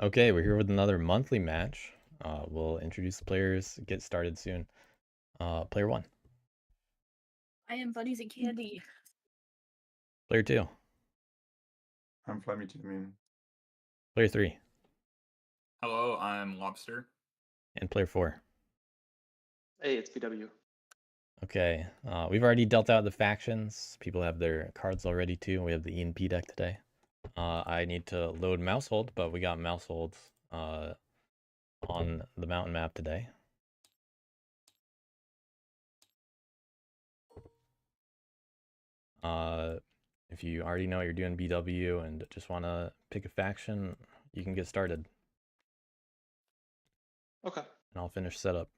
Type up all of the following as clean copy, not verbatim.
Okay, we're here with another monthly match. We'll introduce the players, get started soon. Player 1. I am Buddies and Candy. Player 2. I'm Flemmy to the Moon. Player 3. Hello, I'm Lobster. And Player 4. Hey, it's BW. Okay, we've already dealt out the factions. People have their cards already too. We have the E&P deck today. I need to load Mousehold, but we got Mousehold on the mountain map today. If you already know what you're doing BW and just want to pick a faction, you can get started. Okay. And I'll finish setup.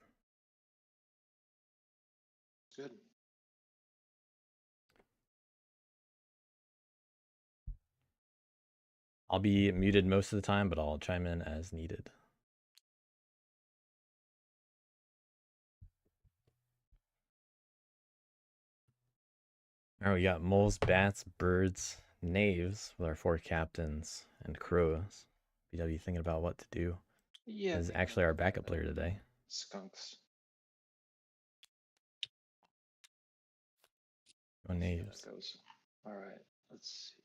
Good. I'll be muted most of the time, but I'll chime in as needed. Alright, we got moles, bats, birds, knaves with our 4 captains, and crows. BW thinking about what to do. Yeah. This is actually our backup player today. Skunks. Go knaves. Goes. All right. Let's see.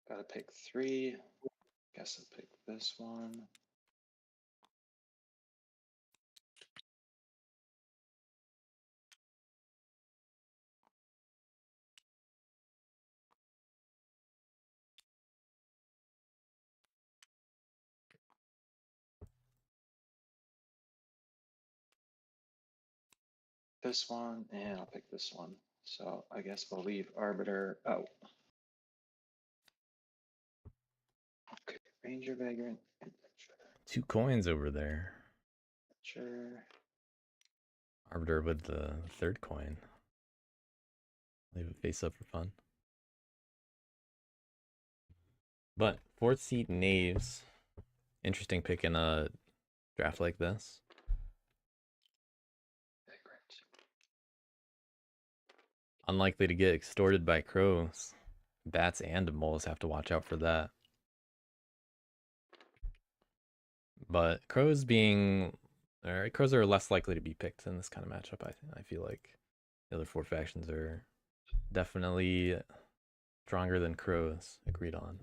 Gotta pick 3. Guess I'll pick this one. This one, and I'll pick this one. So I guess we'll leave Arbiter out. Okay, Ranger, Vagrant, Adventure. 2 coins over there. Adventure. Arbiter with the 3rd coin. Leave it face up for fun. But 4th seat knaves. Interesting pick in a draft like this. Vagrant. Unlikely to get extorted by crows. Bats and moles have to watch out for that. But crows are less likely to be picked in this kind of matchup. I feel like the other 4 factions are definitely stronger than crows. Agreed on.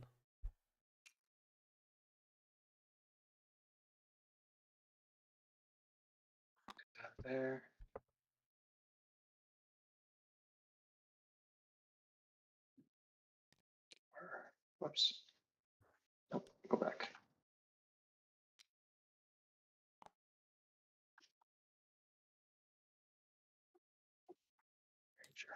That there. Whoops. Nope. Go back. Ranger.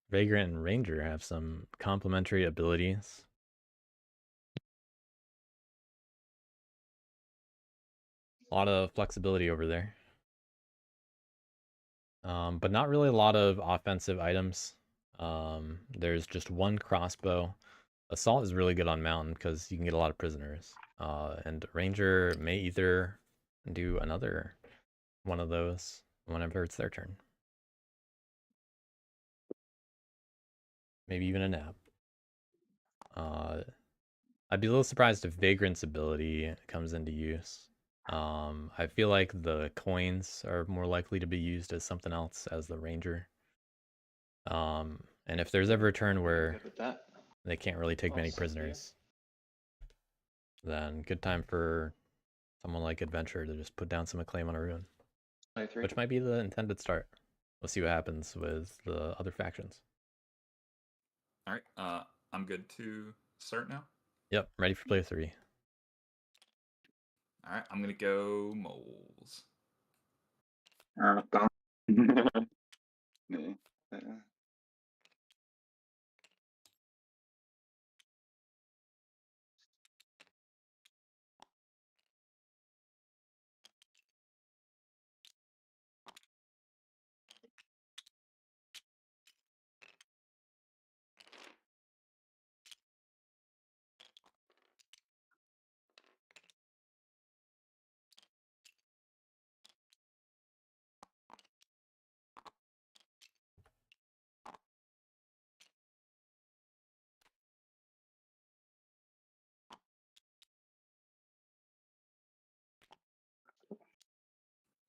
Vagrant and Ranger have some complementary abilities. A lot of flexibility over there. But not really a lot of offensive items. There's just 1 crossbow. Assault is really good on mountain because you can get a lot of prisoners. And Ranger may either do another one of those whenever it's their turn. Maybe even a nap. I'd be a little surprised if Vagrant's ability comes into use. I feel like the coins are more likely to be used as something else as the Ranger. And if there's ever a turn where they can't really take many prisoners, then good time for someone like Adventure to just put down some acclaim on a rune. Which might be the intended start. We'll see what happens with the other factions. All right, I'm good to start now. Yep, ready for player 3. All right, I'm gonna go moles.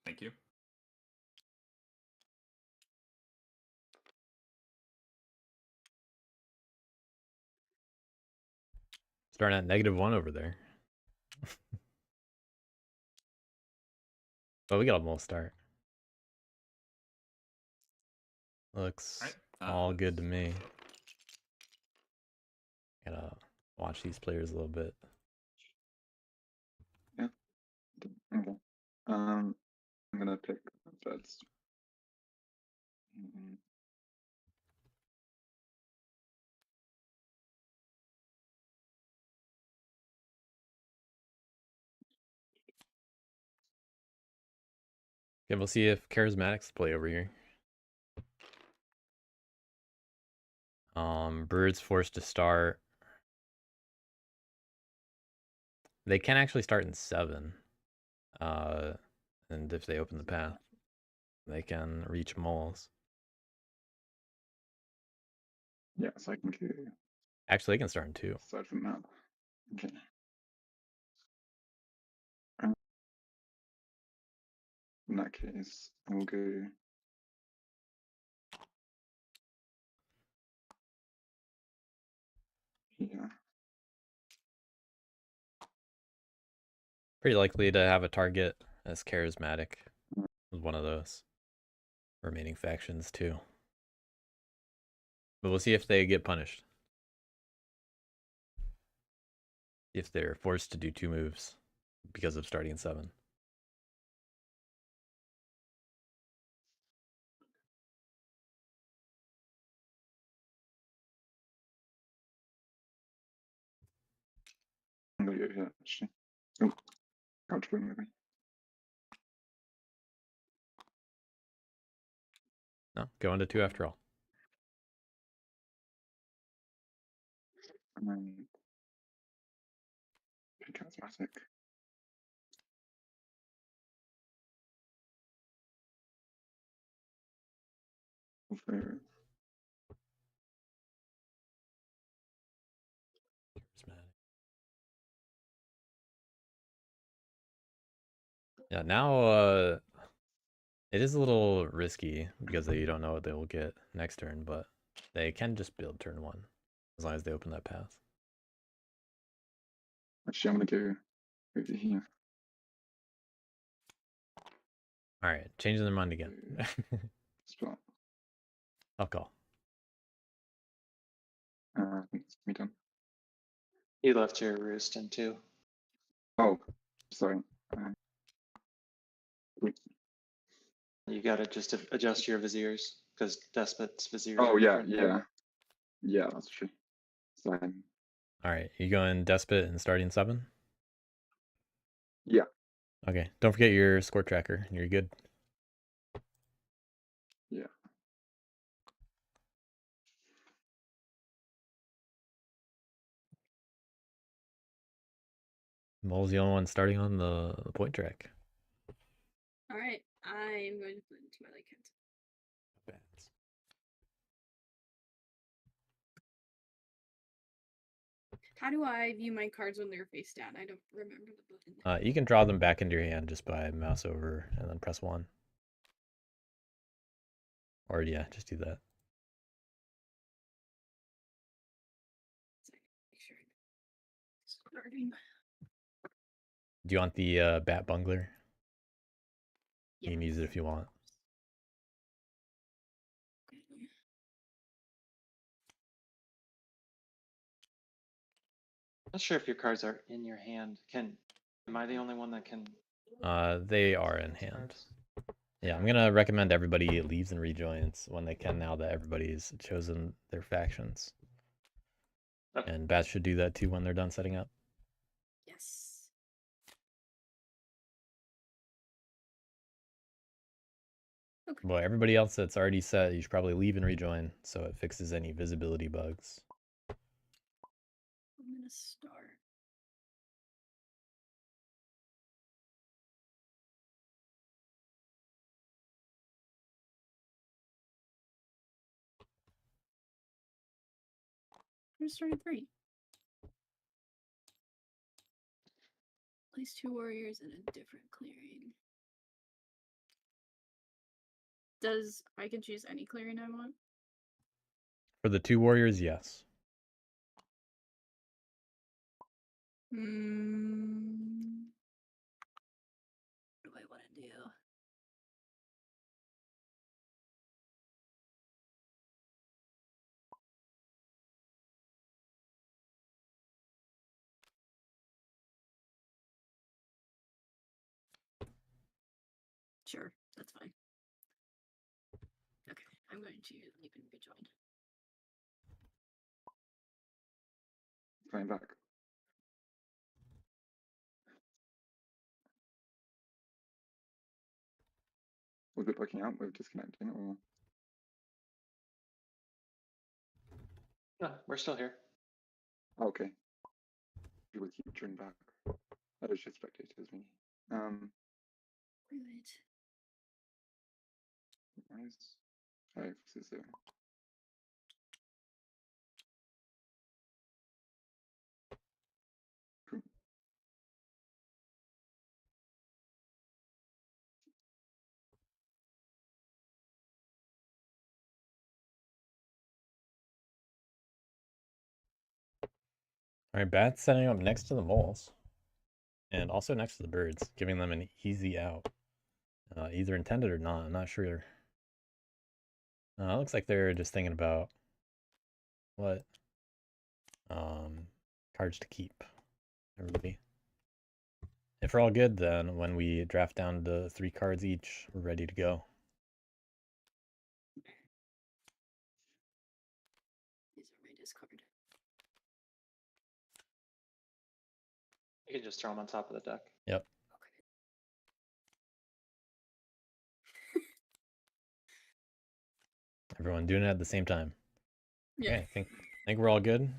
Thank you. Starting at -1 over there. But we got a full start. Looks all good to me. Gotta watch these players a little bit. Yeah. Okay. I'm gonna pick beds. Okay, we'll see if Charismatics play over here. Bird's forced to start. They can actually start in 7. And if they open the path, they can reach moles. Yeah, so I can go Actually, they can start in 2. aside from that. Okay. In that case, I will go here. Pretty likely to have a target as Charismatic with one of those remaining factions too. But we'll see if they get punished. If they're forced to do 2 moves because of starting in 7. I'm gonna go here actually. Oh, couch wing maybe. No, go into 2 after all. And then pick charismatic. Over. Yeah, now it is a little risky because you don't know what they will get next turn, but they can just build turn 1 as long as they open that path. Actually, I'm gonna go over here. All right, changing their mind again. Spot. I'll call. I think it's me done. You left your roost in 2. Oh, sorry. You gotta just adjust your viziers because Despot's viziers Oh are yeah, different. yeah, yeah. That's true. So All right, you going Despot and starting 7? yeah. Okay, don't forget your score tracker. You're good. Yeah. Mole's the only one starting on the point track. All right, I'm going to put into my like hands. How do I view my cards when they're face down? I don't remember the button. You can draw them back into your hand just by mouse over and then press 1. Or yeah, just do that. Starting. Do you want the bat bungler? Yeah. You can use it if you want. Not sure if your cards are in your hand. Am I the only one that can? They are in hand. Yeah, I'm gonna recommend everybody leaves and rejoins when they can now that everybody's chosen their factions. Okay. And bats should do that too when they're done setting up. Yes. Okay. Well, everybody else that's already set, you should probably leave and rejoin so it fixes any visibility bugs. I'm gonna start. I'm gonna start at 3. Place 2 warriors in a different clearing. Does I can choose any clearing I want? For the 2 warriors, yes. Hmm. What do I want to do? Sure, that's fine. Okay, I'm going to leave and rejoin. Flying back. Was it working out with disconnecting or? No, we're still here. Oh, okay. You would keep joining back. That is just spectators, me. Good. Nice. Oh, this is cool. All right, bats setting up next to the moles. And also next to the birds, giving them an easy out. Either intended or not, I'm not sure. It looks like they're just thinking about what cards to keep. Everybody. If we're all good, then when we draft down to 3 cards each, we're ready to go. These are my discard. You can just throw them on top of the deck. Yep. Everyone doing it at the same time. Yeah. Okay, I think we're all good.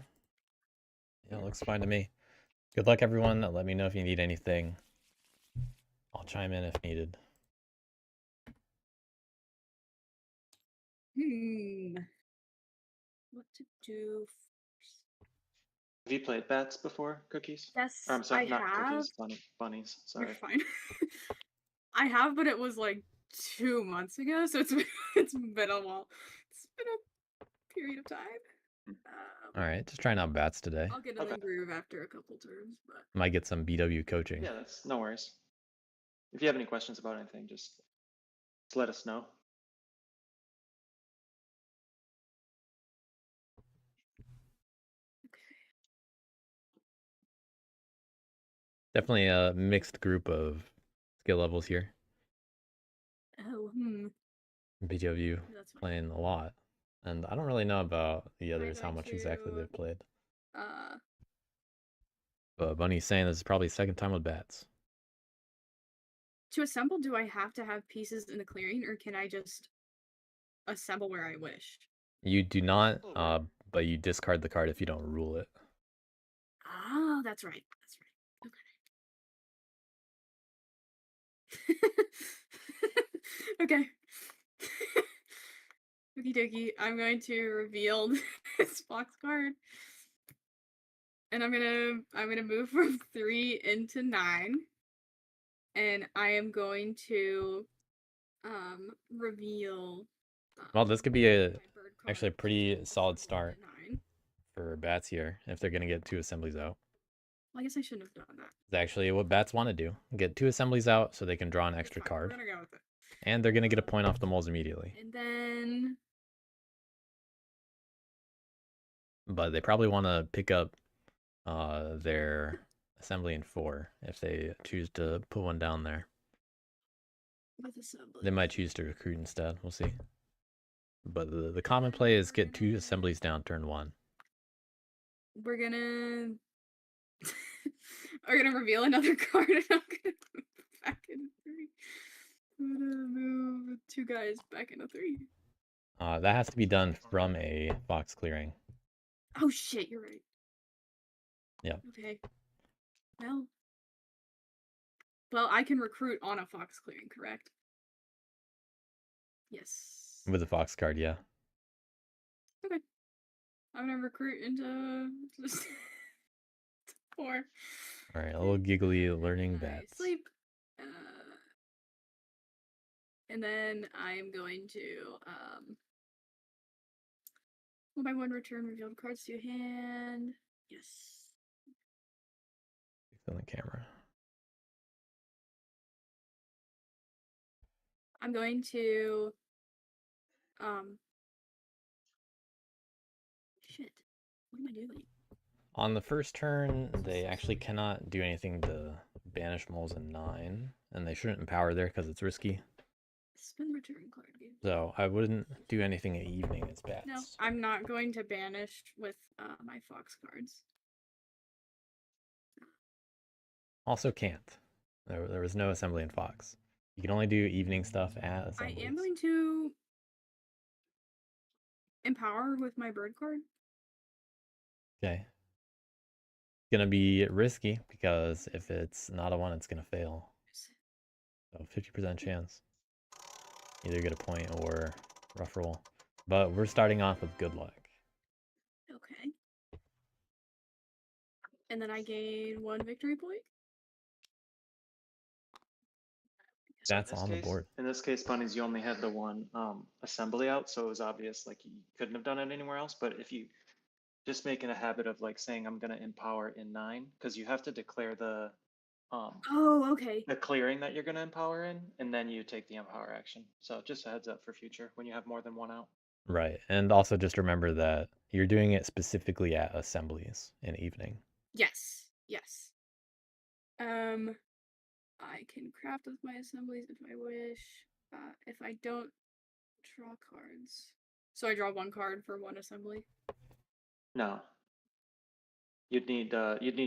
Yeah, looks fine to me. Good luck, everyone. Let me know if you need anything. I'll chime in if needed. What to do first? Have you played bats before, Cookies? Yes, Or, I'm sorry, I not have. cookies, bunnies. You're Sorry. fine. I have, but it was like 2 months ago, so it's been a while. It's been a period of time. All right, just trying out bats today. I'll get in the groove after a couple turns, but Might get some BW coaching. Yeah, that's no worries. If you have any questions about anything, just let us know. Definitely a mixed group of skill levels here. oh, BW that's fine. playing a lot. And I don't really know about the others, how going much exactly to- they've played. Uh, But Bunny's saying this is probably second time with bats. to assemble, do I have to have pieces in the clearing, or can I just assemble where I wish? You do not, but you discard the card if you don't rule it. Oh, that's right. That's right. Okay. Okie dokie. I'm going to reveal this box card. And I'm gonna move from 3 into 9. And I am going to reveal Well, this could be actually a card pretty solid to start 9. for bats here if they're going to get 2 assemblies out. Well, I guess I shouldn't have done that. It's actually what bats want to do. Get 2 assemblies out so they can draw an That's extra fine. card. We're gonna go with it. And they're going to get a point off the moles immediately. And then But they probably want to pick up their assembly in 4 if they choose to put one down there. with assembly. They might choose to recruit instead. We'll see. But the common play is get 2 assemblies down turn 1. We're gonna reveal another card, and I'm gonna move back into 3. I'm gonna move 2 guys back into 3. That has to be done from a fox clearing. Oh shit, you're right. Yep. Okay. Well, I can recruit on a fox clearing, correct? Yes. With the fox card, yeah. Okay. I'm gonna recruit into just 4. All right, a little giggly learning I bats. sleep. And then I'm going to 1 by 1 return revealed cards to your hand. Yes. On the camera. I'm going to shit. What am I doing? On the first turn, they actually cannot do anything to banish moles in 9, and they shouldn't empower there because it's risky. Spin return card game. So I wouldn't do anything at evening. It's bad. No, I'm not going to banish with my fox cards. Also can't. There was no assembly in Fox. You can only do evening stuff at assemblies. I am going to empower with my bird card. Okay. Gonna be risky because if it's not a 1, it's gonna fail. So 50% chance. Either get a point or rough roll. But we're starting off with good luck. Okay. And then I gain 1 victory point. So in That's this on the case- board. In this case, Bunnies, you only had the one assembly out, so it was obvious like you couldn't have done it anywhere else. But if you just making a habit of like saying I'm gonna empower in 9, because you have to declare the Oh, okay. the clearing that you're gonna empower in, and then you take the empower action. So just a heads up for future when you have more than one out. Right. And also just remember that you're doing it specifically at assemblies in evening. Yes. Yes. I can craft with my assemblies if I wish. If I don't draw cards. So I draw 1 card for 1 assembly. No. You'd need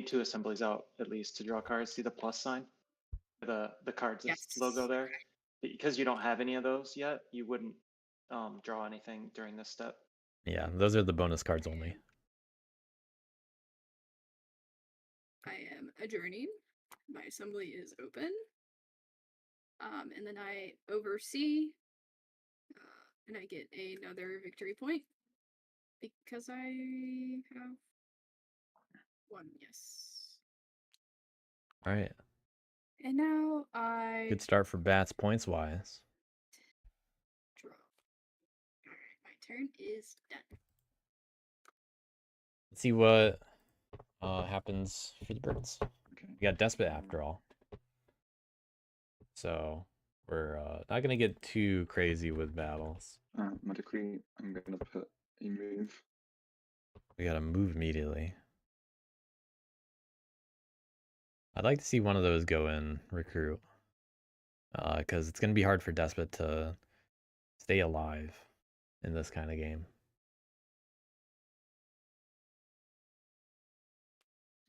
2 assemblies out at least to draw cards. See the plus sign? The cards Yes. logo there? Okay. Because you don't have any of those yet, you wouldn't draw anything during this step. Yeah, those are the bonus cards only. I am adjourning. My assembly is open. And then I oversee. And I get another victory point. Because I have 1, yes. All right. And now I Good start for Bats points wise. draw. Alright, my turn is done. Let's see what happens for the birds. Okay. We got Despot after all. So we're not gonna get too crazy with battles. My decree, I'm gonna put a move. We gotta move immediately. I'd like to see one of those go in recruit. Because it's gonna be hard for Despot to stay alive in this kind of game.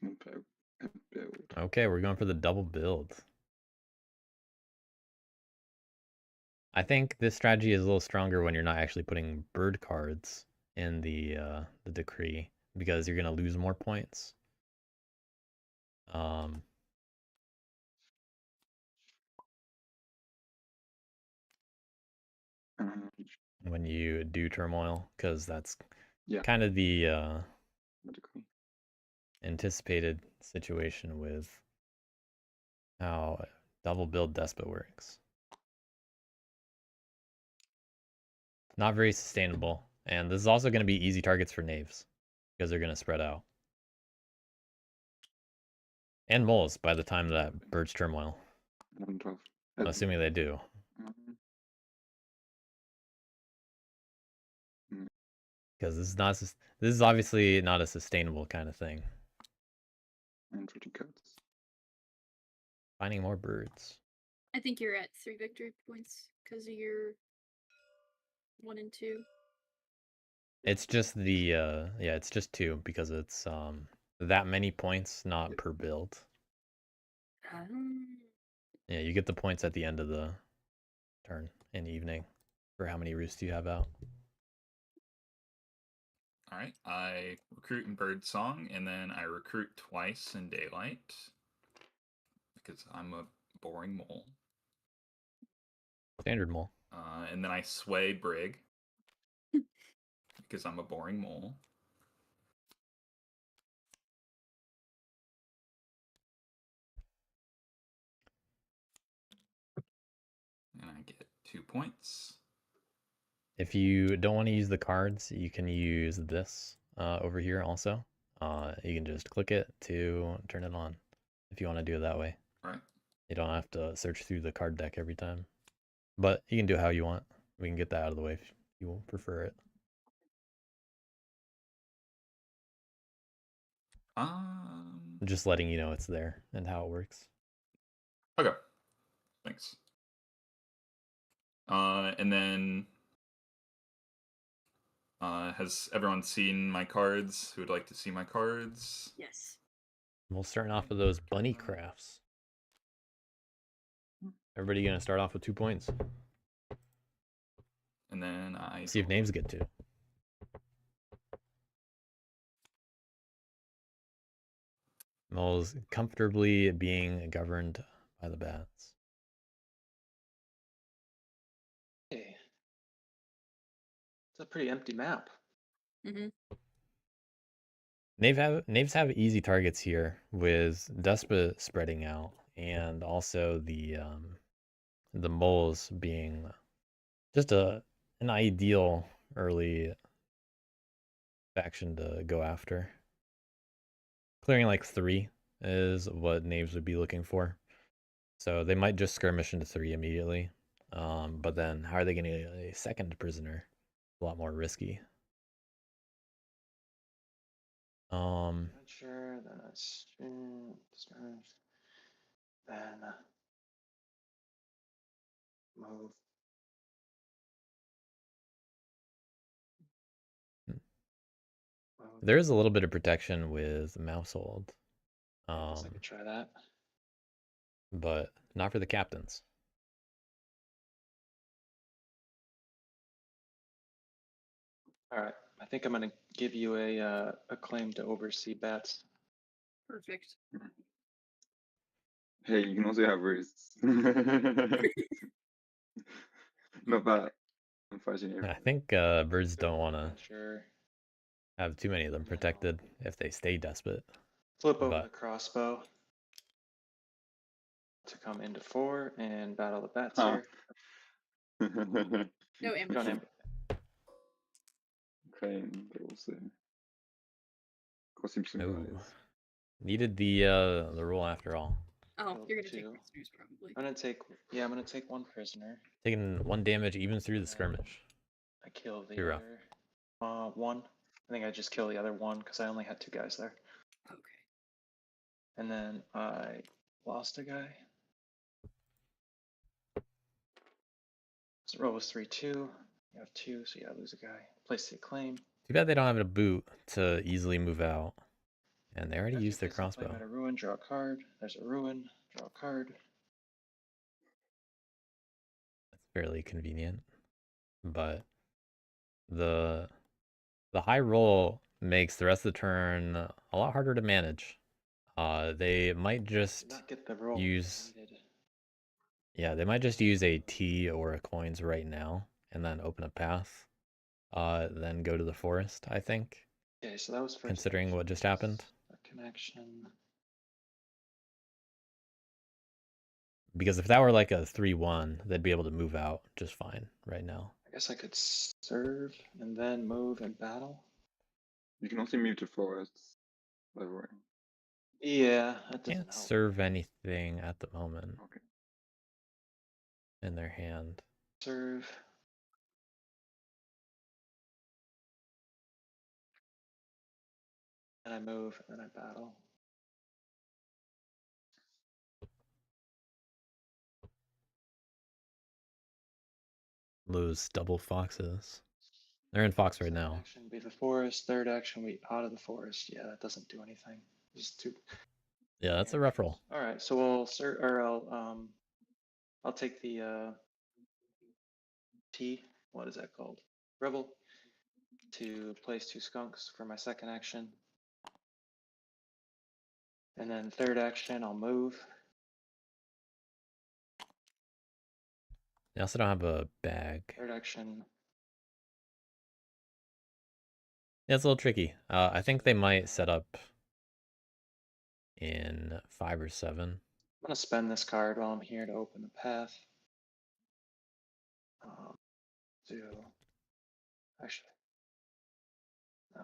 I'm gonna put a build. Okay, we're going for the double build. I think this strategy is a little stronger when you're not actually putting bird cards in the decree because you're gonna lose more points. When you do turmoil, because that's Yeah. kind of the My decree. anticipated situation with how double build Despot works. Not very sustainable, and this is also going to be easy targets for knaves because they're going to spread out. And moles by the time that bird's turmoil. 11, 12. Assuming they do. Um, Because this is obviously not a sustainable kind of thing. and 40 cards. Finding more birds. I think you're at 3 victory points because of your 1 and 2. It's just the yeah, it's just 2 because it's that many points, not per build. Yeah, you get the points at the end of the turn in evening for how many roosts you have out. All right, I recruit in bird song, and then I recruit twice in daylight because I'm a boring mole. Standard mole. And then I sway brig because I'm a boring mole. And I get 2 points. If you don't want to use the cards, you can use this over here also. You can just click it to turn it on if you want to do it that way. Right. You don't have to search through the card deck every time. But you can do it how you want. We can get that out of the way if you prefer it. Just letting you know it's there and how it works. Okay. Thanks. And then has everyone seen my cards? Who would like to see my cards? Yes. We'll start off with those bunny crafts. Everybody gonna start off with 2 points. And then I See if names get 2. Mole's comfortably being governed by the bats. Okay. It's a pretty empty map. Mm-hmm. Knaves have easy targets here with Despot spreading out and also the moles being just an ideal early faction to go after. Clearing like 3 is what Knaves would be looking for. So they might just skirmish into 3 immediately. But then how are they going to get a second prisoner? A lot more risky. Not sure. Then it's then move. There is a little bit of protection with Mousehold. I guess I could try that. But not for the captains. All right. I think I'm gonna give you a claim to oversee bats. Perfect. Hey, you can also have risks. Not bad. Unfortunately. I think birds don't want to Sure. have too many of them protected if they stay despot. Flip over But- the crossbow to come into 4 and battle the bats Huh. here. No You don't ambush. Okay, but also cost him some Ooh. guys. Needed the roll after all. Oh, Kill you're gonna take 2. prisoners probably. I'm gonna take 1 prisoner. Taking 1 damage even through the skirmish. I kill the Too rough. other 1. I think I just kill the other 1 because I only had 2 guys there. Okay. And then I lost a guy. So roll was 3-2. You have 2, so yeah, I lose a guy. Place the acclaim. Too bad they don't have a boot to easily move out. And they already After you used their place the acclaim crossbow. at a ruin, draw a card. There's a ruin. Draw a card. That's fairly convenient. But the high roll makes the rest of the turn a lot harder to manage. They might Did just not get the roll. use- I needed. Yeah, they might just use a T or a coins right now and then open a path. Then go to the forest, I think. Okay, so that was first. Considering action. what just happened. Second action. Because if that were like a 3-1, they'd be able to move out just fine right now. I guess I could serve and then move and battle. You can also move to forests, by the way. Yeah, that doesn't Can't help. serve anything at the moment Okay. in their hand. Serve. And I move and then I battle. Lose double foxes. They're in fox right Second now. action be the forest. Third action we out of the forest. Yeah, that doesn't do anything. Just 2. Yeah, that's a rough roll. All right, so I'll take the T. What is that called? Rebel. To place 2 skunks for my second action. And then third action, I'll move. They also don't have a bag. Third action. Yeah, it's a little tricky. I think they might set up in 5 or 7. I'm gonna spend this card while I'm here to open the path. do. Actually, no.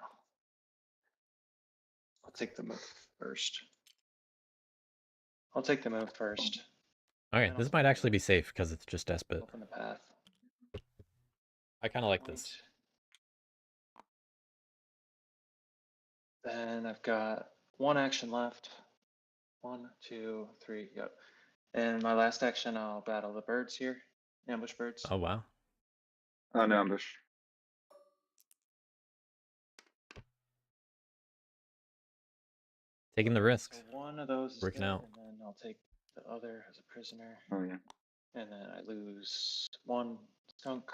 I'll take the move first. I'll take the move first. Okay, Then this I'll might do actually be safe because it's just Despot. open the path. I kind of like this. Then I've got one action left. 1, 2, 3, yep. And my last action, I'll battle the birds here. Ambush birds. Oh, wow. An ambush. Taking the risk. So one of those is Working dead, out. and then I'll take the other as a prisoner. Oh yeah. And then I lose one skunk.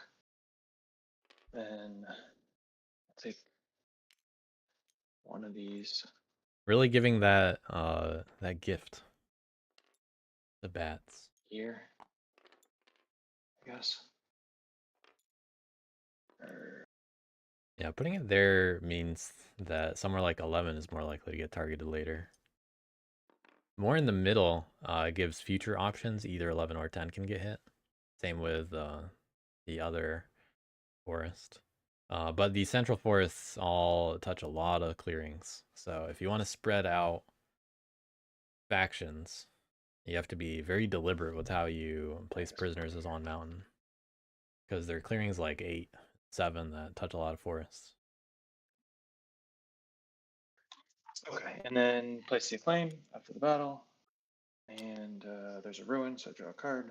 Then I'll take one of these. Really giving that that gift. The bats. Here, I guess. Or, Yeah, putting it there means that somewhere like 11 is more likely to get targeted later. More in the middle gives future options. Either 11 or 10 can get hit. Same with the other forest. But the central forests all touch a lot of clearings. So if you want to spread out factions, you have to be very deliberate with how you place prisoners as on mountain. Because there are clearings like 8, 7 that touch a lot of forests. okay, and then place the acclaim after the battle. And there's a ruin, so draw a card.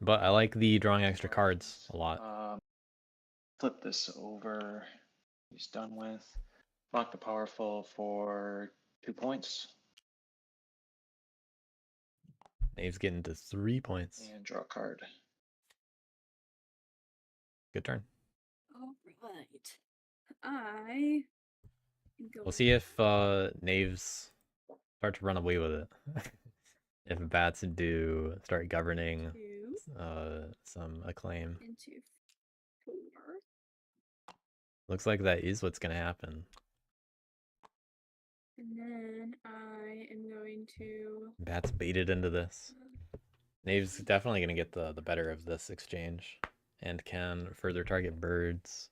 But I like the drawing extra cards a lot. Flip this over. He's done with. Mock the powerful for 2 points. Nave's getting to 3 points. And draw a card. Good turn. All right. I am going We'll see if Naves start to run away with it. If bats do start governing some acclaim. into 4. Looks like that is what's going to happen. And then I am going to. Bats baited into this. Nave's definitely going to get the better of this exchange and can further target birds.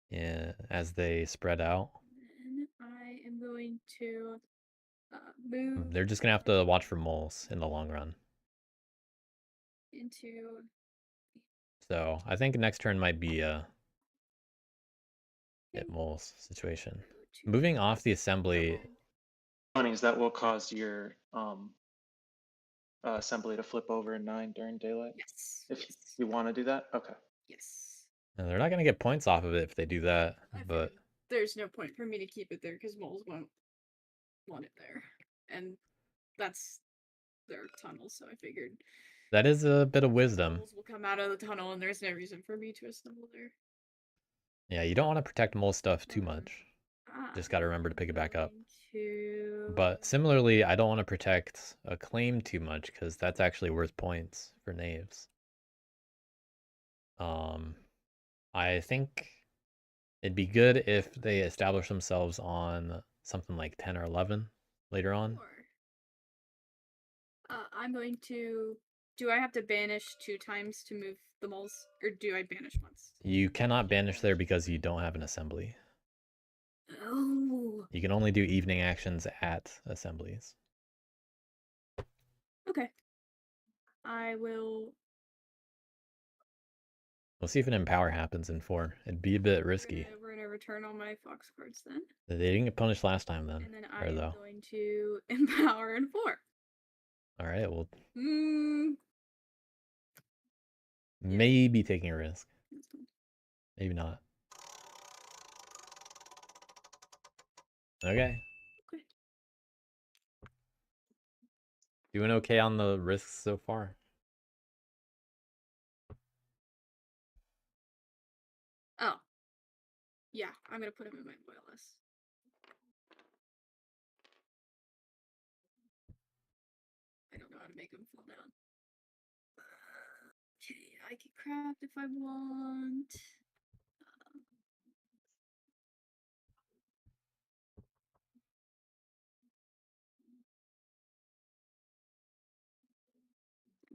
Yeah, as they spread out. Then I am going to move. They're just going to have to watch for moles in the long run. Into. So I think next turn might be a hit moles situation. Moving off the assembly. Funnies that will cause your assembly to flip over in 9 during daylight. Yes. If yes. you want to do that, okay. Yes. And they're not going to get points off of it if they do that, but there's no point for me to keep it there because moles won't want it there, and that's their tunnel. So I figured that is a bit of wisdom. moles will come out of the tunnel, and there's no reason for me to assemble there. Yeah, you don't want to protect mole stuff too much. Just got to remember to pick it back up. But similarly, I don't want to protect a claim too much because that's actually worth points for knaves. I think it'd be good if they establish themselves on something like 10 or 11 later on. I'm going to. Do I have to banish 2 times to move the moles, or do I banish once? You cannot banish there because you don't have an assembly. Oh. You can only do evening actions at assemblies. Okay. I will. We'll see if an empower happens in 4. It'd be a bit risky. We're gonna return all my fox cards then. They didn't get punished last time then. And then I or am though. going to empower in 4. Alright, well, Mm. maybe taking a risk. Maybe not. Okay. Okay. Doing okay on the risks so far. Oh. Yeah, I'm gonna put him in my boil list. I don't know how to make him fall down. Okay, I can craft if I want.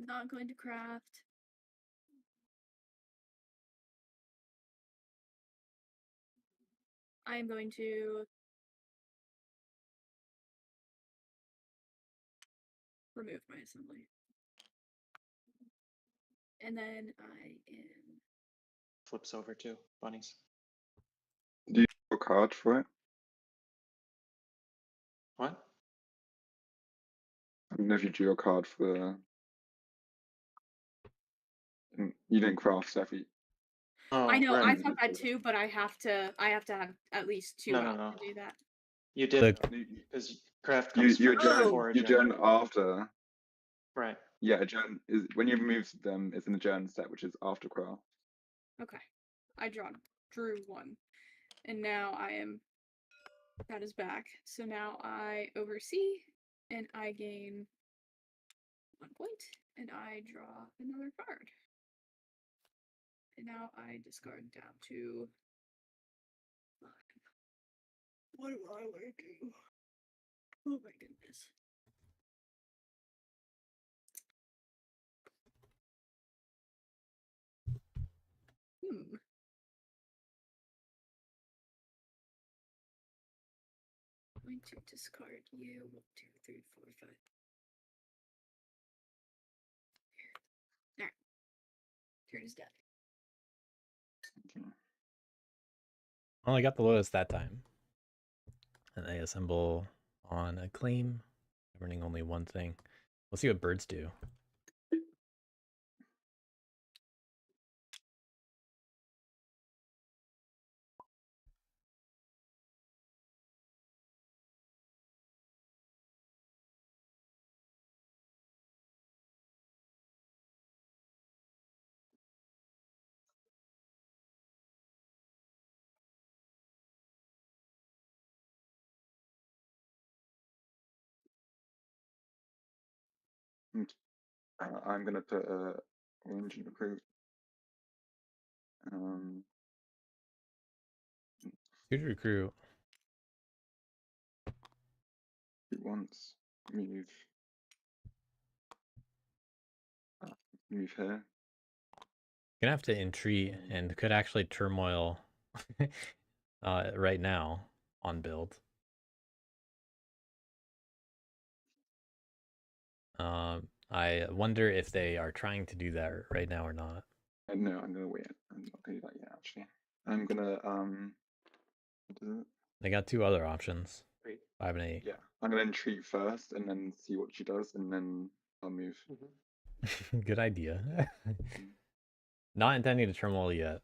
not going to craft. I am going to remove my assembly. And then I am Flips over to bunnies. Do you draw a card for it? What? I don't know if you drew a card for the. You didn't craft stuff. Oh, I know, right. I thought that too, but I have to have at least 2 No, no, out no. to do that. You did The because craft You comes you first adjourn before you adjourn. adjourn after. Right. Yeah, adjourn is when you remove them. It's an adjourn step, which is after craft. Okay. I drew 1. And now I am that is back. So now I oversee and I gain 1 point and I draw another card. And now I discard down to 5. What do I want to do? Oh my goodness. Going to discard you. 1, 2, 3, 4, 5. There. Turn is dead. Okay. Well, I got the Lotus that time. And I assemble on a claim, governing only one thing. We'll see what birds do. I'm gonna put a orange in recruit. Good recruit. It once move. Move here. Gonna have to entreat and could actually turmoil right now on build. I wonder if they are trying to do that right now or not. No, I'm gonna wait. I'm not gonna do that yet. Actually, I'm gonna what is it? They got 2 other options. Great. 5 and 8. Yeah, I'm gonna entreat first, and then see what she does, and then I'll move. Good idea. Not intending to turmoil yet.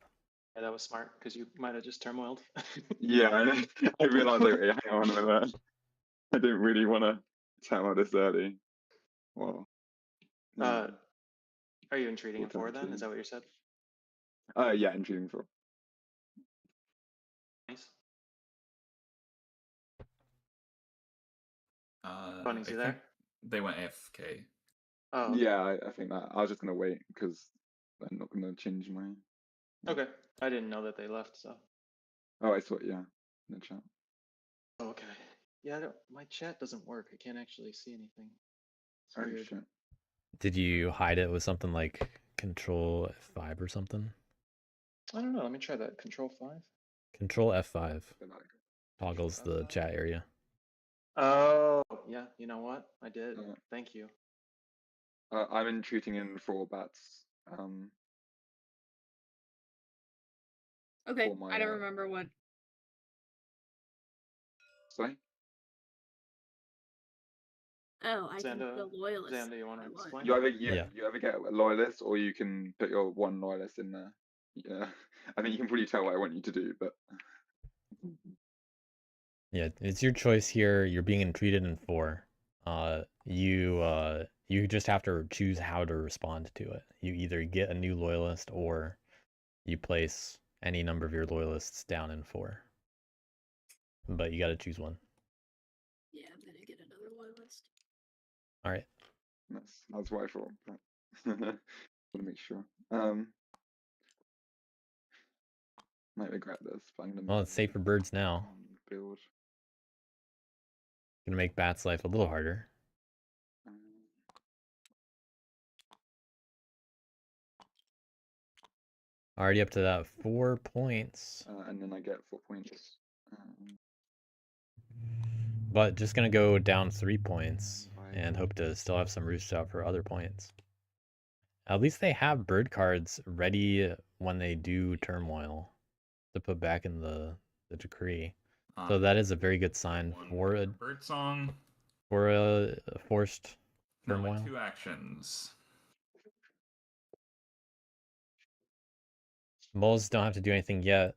Yeah, that was smart because you might have just turmoiled. Yeah, I realized like, hey, hang on a minute. I didn't really want to tell her this early. Well, Are you entreating in 4 4 then? Is that what you said? yeah, entreating for. Nice. I Bunnies, you think there? they went AFK. Oh, Yeah, I think that I was just gonna wait because I'm not gonna change my. okay. I didn't know that they left, so. Oh, I saw it. Yeah, in the chat. Oh, okay. Yeah, my chat doesn't work. I can't actually see anything. It's Oh weird. shit. Did you hide it with something like Control F5 or something? I don't know. Let me try that. Control 5. Control F5 They're like, toggles the F5. chat area. Oh, yeah. You know what? I did. Uh, Thank you. I'm entreating in 4 bats. Okay, For my, I don't remember what. Sorry. Oh, I can Xanda, kill loyalists. Xanda, you want to if I want. explain? Yeah. You ever get a loyalist, or you can put your 1 loyalist in there. Yeah, I think you can probably tell what I want you to do, but Yeah, it's your choice here. You're being entreated in 4. You just have to choose how to respond to it. You either get a new loyalist or you place any number of your loyalists down in 4. But you got to choose one. Yeah, I'm gonna get another loyalist. All right. that's what I thought. But want to make sure. Might regret this, but I'm gonna. Well, it's safe for birds now. Build. Gonna make Bat's life a little harder. Already up to that 4 points. And then I get 4 points. But just gonna go down 3 points and hope to still have some roosts out for other points. At least they have bird cards ready when they do turmoil to put back in the decree. So that is a very good sign for a bird song. For a forced Now my turmoil. 2 actions. Moles don't have to do anything yet.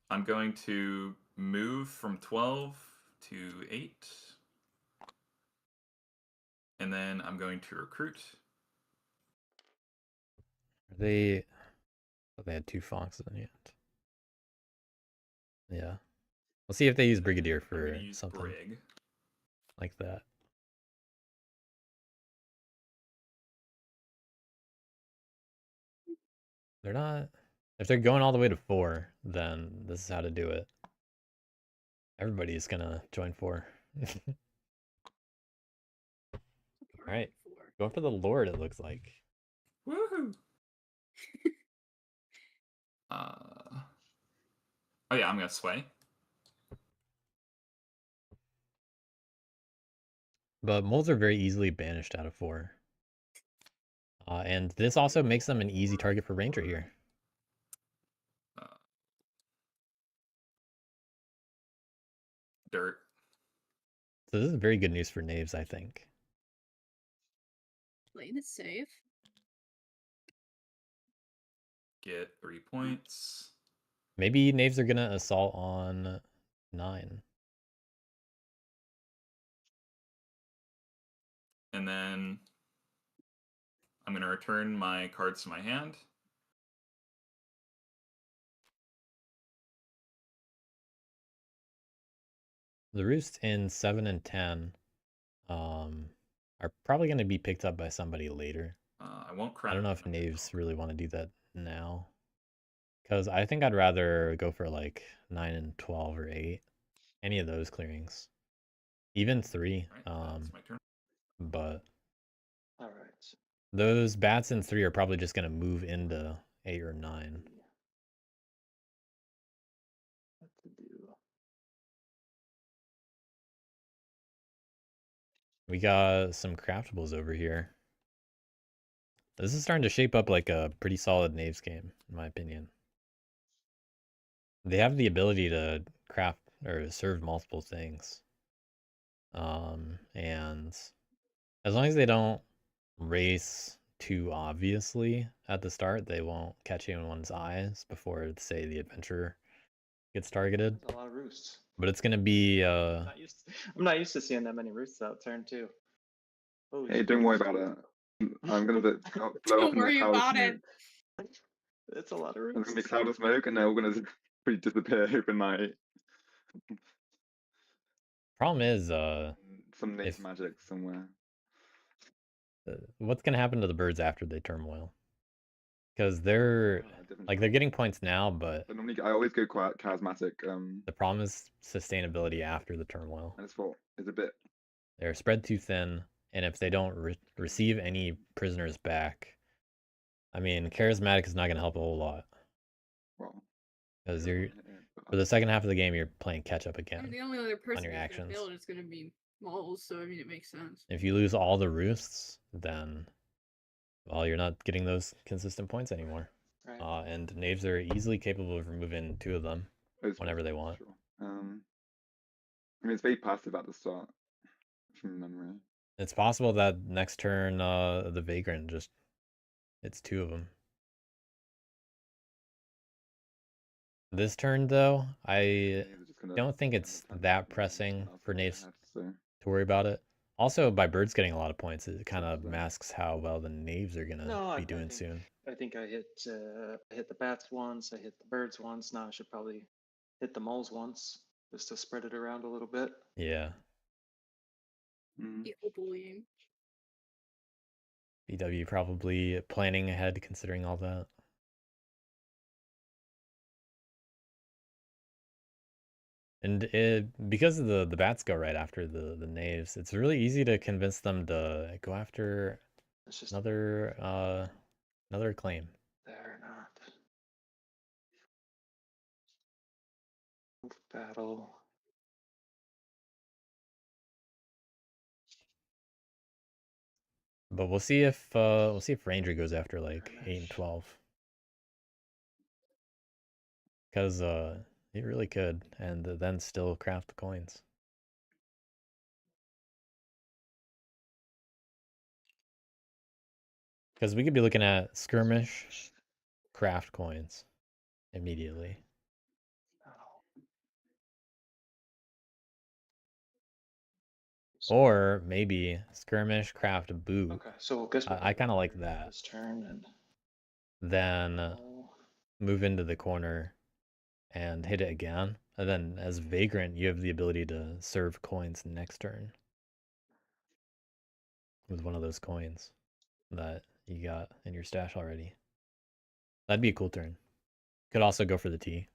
I'm going to move from 12 to 8. And then I'm going to recruit. They had 2 foxes in the end. Yeah. We'll see if they use Brigadier for something Brig. like that. They're not... If they're going all the way to 4, then this is how to do it. Everybody's gonna join 4. Alright. Going for the Lord, it looks like. Woohoo! Oh yeah, I'm gonna sway. But moles are very easily banished out of 4. And this also makes them an easy target for Ranger here. Dirt. So this is very good news for Knaves, I think. Playing it safe. Get 3 points. Maybe Knaves are gonna assault on 9. And then I'm going to return my cards to my hand. The roosts in 7 and 10 are probably going to be picked up by somebody later. I won't crack. I don't know if Knaves really want to do that now. Because I think I'd rather go for like 9 and 12 or 8. Any of those clearings. Even 3. Right, that's my turn. But All right. those bats in 3 are probably just going to move into 8 or 9. What to do? We got some craftables over here. This is starting to shape up like a pretty solid Knaves game, in my opinion. They have the ability to craft or serve multiple things. And as long as they don't race too obviously at the start, they won't catch anyone's eyes before, say, the adventure gets targeted. There's a lot of roosts. But it's gonna be I'm not used to seeing that many roosts out turn 2. Oh, Hey, don't worry about it. I'm gonna blow up Don't in worry a cloud of about smoke. it. It's a lot of There's roosts. gonna be a cloud of smoke, and they're all gonna disappear overnight. problem is Some native if- magic somewhere. what's gonna happen to the birds after they turmoil? Because they're like they're getting points now, but normally I always go quite charismatic. the problem is sustainability after the turmoil. And it's what is a bit. They're spread too thin, and if they don't receive any prisoners back, I mean, charismatic is not going to help a whole lot. Well, because for the second half of the game, you're playing catch up again. I mean, the only other person your who's actions. gonna build is gonna be moles, so I mean, it makes sense. If you lose all the roosts, then well, you're not getting those consistent points anymore. Right. And Knaves are easily capable of removing 2 of them whenever they want. Sure. I mean, it's very passive at the start, from memory. It's possible that next turn, the Vagrant just hits 2 of them. This turn, though, I don't think it's that pressing for Knaves to worry about it. Also, by Birds getting a lot of points, it kind of masks how well the Knaves are gonna be doing soon. I think I hit the bats once, I hit the birds once. Now I should probably hit the moles once, just to spread it around a little bit. Yeah. The bullying. BW probably planning ahead, considering all that. And because the bats go right after the Knaves, it's really easy to convince them to go after another claim. They're not. battle. But we'll see if Ranger goes after like 8 and 12. Because it really could, and then still craft the coins. Because we could be looking at skirmish, craft coins immediately. Or maybe skirmish, craft, boot. Okay, so guess what? I kind of like that. This turn and Then move into the corner and hit it again. And then as Vagrant, you have the ability to serve coins next turn with one of those coins that you got in your stash already. That'd be a cool turn. Could also go for the T.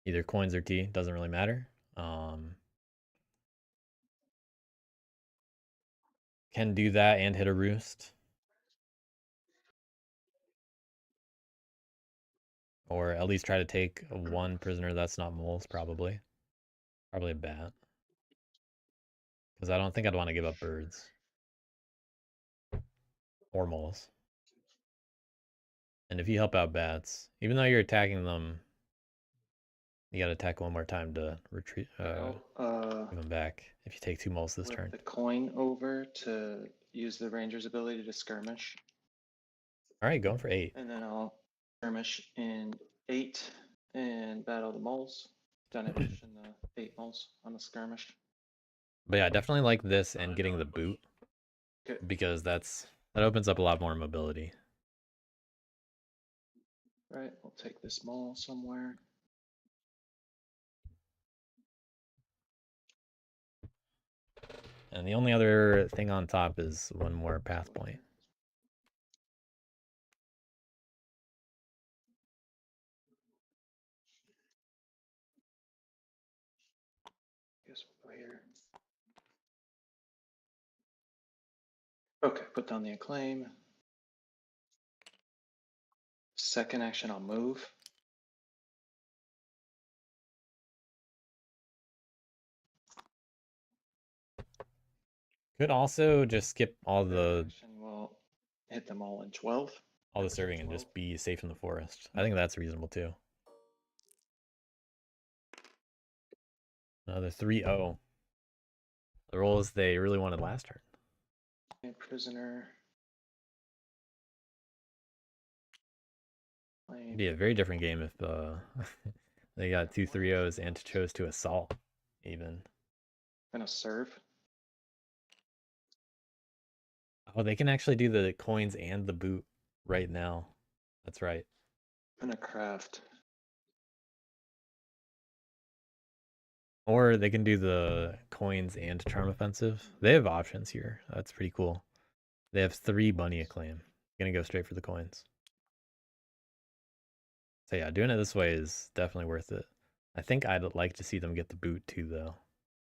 Either coins or T, doesn't really matter. Can do that and hit a roost. Or at least try to take one prisoner that's not moles, probably. Probably a bat. Because I don't think I'd want to give up birds. Or moles. And if you help out bats, even though you're attacking them, you gotta attack one more time to retreat, give them back if you take 2 moles this flip turn. the coin over to use the ranger's ability to skirmish. Alright, going for 8. And then I'll skirmish in 8 and battle the moles. Done it in the 8 moles on the skirmish. But yeah, definitely like this and getting the boot. Okay. Because that opens up a lot more mobility. Right, we'll take this mole somewhere. And the only other thing on top is one more path point. Guess we'll go here. Okay, put down the acclaim. Second action, I'll move. Could also just skip all the Action will hit them all in 12. serving and just be safe in the forest. I think that's reasonable too. Another 3-0. The rolls they really wanted last turn. Prisoner. It'd be a very different game if they got 2 3-0s and chose to assault even. Gonna serve. Oh, they can actually do the coins and the boot right now. That's right. Gonna craft. Or they can do the coins and charm offensive. They have options here. That's pretty cool. They have 3 bunny acclaim. Gonna go straight for the coins. So yeah, doing it this way is definitely worth it. I think I'd like to see them get the boot too, though.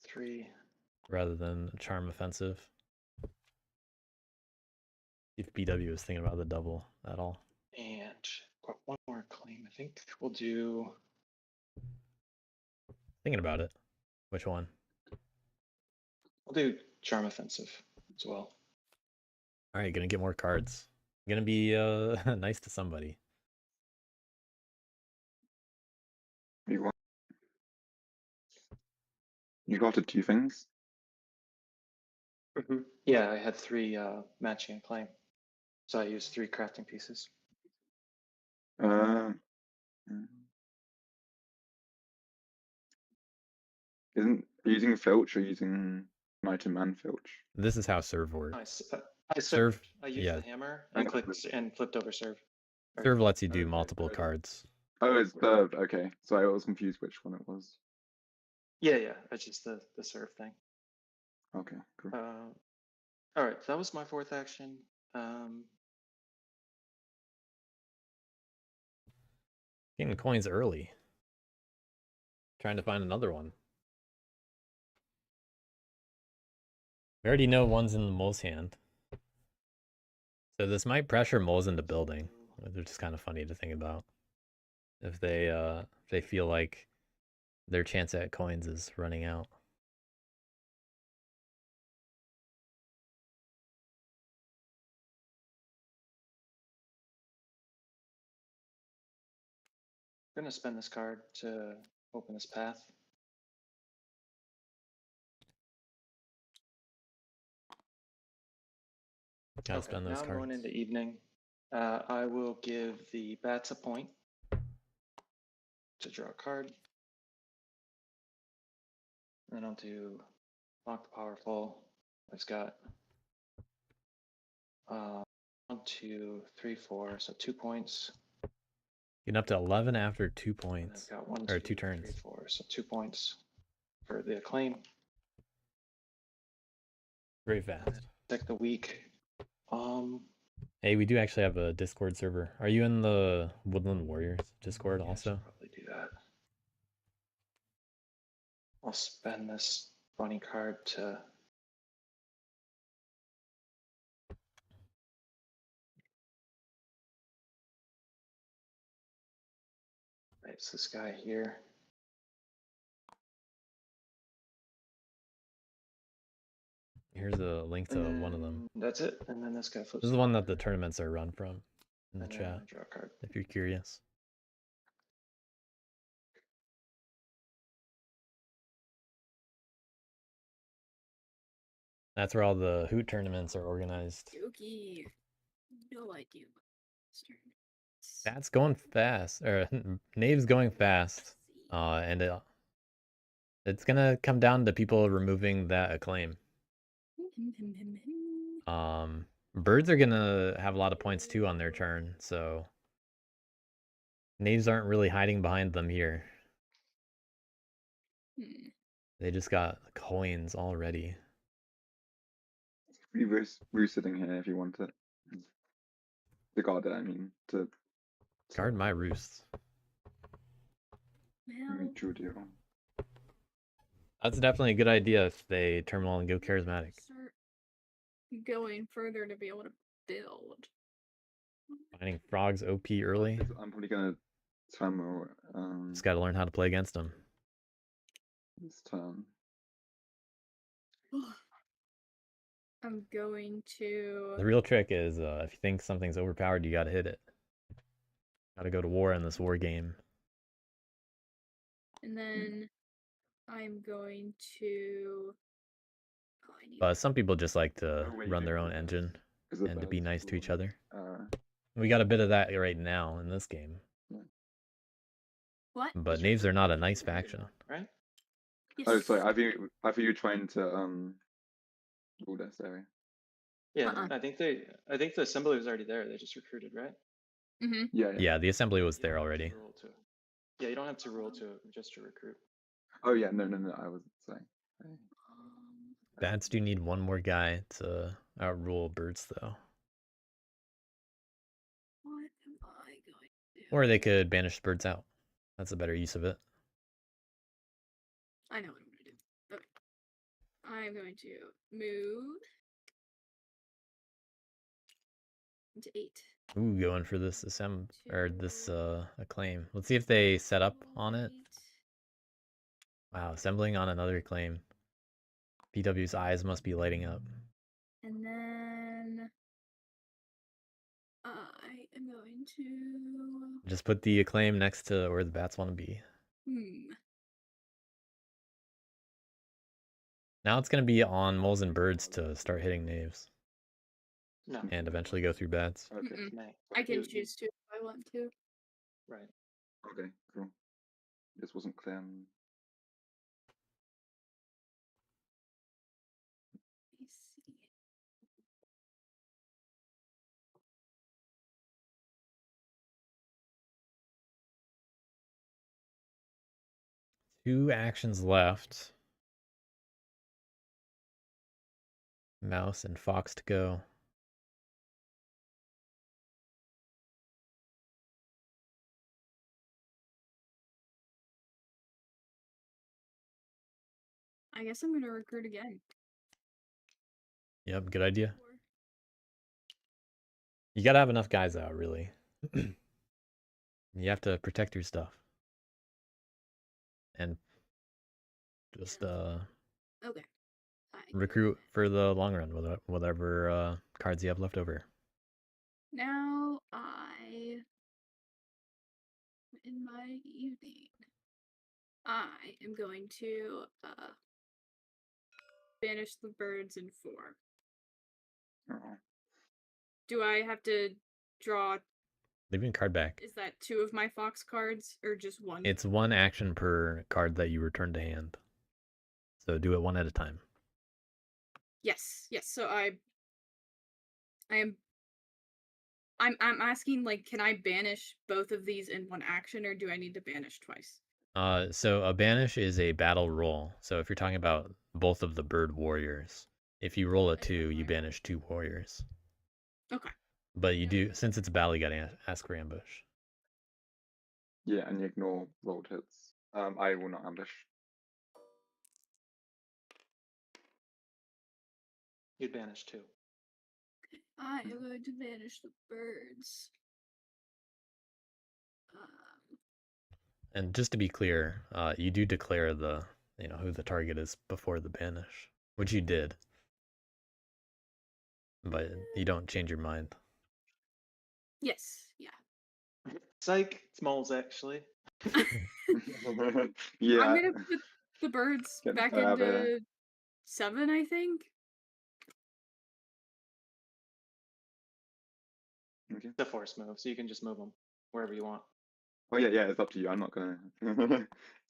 3. Rather than charm offensive. If BW is thinking about the double at all. And got one more claim. I think we'll do. Thinking about it. Which one? We'll do charm offensive as well. All right, gonna get more cards. Gonna be nice to somebody. You got the 2 things? Yeah, I had 3 matching acclaim. So I used 3 crafting pieces. Mm. Isn't using filch or using knight and man filch? This is how serve works. I Serve, served. I used yeah. the hammer and clicked and flipped over serve. Serve lets you do multiple cards. Oh, it's the okay. So I was confused which one it was. Yeah, it's just the serve thing. Okay, cool. All right, so that was my 4th action. Getting coins early. Trying to find another one. We already know one's in the mole's hand. So this might pressure moles into building, which is kind of funny to think about. If they feel like their chance at coins is running out. I'm gonna spend this card to open this path. Gotta Okay, spend those now I'm going cards. into evening. I will give the bats a point to draw a card. Then I'll do Lock the Powerful. It's got 1, 2, 3, 4, so 2 points. Getting up to 11 after 2 And points. I've got 1, Or 2, 2 turns. 3, 4, so 2 points for the acclaim. Very fast. Deck the week. Hey, we do actually have a Discord server. Are you in the Woodland Warriors Discord yeah, I also? should probably do that. I'll spend this bunny card to it's this guy here. Here's a link to one of them. That's it. And then this guy flips. This is the one that the tournaments are run from in the and then chat, I draw a card. if you're curious. That's where all the Hoot tournaments are organized. Dookie. No idea. That's going fast. Or Knave's going fast. And it's gonna come down to people removing that acclaim. Birds are gonna have a lot of points too on their turn, so Knaves aren't really hiding behind them here. They just got coins already. We're sitting here if you want it. The guard, I mean, to Guard my roosts. mutual deal. That's definitely a good idea if they terminal and go charismatic. Start going further to be able to build. Finding frogs OP early. I'm probably gonna terminal Just gotta learn how to play against them. this turn. I'm going to. The real trick is if you think something's overpowered, you gotta hit it. Gotta go to war in this war game. And then I'm going to. Oh, I need But some people just like to Oh, wait, run their own because- engine because the and to be birds nice to will, each other. Uh, We got a bit of that right now in this game. What? But Knaves are not a nice faction. Right? Yes. oh, sorry. I think you're trying to rule this area. Yeah, Uh-uh. I think the assembly was already there. They just recruited, right? Mm-hmm. Yeah. Yeah, the assembly was You there don't have already. to rule to- Yeah, you don't have to rule to just to recruit. Oh yeah. No. I wasn't saying. Bats do need one more guy to outrule birds, though. What am I going to do? Or they could banish birds out. That's a better use of it. I know what I'm going to do. Okay. I'm going to move into 8. Ooh, going for this acclaim. Let's see if they set up on it. Wow, assembling on another claim. PW's eyes must be lighting up. And then I am going to. Just put the acclaim next to where the bats want to be. Now it's going to be on moles and birds to start hitting knaves. No. And eventually go through bats. Okay. Nay. I can You- choose to if I want to. Right. Okay. Cool. This wasn't clear. Let me see. Two actions left. Mouse and fox to go. I guess I'm going to recruit again. Yep, good idea. You gotta have enough guys out, really. You have to protect your stuff. And Just Okay. I can do recruit that. for the long run with whatever cards you have left over. Now in my evening, I am going to banish the birds in 4. Oh. Do I have to draw? Leaving card back. Is that 2 of my fox cards or just 1? It's 1 action per card that you return to hand. So do it 1 at a time. Yes. So I'm asking, like, can I banish both of these in 1 action, or do I need to banish twice? So a banish is a battle roll. So if you're talking about both of the bird warriors, if you roll a Is that 2, you right? banish 2 warriors. Okay. But you Yeah. do, since it's a battle, you gotta ask for ambush. Yeah, and you ignore rolled hits. I will not ambush. You'd banish 2. I am going to banish the birds. And just to be clear, you do declare the, who the target is before the banish, which you did. But you don't change your mind. Yes. Yeah. Psych, it's moles actually. Yeah. I'm gonna put the birds Get the back fuck out of here. into 7, I think. Okay. It's a force move, so you can just move them wherever you want. Oh yeah, it's up to you. I'm not gonna.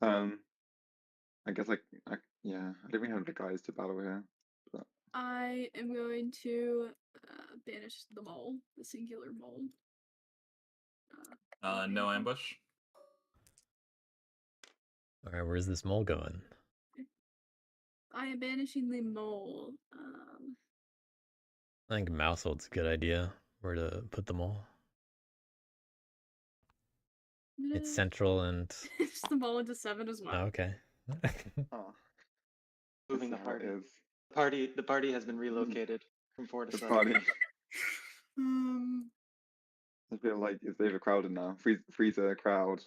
I guess I don't even have the guys to battle here. But I am going to banish the mole, the singular mole. No ambush. All right, where's this mole going? I am banishing the mole. I think Mousehold's a good idea. Where to put the mole? It's central and. It's the mole into 7 as well. Oh, okay. oh, Moving the that's how it party. is. The party has been relocated from 4 to The 7. party. Um, I feel like it's overcrowded now. Freeze a crowd.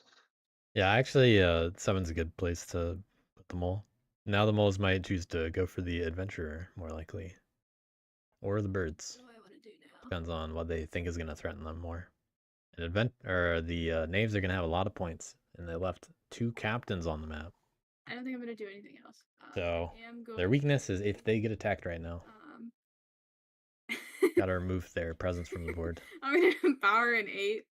Yeah, actually, 7's a good place to put the mole. Now the moles might choose to go for the adventurer, more likely. Or the birds. what do I want to do now? Depends on what they think is going to threaten them more. The knaves are going to have a lot of points, and they left 2 captains on the map. I don't think I'm going to do anything else. So I am going their weakness is if they get attacked right now. Gotta remove their presence from the board. I'm going to empower an 8.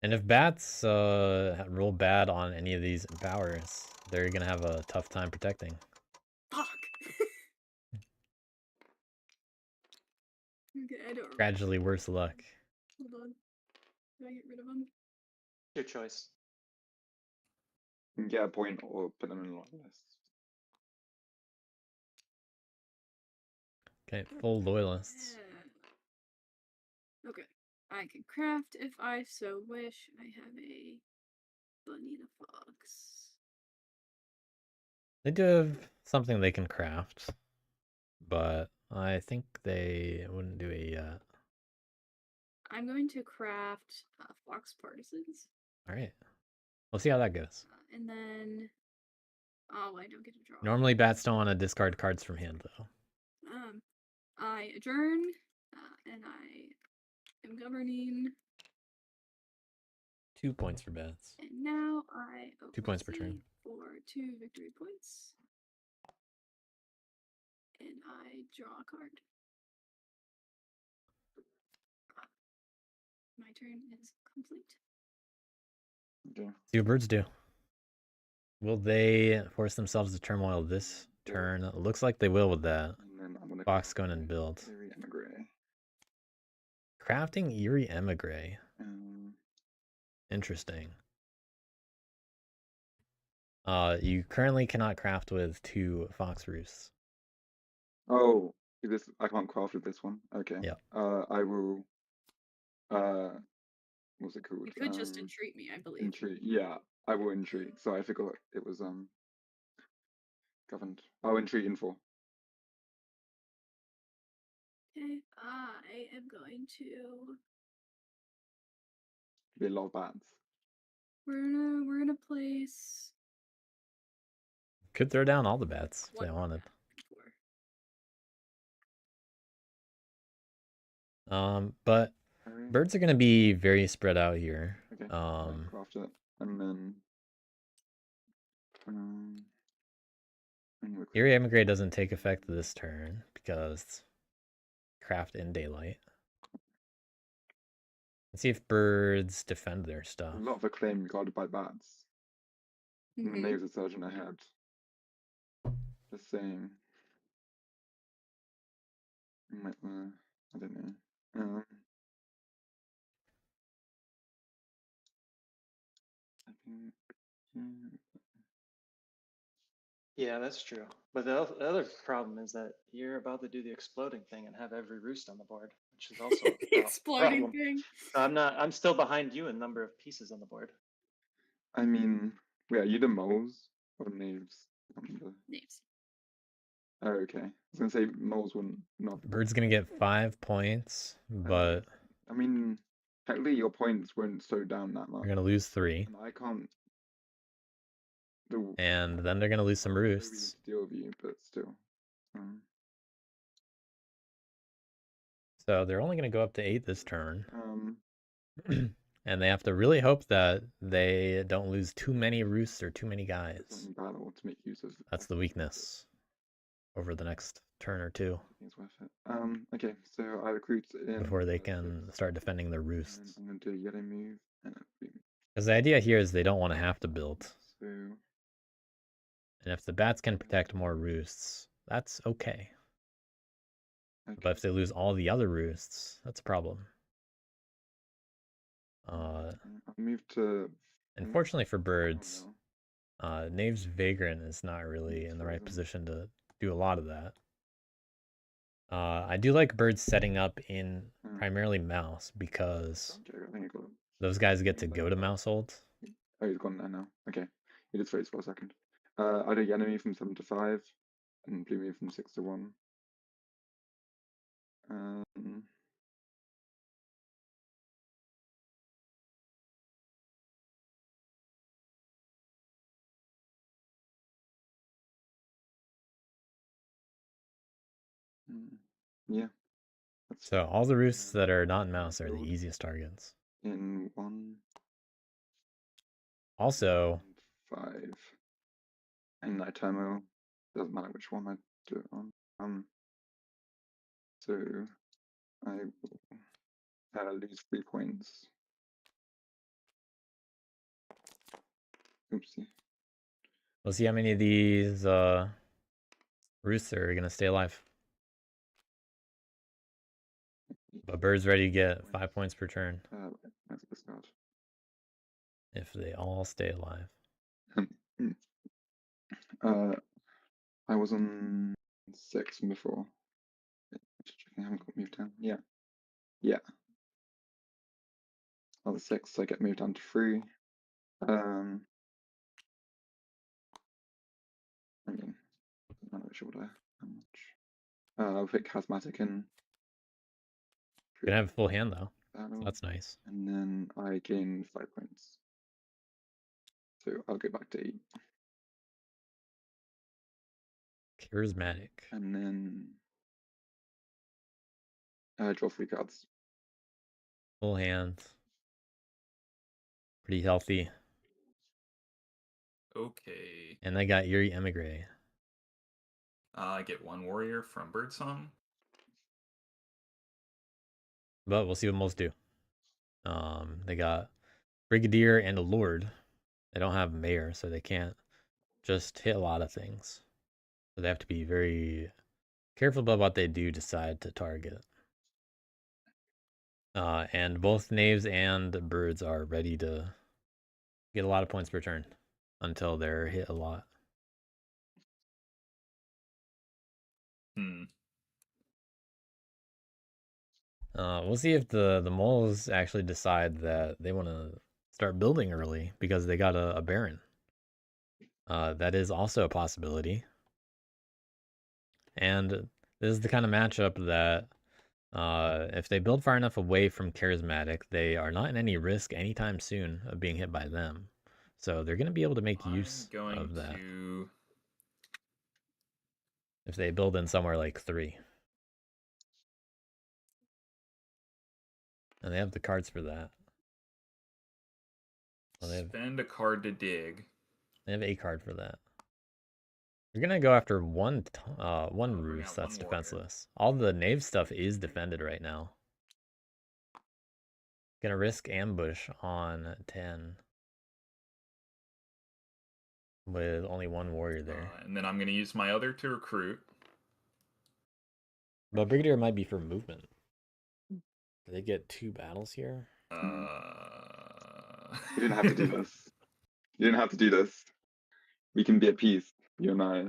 And if bats roll bad on any of these empowers, they're gonna have a tough time protecting. Fuck. Okay, I don't. Gradually worse luck. Hold on. Do I get rid of them? Your choice. You can get a point or put them in a long list. Okay, full loyalists. Okay. I can craft if I so wish. I have a Bonita Fox. They do have something they can craft, but I think they wouldn't do it yet. I'm going to craft Fox Partisans. All right, we'll see how that goes. And then, oh, I don't get to draw. Normally, bats don't want to discard cards from hand, though. I adjourn, and I am governing. 2 points for bats. And now I 2 points per turn. for 2 victory points. And I draw a card. My turn is complete. Okay. See what birds do. Will they force themselves to turmoil this turn? It looks like they will with that. And then I'm gonna Fox going and build. Eerie Emigre. Crafting Eerie Emigre. Um, Interesting. You currently cannot craft with 2 fox roosts. oh, I can't craft with this one. Okay. Yeah. I will. What's it called? You could just entreat me, I believe. Entreat. Yeah, I will entreat. So I forgot it was governed. I'll entreat in 4. Okay, I am going to. Be a lot of bats. We're gonna place Could throw down all the bats if they One wanted. four. But Alright, birds are gonna be very spread out here. Okay. Craft it, and then and recruit. Eerie Emigrate doesn't take effect this turn because craft in daylight. Let's see if birds defend their stuff. A lot of acclaim guarded by bats. And the Mhm. names of surgeon ahead. Just saying. You might wanna, I don't know. I think, Yeah, that's true. But the other problem is that you're about to do the exploding thing and have every roost on the board, which is also a Exploding problem. thing. So I'm still behind you in number of pieces on the board. I mean, wait, are you the moles or knaves? Names. Oh, okay. I was gonna say moles wouldn't not. Bird's gonna get 5 points, but I mean, technically your points won't slow down that much. they're gonna lose 3. And I can't. And then they're gonna lose some roosts. Deal with you, but still. So they're only gonna go up to 8 this turn. And they have to really hope that they don't lose too many roosts or too many guys. Battle to make use of. That's the weakness over the next turn or two. It's worth it. Okay, so I recruit in before they can start defending their roosts. I'm gonna do a yellow move and because the idea here is they don't want to have to build. So. And if the bats can protect more roosts, that's okay. But if they lose all the other roosts, that's a problem. I'll move to. Unfortunately for birds, Knave's Vagrant is not really in the right position to do a lot of that. I do like birds setting up in primarily mouse because those guys get to go to mousehold. Oh, he's gone there now. Okay, he just froze for a second. I do yellow move from 7 to 5, and blue move from 6 to 1. Yeah. So all the roosts that are not in mouse are the easiest targets. In 1. Also, 5. And night turmoil. Doesn't matter which one I do it on. So I will lose 3 points. Oopsie. We'll see how many of these roosts are gonna stay alive. But bird's ready to get 5 points per turn. If they all stay alive. I was on 6 before. I haven't got moved down. Yeah. Yeah. I was 6, so I get moved down to 3. I mean, I'm not sure how much. I'll pick Charismatic and. You're gonna have a full hand though. So that's nice. And then I gain 5 points. So I'll go back to 8. Charismatic. And then draw 3 cards. Full hand. Pretty healthy. Okay. And they got Eerie Emigre. I get 1 warrior from Birdsong. But we'll see what most do. They got Brigadier and a Lord. They don't have Mayor, so they can't just hit a lot of things. So they have to be very careful about what they do decide to target. And both Knaves and Birds are ready to get a lot of points per turn until they're hit a lot. We'll see if the moles actually decide that they want to start building early because they got a Baron. That is also a possibility. And this is the kind of matchup that if they build far enough away from Charismatic, they are not in any risk anytime soon of being hit by them. So they're going to be able to make use of that. I'm going to if they build in somewhere like 3. And they have the cards for that. Well, Spend a card to dig. they have a card for that. You're gonna go after one bring roost out that's one warrior. defenseless. All the knave stuff is defended right now. Gonna risk ambush on 10. With only one warrior there. And then I'm going to use my other to recruit. But Brigadier might be for movement. Do they get 2 battles here? You didn't have to do this. You didn't have to do this. We can be at peace, you and I.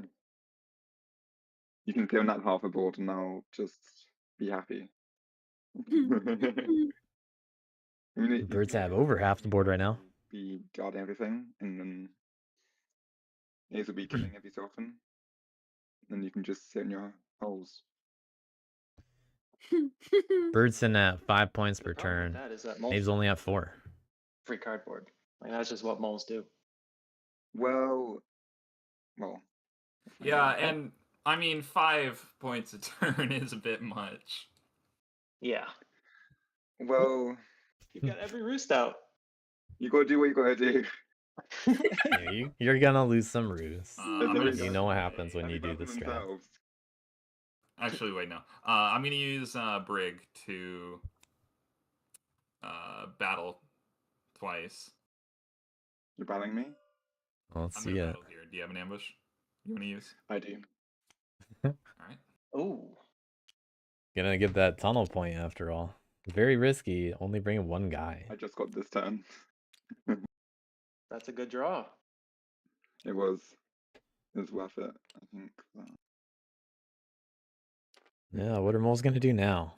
You can clear that half aboard and I'll just be happy. I mean, The birds have over half the board right now. Be guarding everything, and then Ace will be killing every so often. Then you can just sit in your holes. Bird's in at 5 points The per problem with turn. that is that Knave's only at 4. free cardboard. Like that's just what moles do. Well. Yeah, and I mean 5 points a turn is a bit much. Yeah. Well, You've got every roost out. you gotta do what you gotta do. Yeah, you're gonna lose some roosts. I'm gonna You know what happens when you do Everybody this strat. themselves. Actually, wait, no. I'm going to use Brig to battle twice. You're battling me? Let's I'm see going to it. battle here. Do you have an ambush you want to use? I do. Alright. Oh. Gonna get that tunnel point after all. Very risky, only bringing 1 guy. I just got this turn. That's a good draw. It was worth it, I think. Yeah, what are moles gonna do now?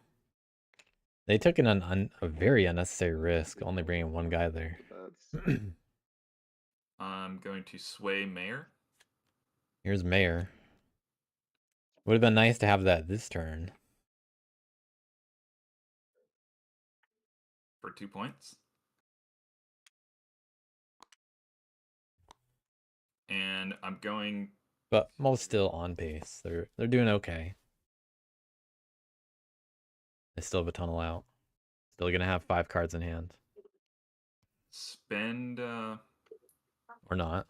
They took a very unnecessary risk, only bringing 1 guy there. I'm going to sway Mayor. Here's Mayor. Would have been nice to have that this turn. For 2 points. And I'm going. But mole's still on pace. They're doing okay. They still have a tunnel out. Still gonna have 5 cards in hand. Spend. Or not.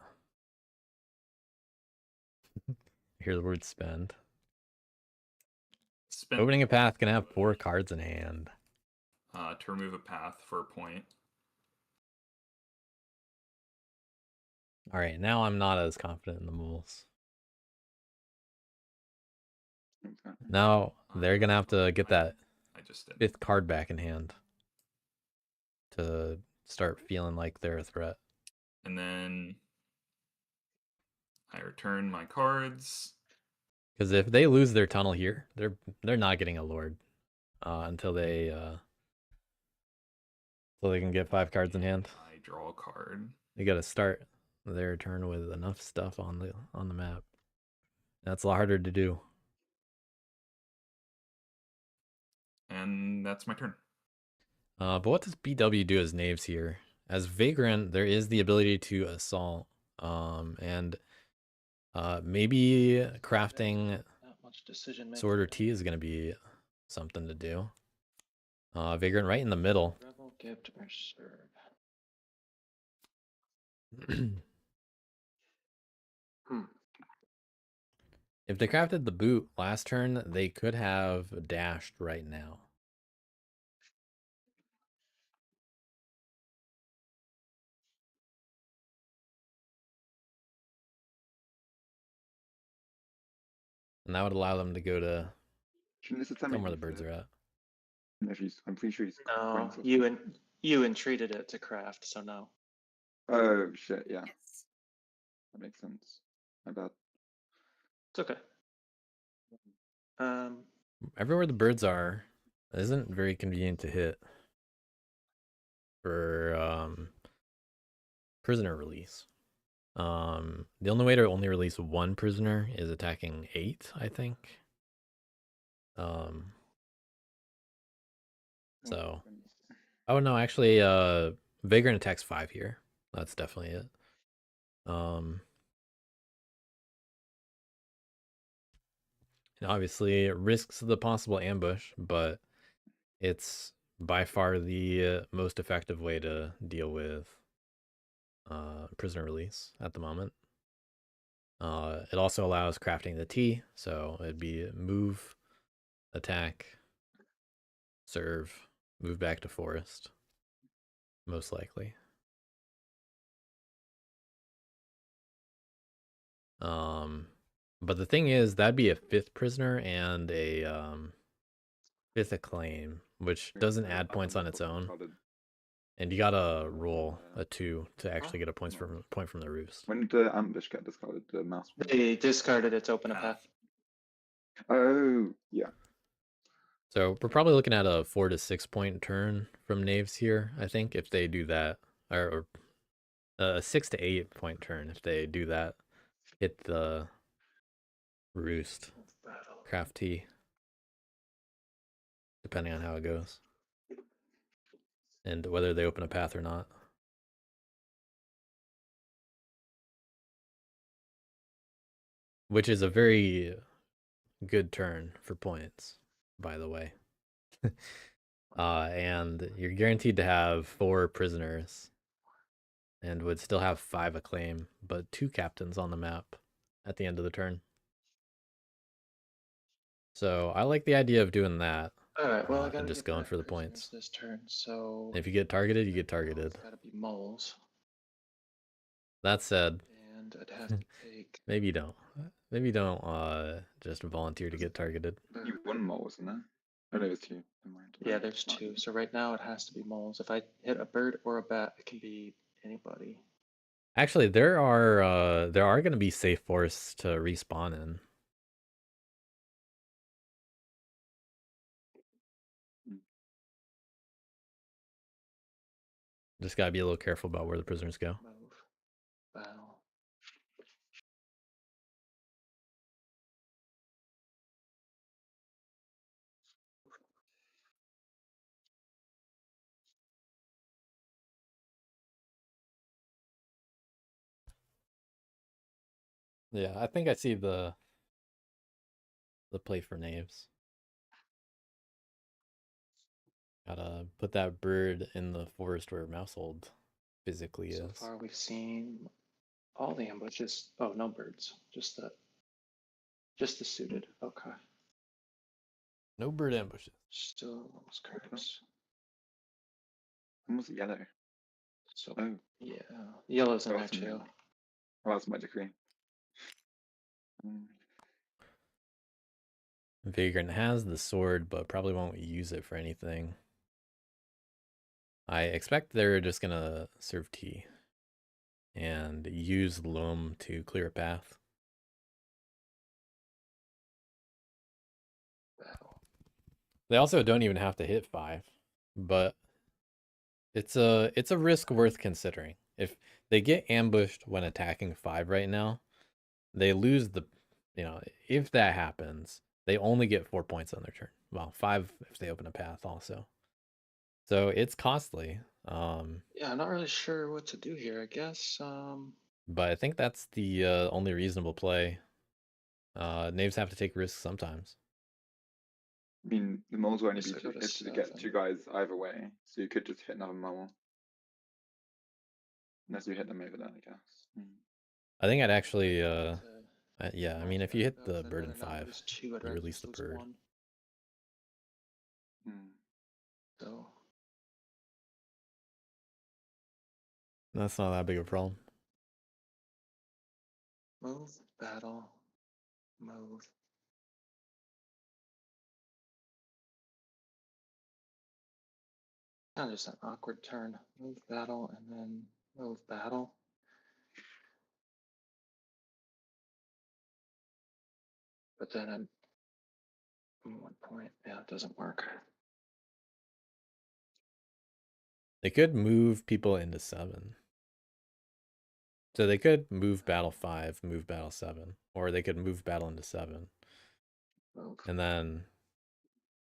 Hear the word spend. Spend Opening a path can have 4 cards in hand. to remove a path for a point. Alright, now I'm not as confident in the moles. Now they're gonna have to get that I just did. 5th card back in hand to start feeling like they're a threat. And then I return my cards. Because if they lose their tunnel here, they're not getting a lord until they can get 5 cards in hand. I draw a card. They got to start their turn with enough stuff on the map. That's a lot harder to do. And that's my turn. But what does BW do as knaves here? As Vagrant, there is the ability to assault, and maybe crafting Not much decision making. sword or T is going to be something to do. Vagrant right in the middle. Rebel, gift, or serve. If they crafted the boot last turn, they could have dashed right now. And that would allow them to go to somewhere the birds are at. I'm pretty sure he's. No, you entreated it to craft, so no. Oh shit! Yeah, Yes. that makes sense. My bad. It's okay. Everywhere the birds are isn't very convenient to hit for prisoner release. The only way to only release 1 prisoner is attacking 8, I think. So oh no, actually Vagrant attacks 5 here. That's definitely it. And obviously, it risks the possible ambush, but it's by far the most effective way to deal with prisoner release at the moment. It also allows crafting the T, so it'd be move, attack, serve, move back to forest, most likely. But the thing is, that'd be a 5th prisoner and a 5th acclaim, which doesn't add points on its own. And you gotta roll a 2 to actually get a point from the roost. When did the ambush get discarded? The mouse one? They discarded it to open a path. Oh, yeah. So we're probably looking at a 4 to 6 point turn from knaves here, I think, if they do that. Or a 6 to 8 point turn if they do that. Hit the roost, craft T, depending on how it goes. And whether they open a path or not. Which is a very good turn for points, by the way. And you're guaranteed to have 4 prisoners and would still have 5 acclaim, but 2 captains on the map at the end of the turn. So I like the idea of doing that. All right. Well, I gotta and just get going back for the prisoners points. this turn. So And if you get targeted, you get targeted. It's gotta be moles. That said, And I'd have to take. maybe don't. Maybe don't just volunteer to get targeted. You one mole, wasn't there? Oh, no, it's 2. Never mind. Yeah, there's 2. So right now it has to be moles. If I hit a bird or a bat, it can be anybody. Actually, there are going to be safe forests to respawn in. Just gotta be a little careful about where the prisoners go. Move. Battle. Yeah, I think I see the play for knaves. Gotta put that bird in the forest where Mousehold physically So is. far we've seen all the ambushes. Oh, no birds. Just the suited. Okay. No bird ambushes. Still those cards. When was it yellow? So Oh, yeah, yellow's in there awesome. too. Oh, that's magically. Vagrant has the sword, but probably won't use it for anything. I expect they're just gonna serve tea and use loam to clear a path. Battle. They also don't even have to hit 5, but it's a risk worth considering. If they get ambushed when attacking 5 right now, they lose the, if that happens, they only get 4 points on their turn. Well, 5 if they open a path also. So it's costly. Yeah, I'm not really sure what to do here. I guess. But I think that's the only reasonable play. Knaves have to take risks sometimes. I mean, the moles will only Guess be I go to hit to get 2 7. guys either way, so you could just hit another mole. Unless you hit them over there, I guess. I think I'd actually, To yeah, I mean, if you hit the bird in 5, lose 2, I'd you rather release just the lose bird. 1. So That's not that big of a problem. move, battle, move. Kind of just an awkward turn. Move, battle, and then move, battle. But then I'm 1 point. Yeah, it doesn't work. They could move people into 7. So they could move battle 5, move battle 7, or they could move battle into 7, Move, and then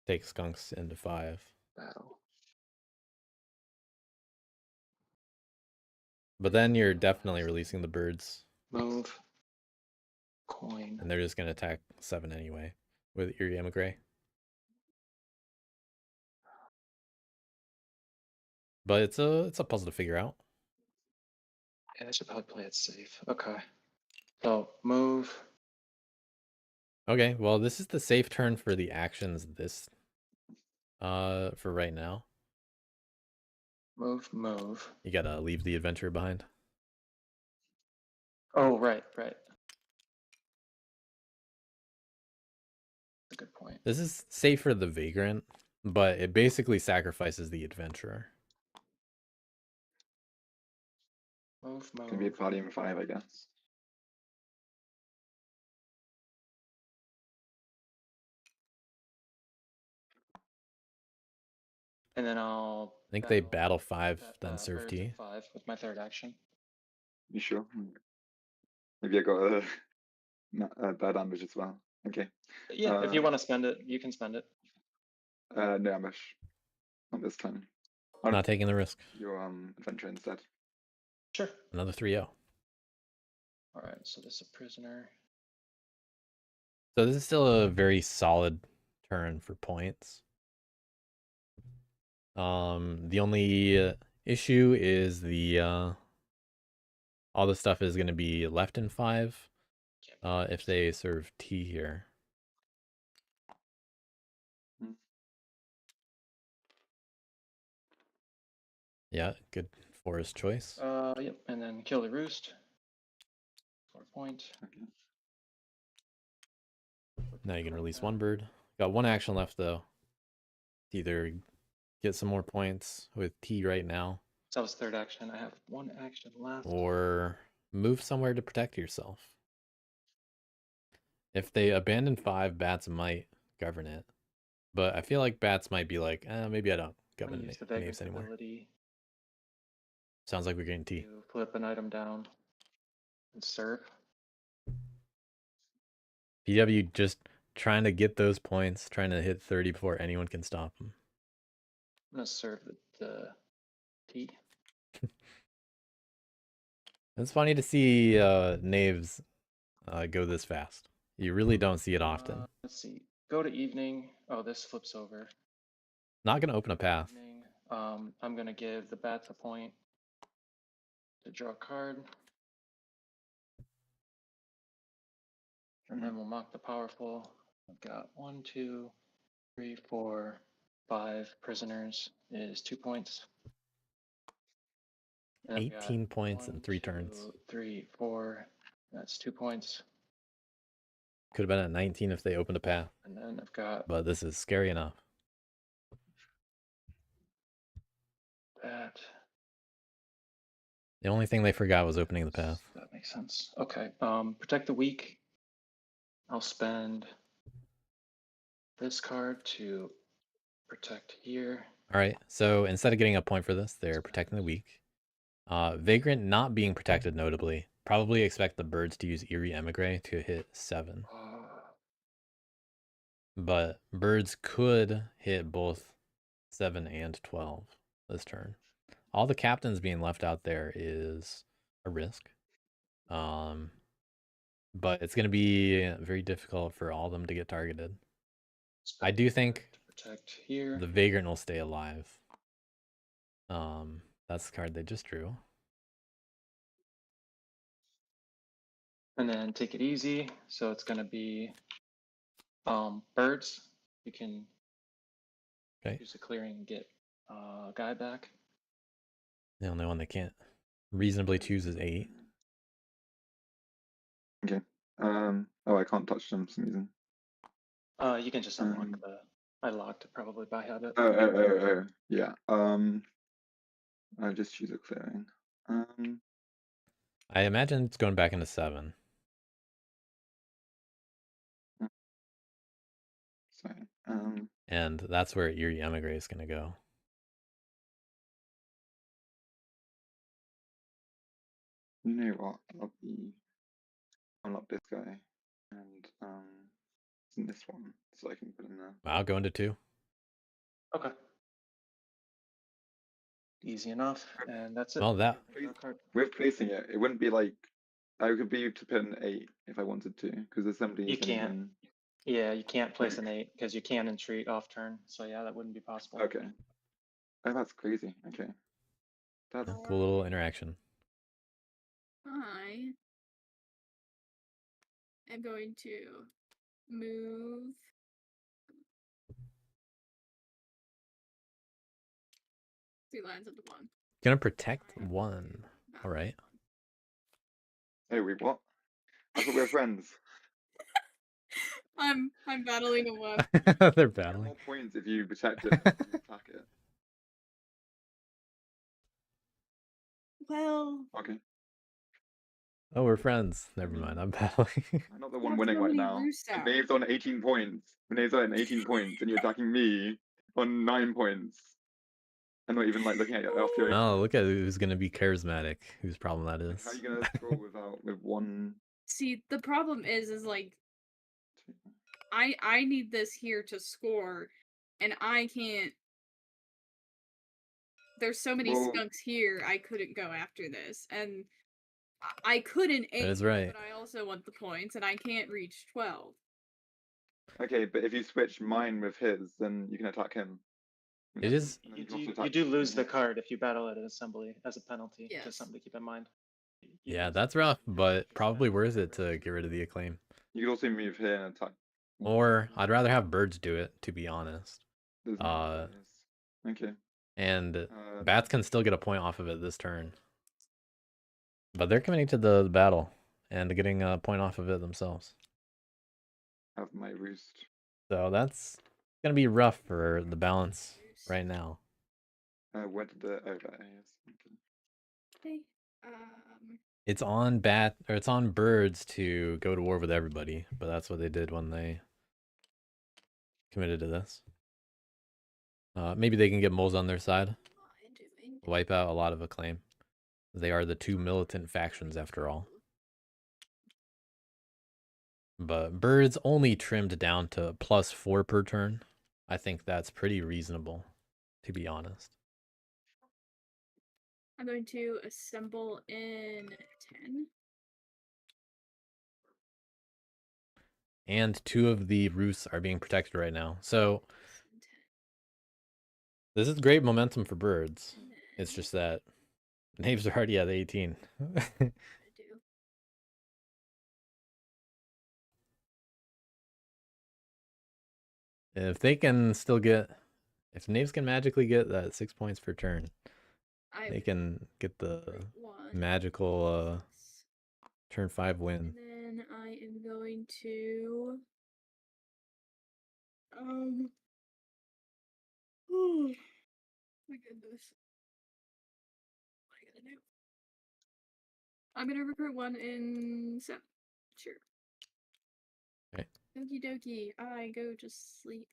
take skunks into 5. battle. But then you're definitely releasing the birds, Move, coin. and they're just gonna attack 7 anyway. with Eerie Emigre. But it's a puzzle to figure out. Yeah, I should probably play it safe. Okay. So move. Okay, well this is the safe turn for the actions this for right now. Move. Move. You gotta leave the adventure behind. Oh, right. Right. That's a good point. This is safe for the Vagrant, but it basically sacrifices the adventurer. Move. Gonna be a Move. party in 5, I guess. And then I'll. I think they battle 5, then serve birds at T. 5 with my third action. You sure? Maybe I got a bad ambush as well. Okay. Yeah, if you want to spend it, you can spend it. No ambush. Not this time. I'll Not taking the risk. your adventure instead. Sure. Another 3-0. All right, so this is a prisoner. So this is still a very solid turn for points. The only issue is the all the stuff is going to be left in 5 if they serve T here. Yeah, good forest choice. Yep, and then kill the roost. 4 point. Okay. Now you can release one bird. Got one action left though. Either get some more points with T right now, So that was third action. I have one action left. or move somewhere to protect yourself. If they abandon 5, bats might govern it. But I feel like bats might be like, maybe I don't I'm gonna govern use the knaves vagrant anymore. ability Sounds like we're getting T. to flip an item down and serve. PW just trying to get those points, trying to hit 30 before anyone can stop him. I'm gonna serve the T. It's funny to see knaves go this fast. You really don't see it often. Let's see. Go to evening. Oh, this flips over. Not going to open a path. Evening. I'm gonna give the bats a point to draw a card. And then we'll mock the powerful. I've got 1, 2, 3, 4, 5 prisoners is 2 points. And I've got 18 points in 1, 3 2, turns. 3, 4. That's 2 points. Could have been at 19 if they opened a path. And then I've got But this is scary enough. that. The only thing they forgot was opening the path. That makes sense. Okay. Protect the weak. I'll spend this card to protect here. All right, so instead of getting a point for this, they're protecting the weak. Vagrant not being protected notably. Probably expect the birds to use Eerie Emigre to hit 7. But birds could hit both 7 and 12 this turn. All the captains being left out there is a risk. But it's going to be very difficult for all of them to get targeted. I do think to protect here. the Vagrant will stay alive. That's the card they just drew. And then take it easy. So it's going to be birds. You can use a clearing and get a guy back. The only one they can't reasonably choose is 8. Okay. Oh, I can't touch them for some reason. You can just unlock the. I locked it probably by habit. Oh, yeah. I'll just choose a clearing. I imagine it's going back into 7. Sorry. And that's where Eerie Emigre is going to go. You know what? I'll unlock this guy and this one so I can put in there. I'll go into 2. Okay. Easy enough, and that's it. Well, that with placing it, it wouldn't be like I could be to put in 8 if I wanted to, because there's somebody. You can't. Yeah, you can't place an 8 because you can entreat off turn. So yeah, that wouldn't be possible. Okay. Oh, that's crazy. Okay. That's Yeah, cool little interaction. I am going to move 3 lines into 1. Gonna protect 1. All right. Hey, wait, what? I thought we were friends. I'm battling a 1. They're You get battling. more points if you protect it than if you attack it. Well, Okay. Oh, we're friends. Never mind. I'm battling. I'm not the you one have winning so right many now. roosts out. Renee's on 18 points. Renee's on 18 points, and you're attacking me on 9 points. I'm not even like looking at it after 18. Oh, look at who's gonna be charismatic. Whose problem that Like, is. how are you gonna score with one? See, the problem is like I need this here to score, and I can't. There's so many Well, skunks here. I couldn't go after this, and I couldn't aim. That is right. But I also want the points, and I can't reach 12. okay, but if you switch mine with his, then you can attack him. And It then- is- and then You can also do, attack you do lose the Renee. card if you battle at an assembly as a penalty. Yes. Just something to keep in mind. You Yeah, lose that's it. rough, You but just probably battle worth at it to get rid of the acclaim. You could also move here and attack. Or I'd rather have birds do it, to be honest. There's no players. Okay. And bats can still get a point off of it this turn. But they're committing to the battle and getting a point off of it themselves. Have my roost. So that's gonna be rough for the balance right now. Where did the that is. Okay. Okay. It's on it's on birds to go to war with everybody, but that's what they did when they committed to this. Maybe they can get moles on their side, wipe out a lot of acclaim. They are the 2 militant factions after all. But birds only trimmed down to +4 per turn. I think that's pretty reasonable, to be honest. I'm going to assemble in 10. And 2 of the roosts are being protected right now. So this is great momentum for birds. It's just that Knaves are already at 18. If they can still get, if Knaves can magically get that 6 points per turn, they can get the magical turn 5 win. And then I am going to oh my goodness. What am I gonna do? I'm gonna recruit 1 in 7. Sure. Okay. Okie dokie. I go to sleep.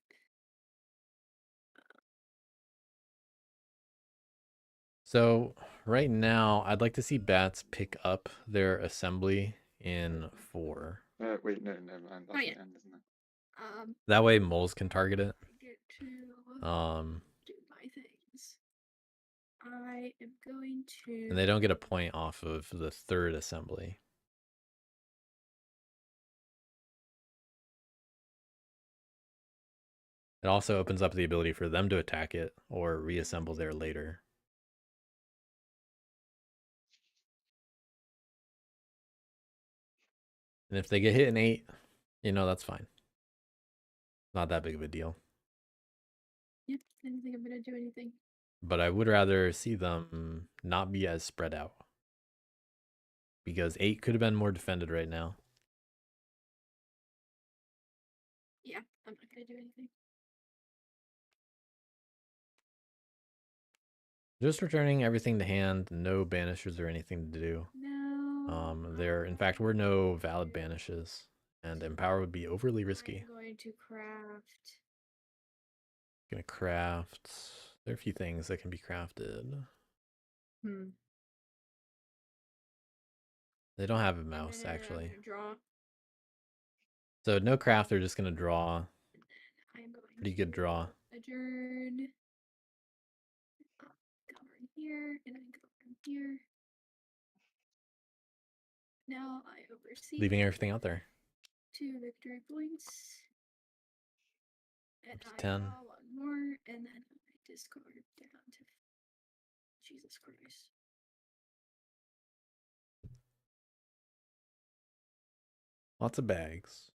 So right now, I'd like to see bats pick up their assembly in 4. Wait, no, never mind. That's the end, isn't it? That way moles can target it. I get to do my things. I am going to. And they don't get a point off of the 3rd assembly. It also opens up the ability for them to attack it or reassemble there later. And if they get hit in 8, you know, that's fine. Not that big of a deal. Yep, I don't think I'm gonna do anything. But I would rather see them not be as spread out. Because 8 could have been more defended right now. Yeah, I'm not gonna do anything. Just returning everything to hand, no banishes or anything to do. No. There, in fact, were no valid banishes, and empower would be overly risky. I'm going to craft. Gonna craft. There are a few things that can be crafted. They don't have a mouse, actually. Draw. So no craft, they're just gonna draw. I'm going Pretty good draw. Adjourn. Go from here, and I go from here. Now I oversee. Leaving everything out there. 2 victory points. And to I 10. draw one more, and then I discard down to Jesus Christ. Lots of bags.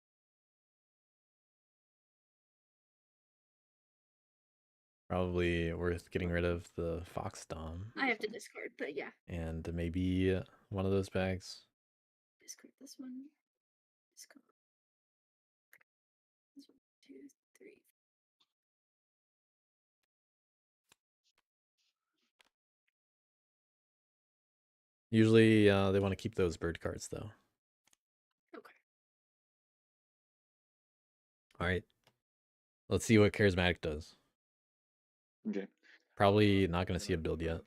Probably worth getting rid of the Fox Dom. I have to discard, but yeah. And maybe one of those bags. Discard this one. Discard this one, 2, 3. Usually they want to keep those bird cards though. Okay. All right. Let's see what Charismatic does. Okay. Probably not going to see a build yet.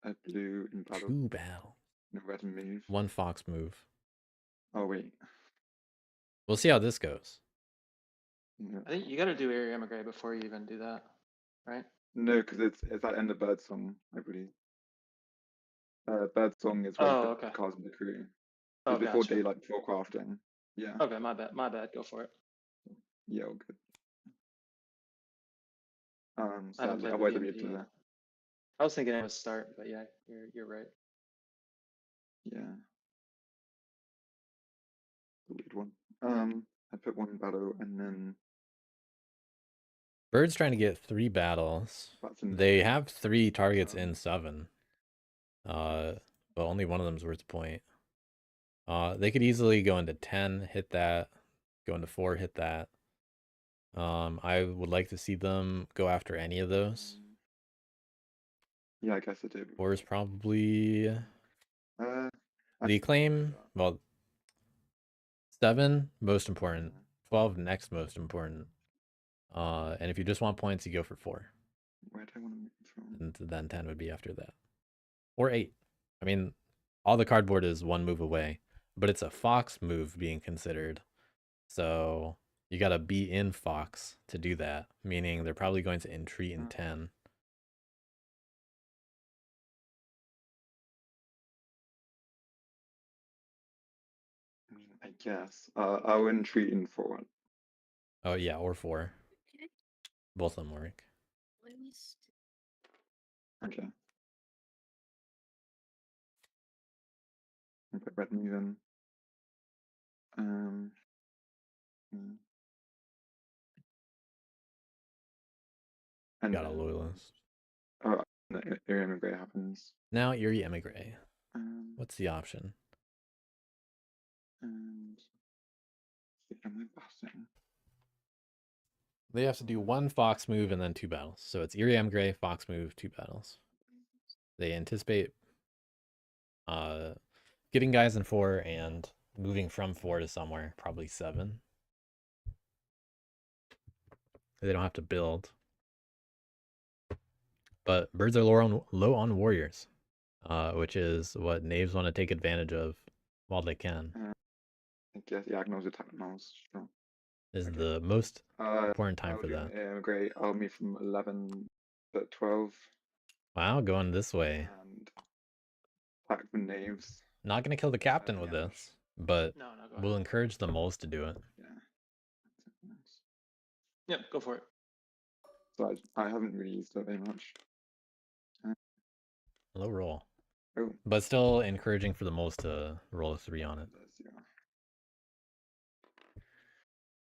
A blue in battle. 2 battle. No red and move. 1 Fox move. Oh wait. We'll see how this goes. No, I think you got to do Area Emigre before you even do that, right? no, because it's that end of bird song, I believe. Bird song is where you Oh, put okay. cards in the crew. Oh, It's before gotcha. daylight, before crafting. Yeah. Okay, my bad. My bad. Go for it. Yeah, all good. I haven't Sadly, played otherwise the I'd be able DMP to. yet. I was thinking it was start, but yeah, you're right. Yeah. The weird one. I put 1 battle and then Bird's trying to get 3 battles. that's in They have 3 targets Um, in 7. But only one of them's worth a point. They could easily go into 10, hit that. Go into 4, hit that. I would like to see them go after any of those. yeah, I guess I do. 4 is probably Uh, the claim. Well, 7 most important. 12 next most important. And if you just want points, you go for 4. Where do I want to move from? And then 10 would be after that. Or 8. I mean, all the cardboard is 1 move away, but it's a Fox move being considered. So you got to be in Fox to do that, meaning they're probably going to entreat in 10. I mean, I guess. I'll entreat in 4. Oh, yeah, or 4. Okay. Both of them work. Playlist. Okay. I put red move in. Hmm. And Got a then, loyalist. oh, the Area Emigre happens. Now Erie Emigre. Um, What's the option? and am I passing? They have to do 1 Fox move and then 2 battles. So it's Erie Emigre, Fox move, 2 battles. They anticipate getting guys in 4 and moving from 4 to somewhere, probably 7. They don't have to build. But birds are low on warriors, which is what knaves want to take advantage of while they can. I guess, yeah, Agnose attack mouse. Sure. This is Okay. the most important time I'll for do that. Area Emigre. I'll move from 11 to 12. Wow, going this way. And attack the knaves. Not going to kill the captain with Yeah. this, but No, go we'll ahead. encourage the moles to do it. Yeah. Nice. Yep, go for it. So I haven't really used it very much. Low roll. Oh, But still encouraging for the moles to roll a 3 on it. there's yeah.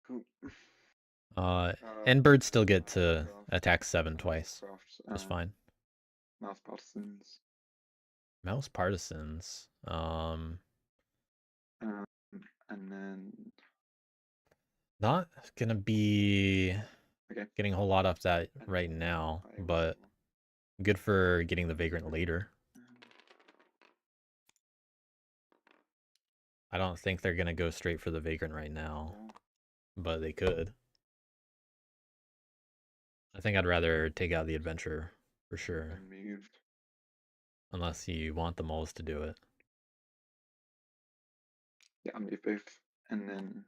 Cool. And birds still get to Craft, attack 7 twice. craft, Just fine. Mouse partisans. Mouse partisans. And then Not gonna be okay. getting a whole lot off that right then now, I but will, good for getting the vagrant later. I don't think they're gonna go straight for the vagrant right now, but they could. I think I'd rather take out the adventure for sure, moved. unless you want the moles to do it. Yeah, I'll move both. And then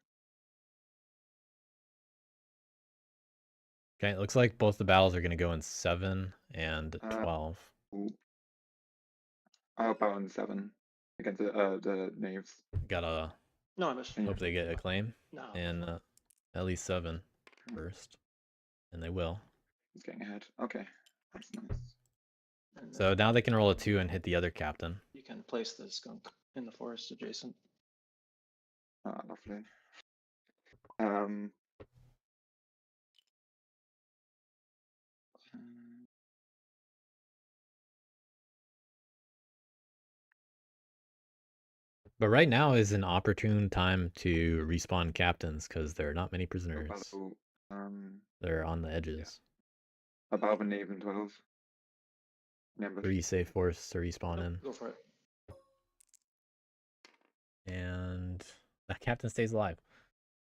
Okay, it looks like both the battles are gonna go in 7 and 12. I'll battle in 7 against the knaves. Gotta No, I missed. hope they get a claim No. in at least 7 first. and they will. He's getting ahead. Okay, that's nice. And So then now they can roll a 2 and hit the other captain. you can place the skunk in the forest adjacent. Ah, lovely. Um. But right now is an opportune time to respawn captains because there are not many prisoners. Battle, They're on the edges. above and even 12. Ambush. 3 safe force to respawn Nope, in. go for it. And that captain stays alive.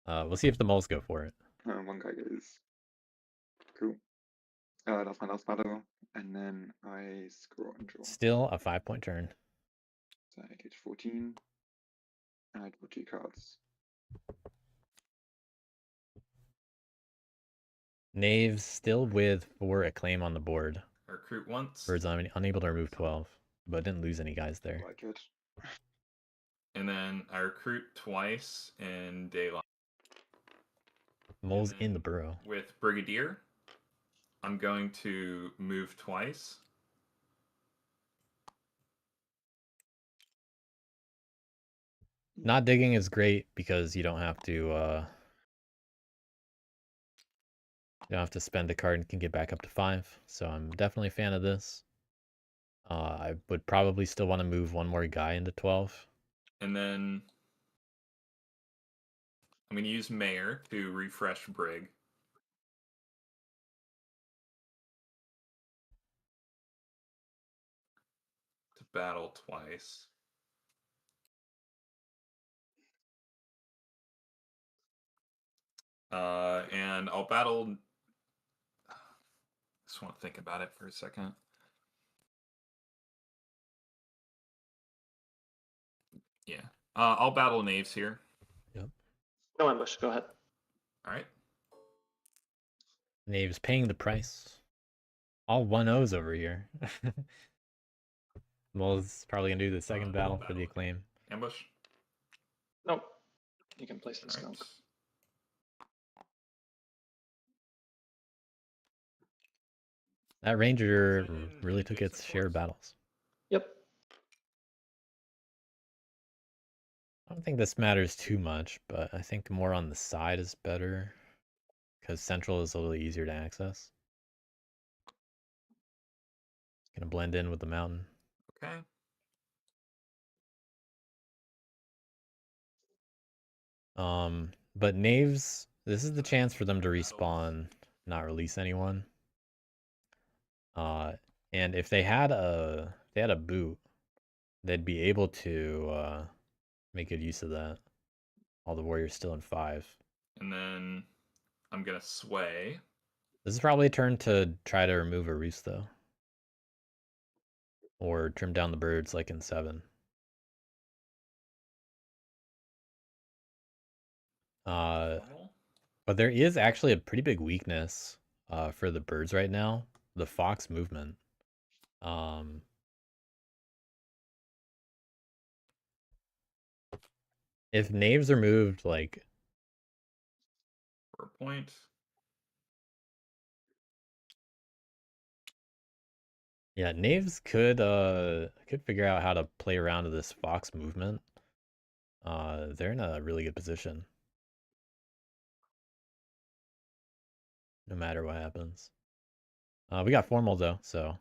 We'll see if the moles go for it. One guy goes. Cool. That's my last battle, and then I scroll and draw. Still a 5-point turn. So I get 14. And I draw 2 cards. Knaves still with 4 acclaim on the board. I recruit once. Birds unable to remove 12, but didn't lose any guys there. Quite good. And then I recruit twice in daylight. Moles And in the then burrow. With Brigadier, I'm going to move twice. Not digging is great because you don't have to spend a card and can get back up to 5. So I'm definitely a fan of this. I would probably still want to move one more guy into 12. And then I'm going to use Mayor to refresh Brig. To battle twice. And I'll battle. Just want to think about it for a second. Yeah. I'll battle Knaves here. Yep. No ambush, go ahead. All right. Knaves paying the price. All 1-0s over here. Mole's probably going to do the second battle for the acclaim. Ambush. Nope. You can place the All right. skunk. That ranger Send in really an took its adjacent share of force. battles. Yep. I don't think this matters too much, but I think more on the side is better because central is a little easier to access. Gonna blend in with the mountain. Okay. But Knaves, this is the chance for them to respawn, not release anyone. And if they had a boot, they'd be able to make good use of that. All the warriors still in 5. And then I'm going to sway. This is probably a turn to try to remove a roost, though. Or trim down the birds like in 7. But there is actually a pretty big weakness for the birds right now. The fox movement. If knaves are moved, like... For a point. Yeah, knaves could figure out how to play around to this fox movement. They're in a really good position. No matter what happens. We got formal though, so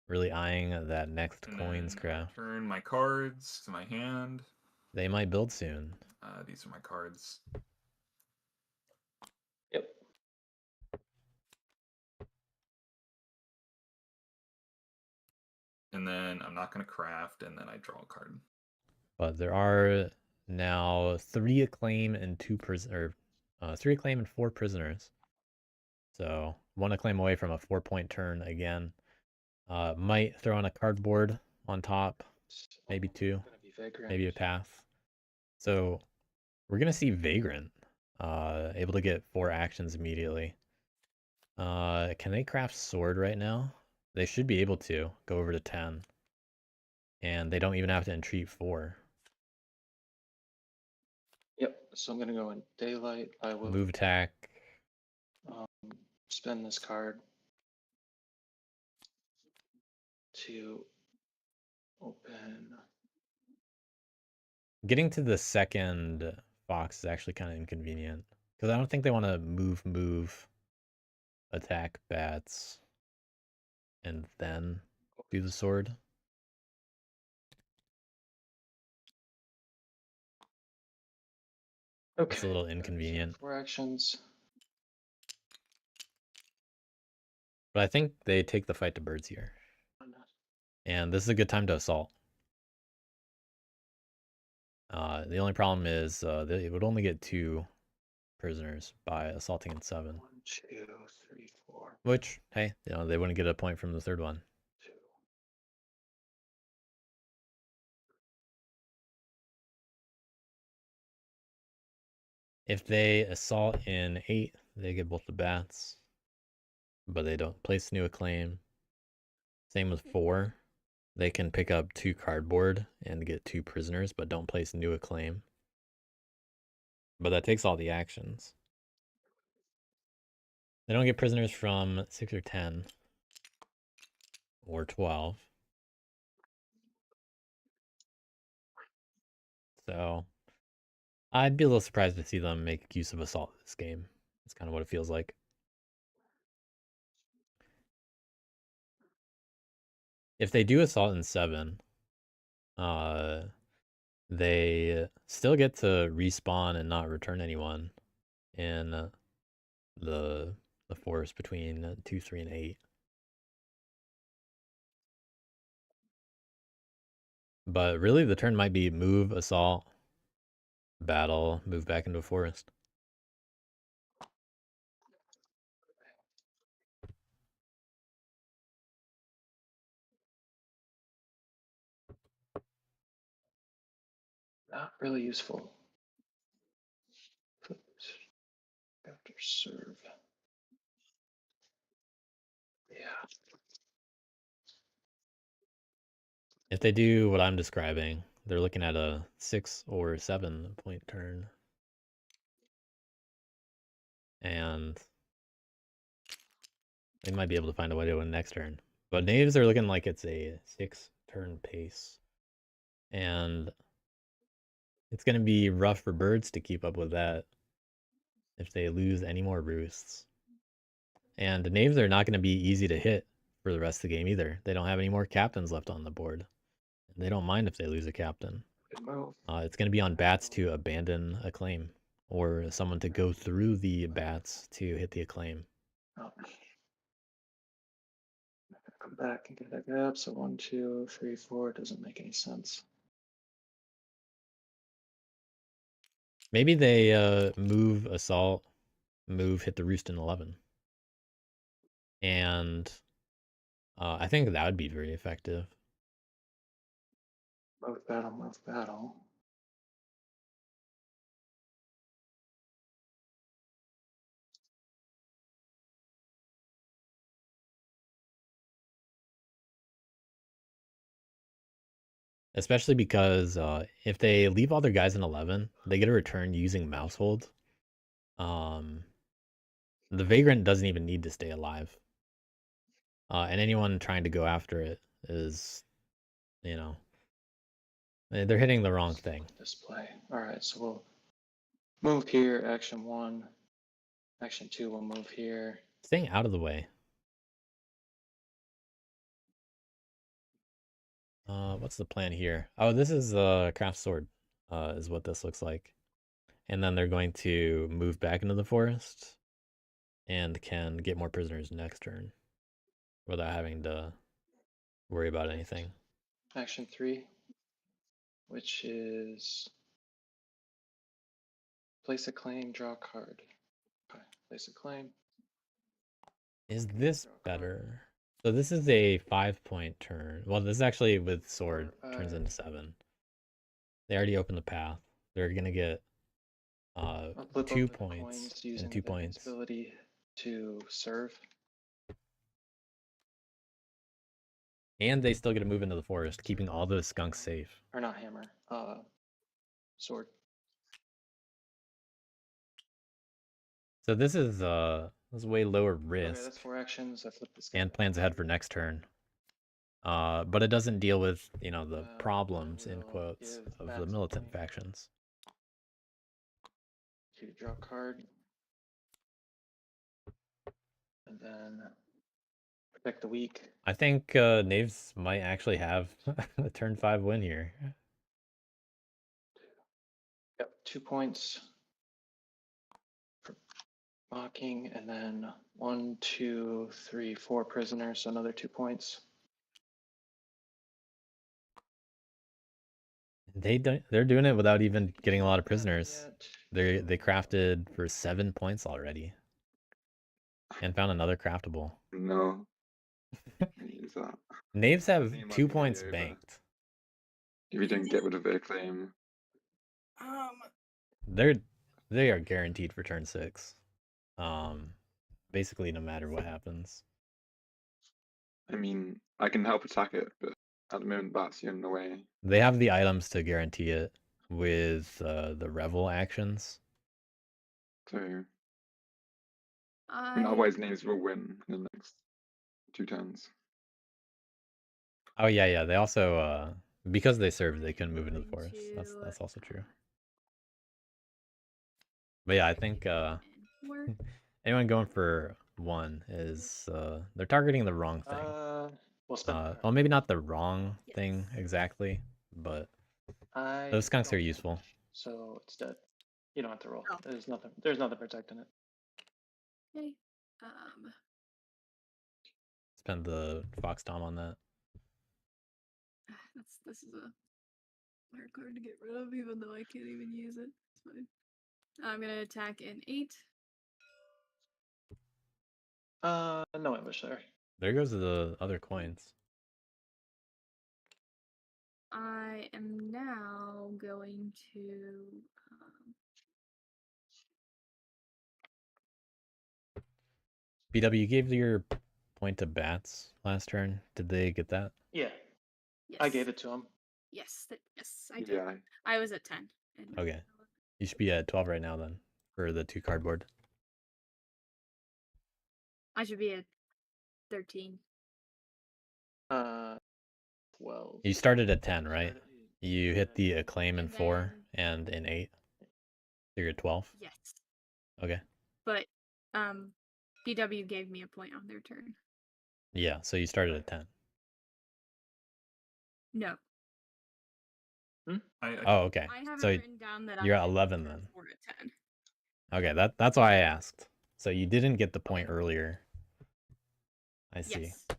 really eyeing that next And coins then craft. Turn my cards to my hand. They might build soon. These are my cards. Yep. And then I'm not going to craft, and then I draw a card. But there are now 3 acclaim and 3 acclaim and 4 prisoners. So 1 acclaim away from a 4-point turn again. Might throw on a cardboard on top, maybe 2, maybe a path. So we're gonna see Vagrant, able to get 4 actions immediately. Can they craft sword right now? They should be able to go over to 10, and they don't even have to entreat 4. Yep. So I'm gonna go in daylight. I will Move attack. spend this card to open. Getting to the second fox is actually kind of inconvenient because I don't think they want to move, attack bats, and then do the sword. Okay. It's a little alright, so inconvenient. 4 actions. But I think they take the fight to birds here. And this is a good time to assault. The only problem is they would only get 2 prisoners by assaulting in 7. 1, 2, 3, 4. Which, hey, they wouldn't get a point from the third one. 2. If they assault in 8, they get both the bats. But they don't place new acclaim. Same with 4. They can pick up 2 cardboard and get 2 prisoners, but don't place new acclaim. But that takes all the actions. They don't get prisoners from 6 or 10 or 12. So I'd be a little surprised to see them make use of assault this game. That's kind of what it feels like. If they do assault in 7, they still get to respawn and not return anyone in the forest between 2, 3, and 8. But really, the turn might be move, assault, battle, move back into a forest. Not really useful. After serve. Yeah. If they do what I'm describing, they're looking at a 6 or 7 point turn. And they might be able to find a way to win next turn. But natives are looking like it's a 6 turn pace. And it's going to be rough for birds to keep up with that if they lose any more roosts. And the knaves are not going to be easy to hit for the rest of the game either. They don't have any more captains left on the board. And they don't mind if they lose a captain. Good move. It's going to be on bats to abandon a claim, or someone to go through the bats to hit the acclaim. Oh. Come back and get that gap. So 1, 2, 3, 4. It doesn't make any sense. Maybe they move assault, move hit the roost in 11. And I think that would be very effective. Move battle, move battle. Especially because if they leave all their guys in 11, they get a return using mouse hold. The Vagrant doesn't even need to stay alive. And anyone trying to go after it is, they're hitting the wrong thing. Display. All right, so we'll move here. Action 1. Action 2, we'll move here. Staying out of the way. What's the plan here? Oh, this is a craft sword, is what this looks like. And then they're going to move back into the forest and can get more prisoners next turn without having to worry about anything. Action 3, which is place a claim, draw a card. Okay, place a claim. Is this better? So this is a 5-point turn. Well, this is actually with sword turns into 7. They already opened the path. They're gonna get 2 points and 2 points. Ability to serve. And they still get to move into the forest, keeping all the skunks safe. Or not hammer. Sword. So this is That's way lower Okay, risk that's 4 actions. I flipped this guy. and plans ahead for next turn. But it doesn't deal with, you know, the I problems in will quotes give of Bats the a militant point factions. to draw a card. And then protect the weak. I think Knaves might actually have a turn 5 win here. Yep, 2 points for mocking, and then 1, 2, 3, 4 prisoners, so another 2 points. They're doing it without even getting a lot of Haven't prisoners. yet, They crafted for 7 points already. And found another craftable. No. Use that. Knaves have Name might 2 be points over. banked. If you didn't get rid of their claim, They are guaranteed for turn 6. Basically no matter what happens. I mean, I can help attack it, but at the moment, Bats, you're in the way. They have the items to guarantee it with the Revel actions. So, I mean, I otherwise, names will win in the next 2 turns. Oh yeah, they also because they served, they couldn't move into the going forest. to, That's also true. But yeah, I think work. anyone going for 1 is they're targeting the wrong thing. We'll spend. Well, maybe not the wrong thing Yes. exactly, but I those skunks don't are win, useful. so it's dead. You don't have to roll. Oh. There's nothing protecting it. Okay. Spend the Fox Tom on that. This is a hard card to get rid of, even though I can't even use it. It's fine. I'm gonna attack in 8. No ambush there. There goes the other coins. I am now going to. BW, you gave your point to Bats last turn. Did they get that? Yeah, Yes. I gave it to him. Yes, I did. Yeah, I was at 10. And Okay. You should be at 12 right now then for the 2 cardboard. I should be at 13. 12. You started at 10, right? Started- You hit the acclaim in And 4 then- and in 8. So you're at 12. Yes. Okay. But BW gave me a point on their turn. Yeah, so you started at 10. No. Oh, okay. I have So it written down that you're I at had 11 turn then. 4 at 10. Okay, that's why I asked. So you didn't get the point earlier. I see. Yes. So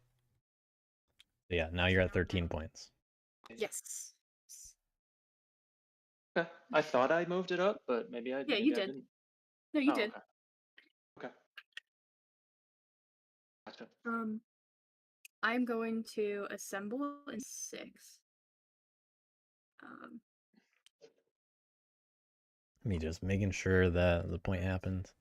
yeah, now you're at 13 points. Yes. Okay. I thought I moved it up, but maybe I. Yeah, maybe you I did. Didn't. No, you Oh, did. Okay. Gotcha. I'm going to assemble in 6. Me just making sure that the point happened.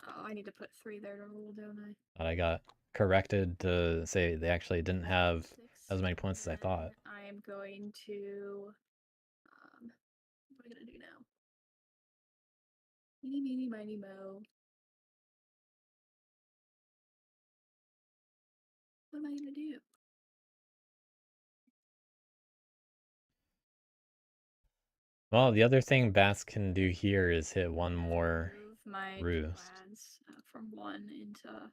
Oh, I need to put 3 there to roll, don't I? But I got corrected to say they actually didn't have 6, as many points as I thought. I am going to. What am I gonna do now? Meeny, meeny, miny, mo. What am I gonna do? Well, the other thing Bats can do here is hit one more Move my roost. lads from 1 into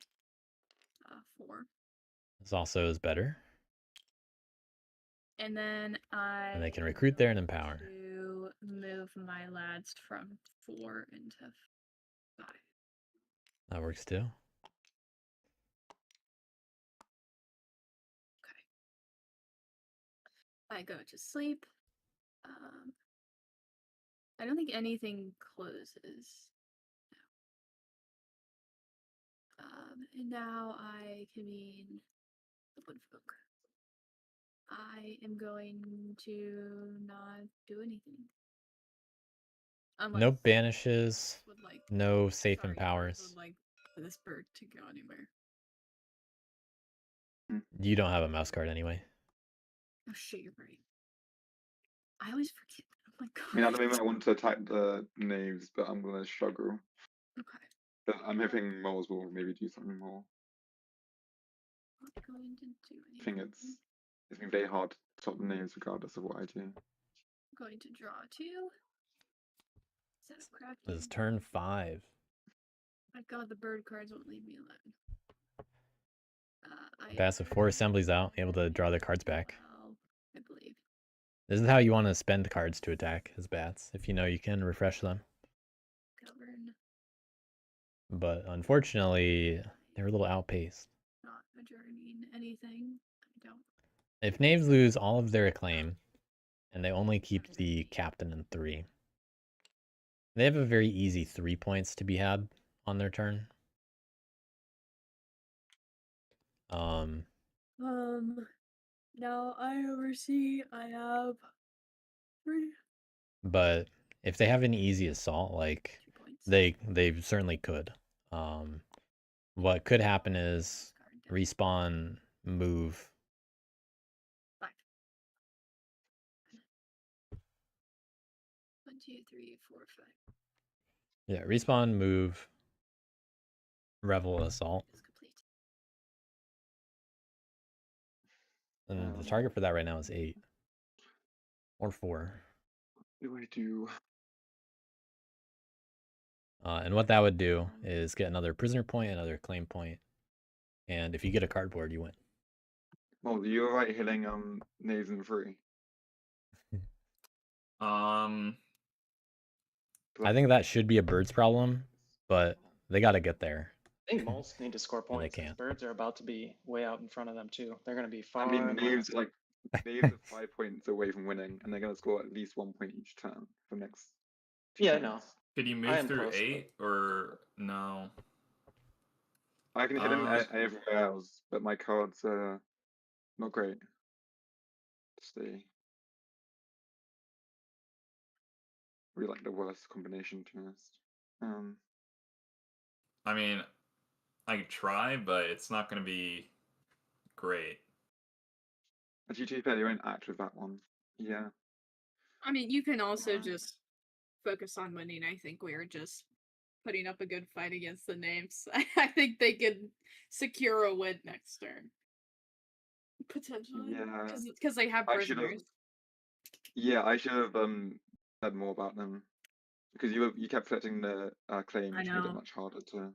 4. This also is better. And then I. And they can recruit there and empower. To move my lads from 4 into 5. That works too. Okay. I go to sleep. I don't think anything closes. And now I convene the Woodfolk. I am going to not do anything. Unless No banishes, would like, no safe sorry, empowers. would like this bird to go anywhere. You don't have a mouse card anyway. Oh shit, you're right. I always forget. Oh my god. I mean, at the moment, I want to attack the knaves, but I'm gonna struggle. Okay. But I'm hoping moles will maybe do something more. Not going to do I think anything. it's been very hard to top the names regardless of what I do. I'm going to draw 2. Set of crafting. This is turn 5. My god, the bird cards won't leave me alone. Pass with 4 assemblies out, able to draw their cards back. 12, I believe. This is how you want to spend cards to attack his bats, if you know you can refresh them. Govern. But unfortunately, they're a little outpaced. Not adjourning anything. I don't. If knaves lose all of their acclaim, and they only keep the captain in 3, they have a very easy 3 points to be had on their turn. Now I oversee. I have 3. But if they have an easy assault, like 2 points. they certainly could. What could happen is Card down. respawn, move. 5. 1, 2, 3, 4, 5. Yeah, respawn, move, revel, assault. Is complete. And the target for that right now is 8. Or 4. What do I do? And what that would do is get another prisoner point, another claim point, and if you get a cardboard, you win. Well, you're right hitting knaves and 3. I think that should be a bird's problem, but they got to get there. I think moles need to score And they points. 'Cause can't. birds are about to be way out in front of them too. They're going to be far. I mean, behind. knaves are 5 points away from winning, and they're going to score at least 1 point each turn for the next. 2 Yeah, turns. no. Could you I move am through close, but- 8 or no? I can hit them everywhere else, but my cards are not great. Stay. Really like the worst combination, to be honest. I mean, I could try, but it's not going to be great. Actually, to be fair, they won't act with that one. Yeah. I mean, you can also just focus on winning. I think we're just putting up a good fight against the names. I think they could secure a win next turn. Potentially. Yeah. Because they have I should have. prisoners. Yeah, I should have said more about them because you kept collecting the claim, I which made it know. much harder to.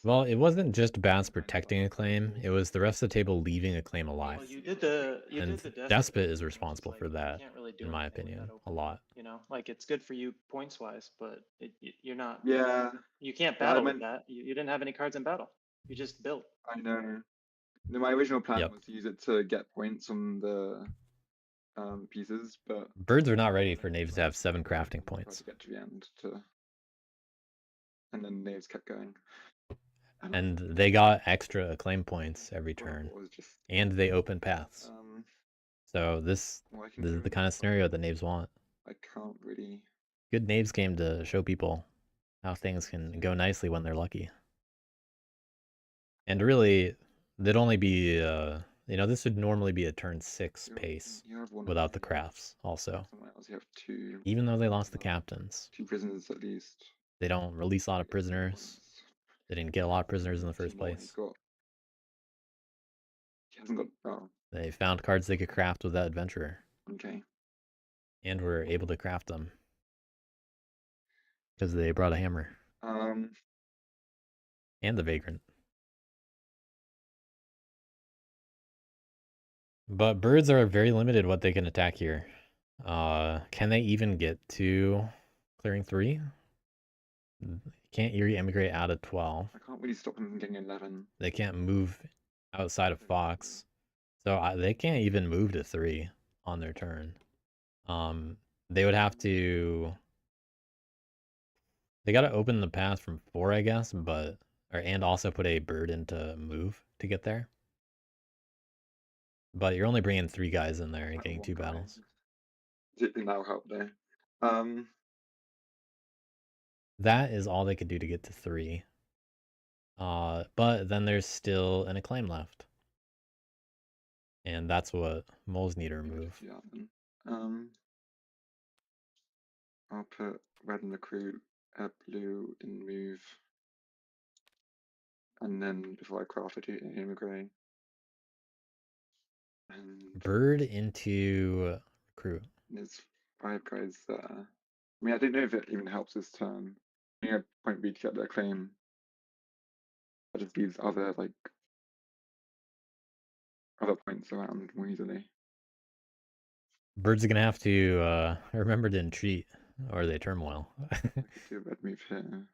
Well, it wasn't just bats protecting a claim; it was the rest of the table leaving a claim alive. Well, you did the And despot, Despot is which responsible like, for that, You can't really do in my anything with opinion, that a open, lot. You know, like it's good for you points wise, but you're not. Yeah, You can't Yeah, I battle meant- with that. You didn't have any cards in battle. You just built. I know. No, my original plan Yep. was to use it to get points on the pieces, but Birds are not ready for knaves to have 7 crafting tried points. to get to the end and then knaves kept going. And they got extra acclaim points every Well, turn, it was just, and they open paths. So this what I can is do the kind of scenario that knaves want. I can't really. Good knaves game to show people how things can go nicely when they're lucky. And really, there'd only be, this would normally be a turn 6 pace You have one without the crafts also. Someone else, you have 2. Even though they lost the captains, 2 prisoners at least. they don't release a lot of Get 2 prisoners. points. They didn't get a lot of prisoners in the 2 first more, place. He hasn't got. Oh, They found cards they could craft with that adventurer, okay. and were able to craft them because they brought a hammer and the vagrant. But birds are very limited what they can attack here. Can they even get to clearing 3? Can't Eerie emigrate out of 12. I can't really stop them from getting 11. They can't move outside of Fox. So they can't even move to 3 on their turn. They would have to. They got to open the path from 4, I guess, and also put a bird into move to get there. But you're only bringing 3 guys in there and getting 2 battles. That'll help there. That is all they could do to get to 3. But then there's still an acclaim left. And that's what moles need to remove. I'll put red in the crew add blue in move, and then before I craft, I do aim a grey. And Bird into recruit. there's 5 guys there. I mean, I don't know if it even helps this turn. I think I point B to get their claim. That just leaves other points around more easily. Birds are gonna have to remember to entreat, or they turmoil. I could do a red move here.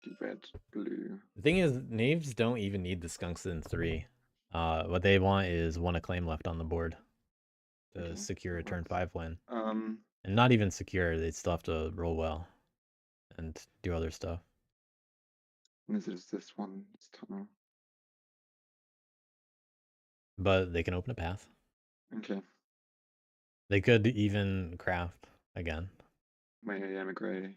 Do red, blue. The thing is, knaves don't even need the skunks in 3. What they want is 1 acclaim left on the board to Okay, secure a that turn works. 5 win. Um, And not even secure, they still have to roll well and do other stuff. and this is this one, this tunnel. But they can open a path. Okay, They could even craft again. my AM grey.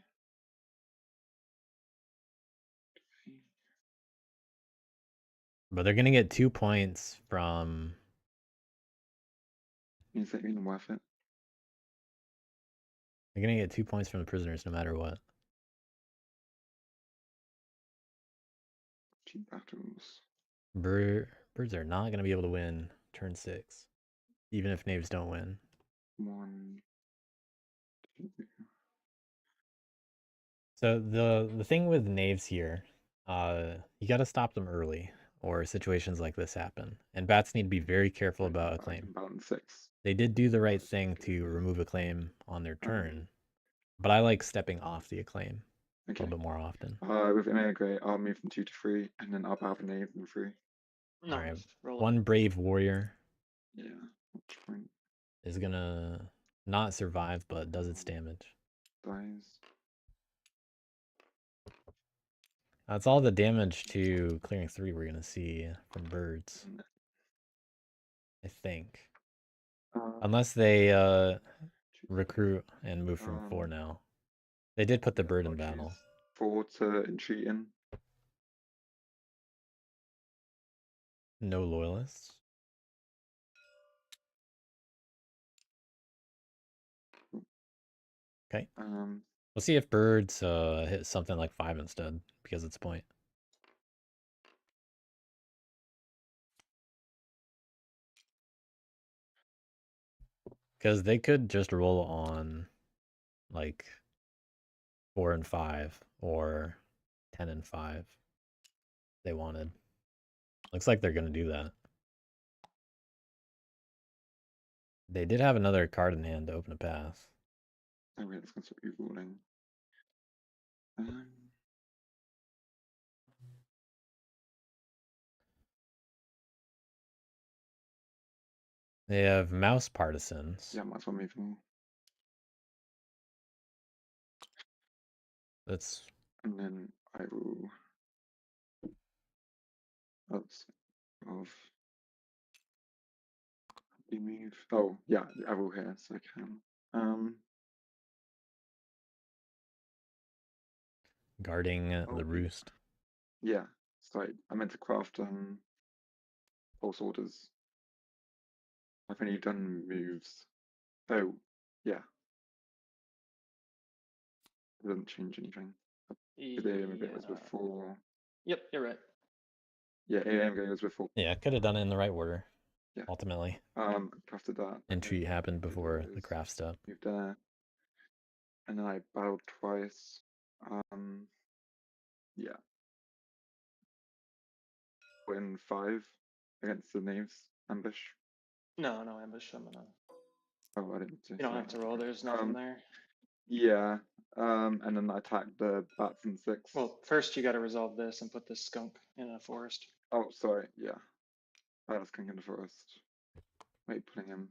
But they're gonna get 2 points from. Is that even worth it? They're gonna get 2 points from the prisoners no matter what. Cheap battles. Birds are not gonna be able to win turn 6, even if knaves don't win. 1, 2. So the thing with knaves here, you got to stop them early, or situations like this happen. And bats need to be very careful about a claim. Balance 6. They did do the right thing to remove a claim on their turn, but I like stepping off the acclaim a Okay. little bit more often. With AM grey, I'll move from 2 to 3, and then I'll have a knave in 3. No, All right, just roll it. 1 brave warrior Yeah. Which point is gonna not survive, but does its damage. dies? That's all the damage to clearing 3 we're gonna see from birds, I think. Unless they recruit and move from 4 now. They did put the bird in battle. 4 to entreat in. No loyalists. Okay. We'll see if birds hit something like 5 instead, because it's a point. Because they could just roll on like 4 and 5 or 10 and 5 if they wanted. Looks like they're gonna do that. They did have another card in hand to open a path. Oh wait, it's going to be ruling. They have mouse partisans. Yeah, might as well move more. That's And then I will. That's of. You move. Oh yeah, I will here, so I can. guarding the roost. Yeah, sorry, I meant to craft pulse orders. I've only done moves. Oh, yeah. It doesn't change anything. The AM bit was before. Yep, you're right. Yeah, AM game was before. Yeah, could have done it in the right order. Yeah. Ultimately. Crafted that. Entreat happened before the craft step. Moved there. And then I battled twice. Yeah. Win 5 against the knaves. Ambush. No ambush. I'm gonna. Oh, I didn't do. You don't have to roll. There's nothing there. Yeah. And then I attacked the bats in 6. Well, first you got to resolve this and put this skunk in a forest. Oh, sorry. Yeah. I was going in the forest. Wait, putting him.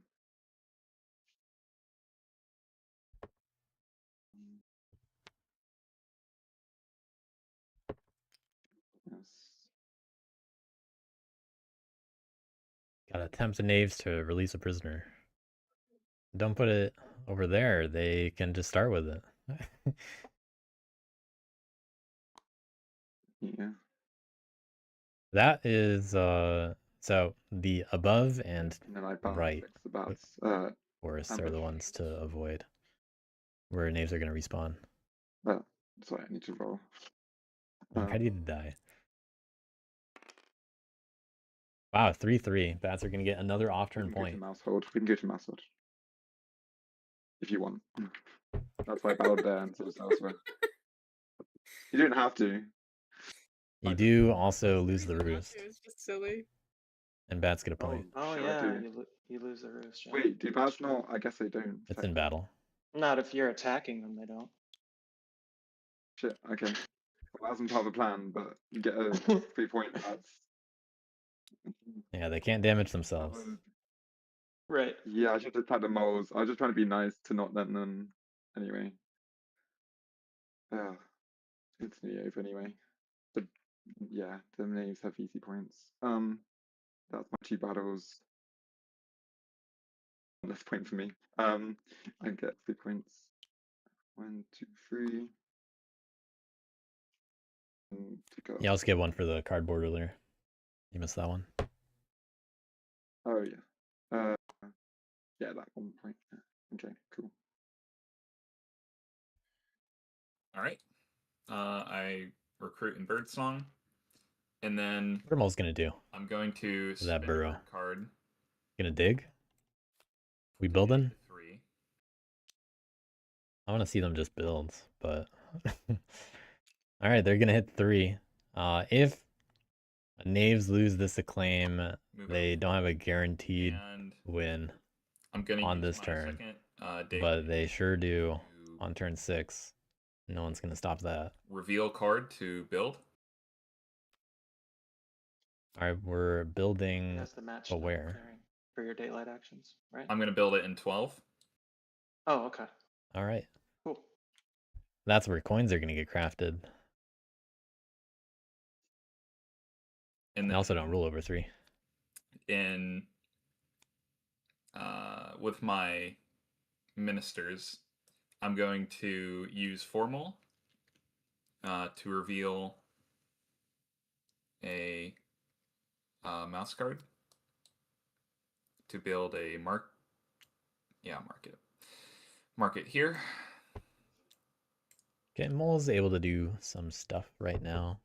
Yes. Gotta tempt the knaves to release a prisoner. Don't put it over there. They can just start with it. Yeah. That is So the above and And then I battle right fix the bats. forests are the Ambush. ones to avoid, where knaves are going to respawn. Sorry, I need to roll. How do you die? Wow, 3-3. Bats are going to get another off-turn We can go point. to mouse hold. We can go to mouse hold. If you want. That's why I battled there instead of elsewhere. You don't have to. You do also lose the reason not roost, to is just silly. and bats get a point. Oh Shit, I yeah, do. you lose the roost. Yeah. Wait, do bats not? I guess they don't. It's in battle. Not if you're attacking them, they don't. Shit, okay. Well, that wasn't part of the plan, but you get a 3-point. Yeah, they can't damage That themselves. was- Right. Yeah, I should have attacked the moles. I was just trying to be nice to not let them. Anyway. It's nearly over anyway. But yeah, the knaves have easy points. That's my 2 battles. Less point for me. I get 3 points. 1, 2, 3. To go. You also get one for the cardboard earlier. You missed that one. Oh yeah. Yeah, that 1 point. Okay, cool. All right. I recruit in birdsong, and then What are moles going to do? I'm going to With that spend a burrow. bird card. Going to dig? We to building? dig to 3. I want to see them just build, but... All right, they're going to hit 3. If knaves lose this acclaim, Move they up don't have a guaranteed and win I'm going to on use this my turn, second day but they sure do to on turn 6. No one's going to stop that. reveal card to build. All right, we're building, That's the match but not where? clearing for your daylight actions, right? I'm going to build it in 12. Oh, okay. All right. Cool. That's where coins are going to get crafted. And They also don't then rule over 3. in with my ministers, I'm going to use formal to reveal a mouse card to build a market here. Okay, Mole's able to do some stuff right now.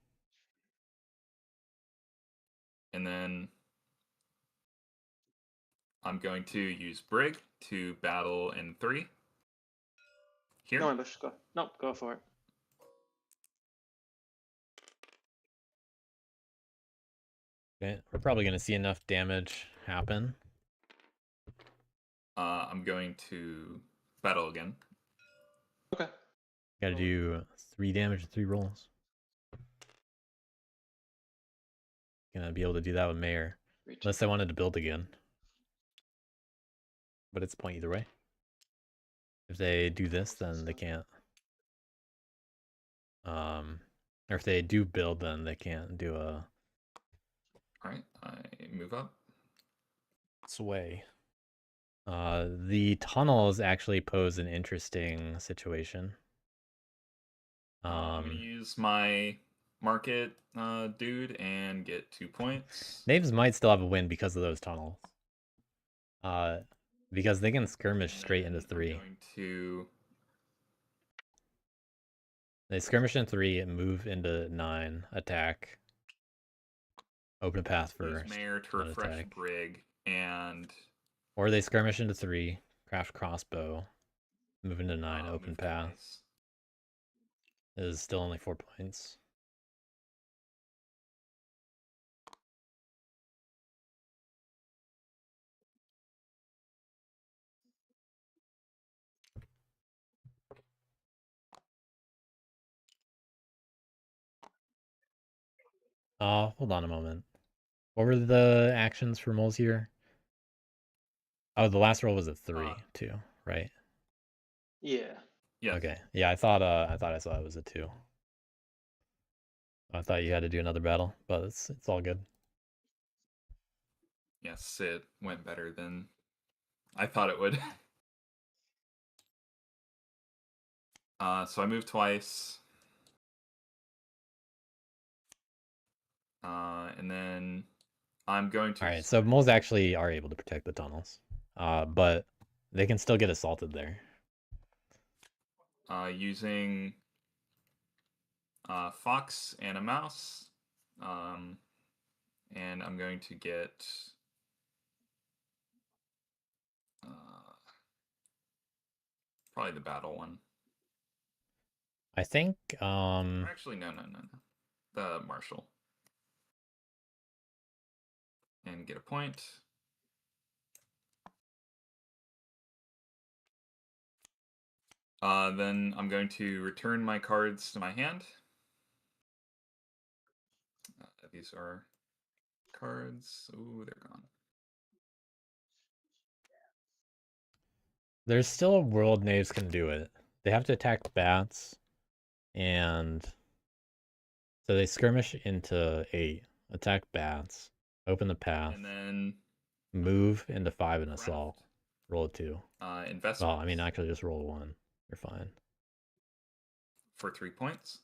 And then I'm going to use Brig to battle in 3. Here. No ambush. Go. Nope. Go for it. Okay, we're probably going to see enough damage happen. I'm going to battle again. Okay. Got to do 3 damage in 3 rolls. Gonna be able to do that with Mayor. Unless I wanted to build again. But it's a point either way. If they do this, then they can't. Or if they do build, then they can't do a... Alright, I move up. sway. The tunnels actually pose an interesting situation. I'm going to use my market dude and get 2 points. Knaves might still have a win because of those tunnels. Because they can skirmish straight into 3. I'm going to... They skirmish in 3 and move into 9, attack. Open a path use first. Mayor to refresh attack. Brig, and... Or they skirmish into 3, craft crossbow, move into 9, open move path. twice. It is still only 4 points. Hold on a moment. What were the actions for moles here? Oh, the last roll was a 3 too, right? Yeah. Yes. Okay. Yeah, I thought I saw it was a 2. I thought you had to do another battle, but it's all good. Yes, it went better than I thought it would. So I moved twice. And then I'm going to. All right, so moles actually are able to protect the tunnels, but they can still get assaulted there. Using fox and a mouse, and I'm going to get probably the battle one. I think. Actually, no. The marshal, and get a point. Then I'm going to return my cards to my hand. These are cards. Oh, they're gone. There's still a world knaves can do it. They have to attack bats, and so they skirmish into 8, attack bats, open the path, And then move into 5 and left. assault. Roll a 2. Investment. Well, I mean, actually, just roll a 1. You're fine. For 3 points.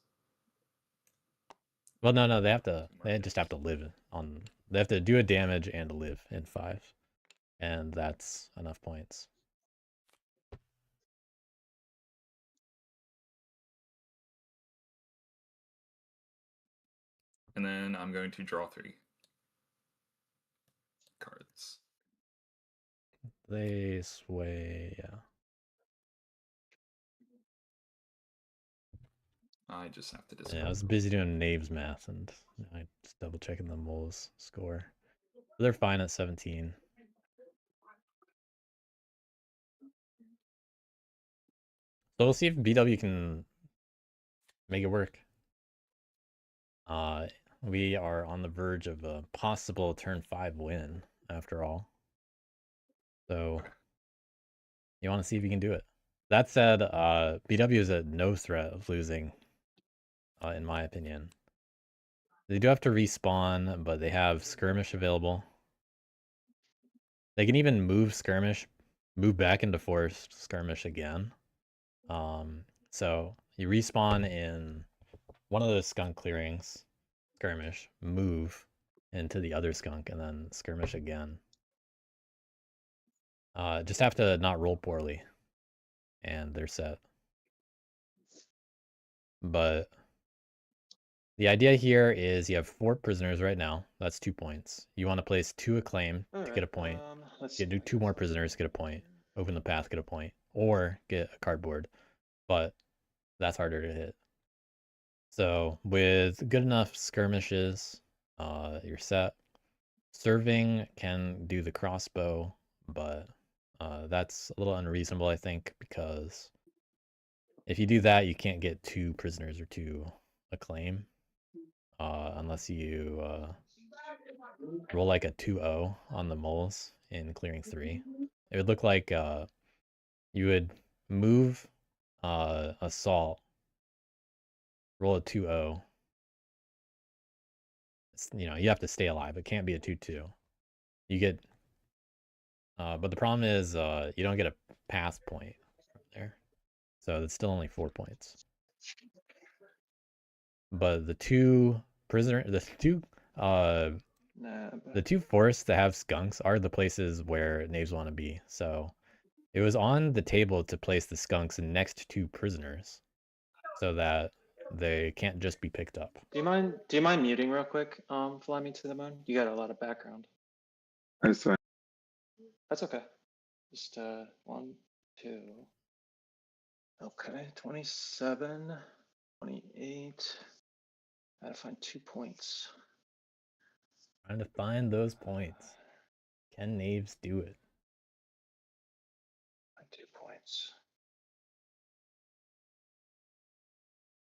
Well, no, they have to. They just have to live on. They have to do a damage and live in 5, and that's enough points. And then I'm going to draw 3 cards. They sway, yeah. I just have to discard. Yeah, I was busy doing knaves math, and I just double checking the moles score. They're fine at 17. So we'll see if BW can make it work. We are on the verge of a possible turn 5 win, after all. So you want to see if you can do it. That said, BW is at no threat of losing, in my opinion. They do have to respawn, but they have skirmish available. They can even move skirmish, move back into forest skirmish again. So you respawn in one of those skunk clearings, skirmish, move into the other skunk, and then skirmish again. Just have to not roll poorly, and they're set. But the idea here is you have 4 prisoners right now. That's 2 points. You want to place 2 acclaim to get a point. Do 2 more prisoners, get a point. Open the path, get a point. Or get a cardboard. But that's harder to hit. So with good enough skirmishes, you're set. Serving can do the crossbow, but that's a little unreasonable, I think, because if you do that, you can't get 2 prisoners or 2 acclaim, unless you roll like a 2-0 on the moles in clearing 3. It would look like you would move assault, roll a 2-0. You have to stay alive. It can't be a 2-2. You get, but the problem is you don't get a pass point there, so it's still only 4 points. But the 2 forests that have skunks are the places where knaves want to be. So it was on the table to place the skunks next to prisoners, so that they can't just be picked up. Do you mind muting real quick? Fly me to the moon. You got a lot of background. Oh, sorry. That's okay. Just 1, 2. Okay, 27, 28. Gotta find 2 points. Trying to find those points. Can knaves do it? 2 points.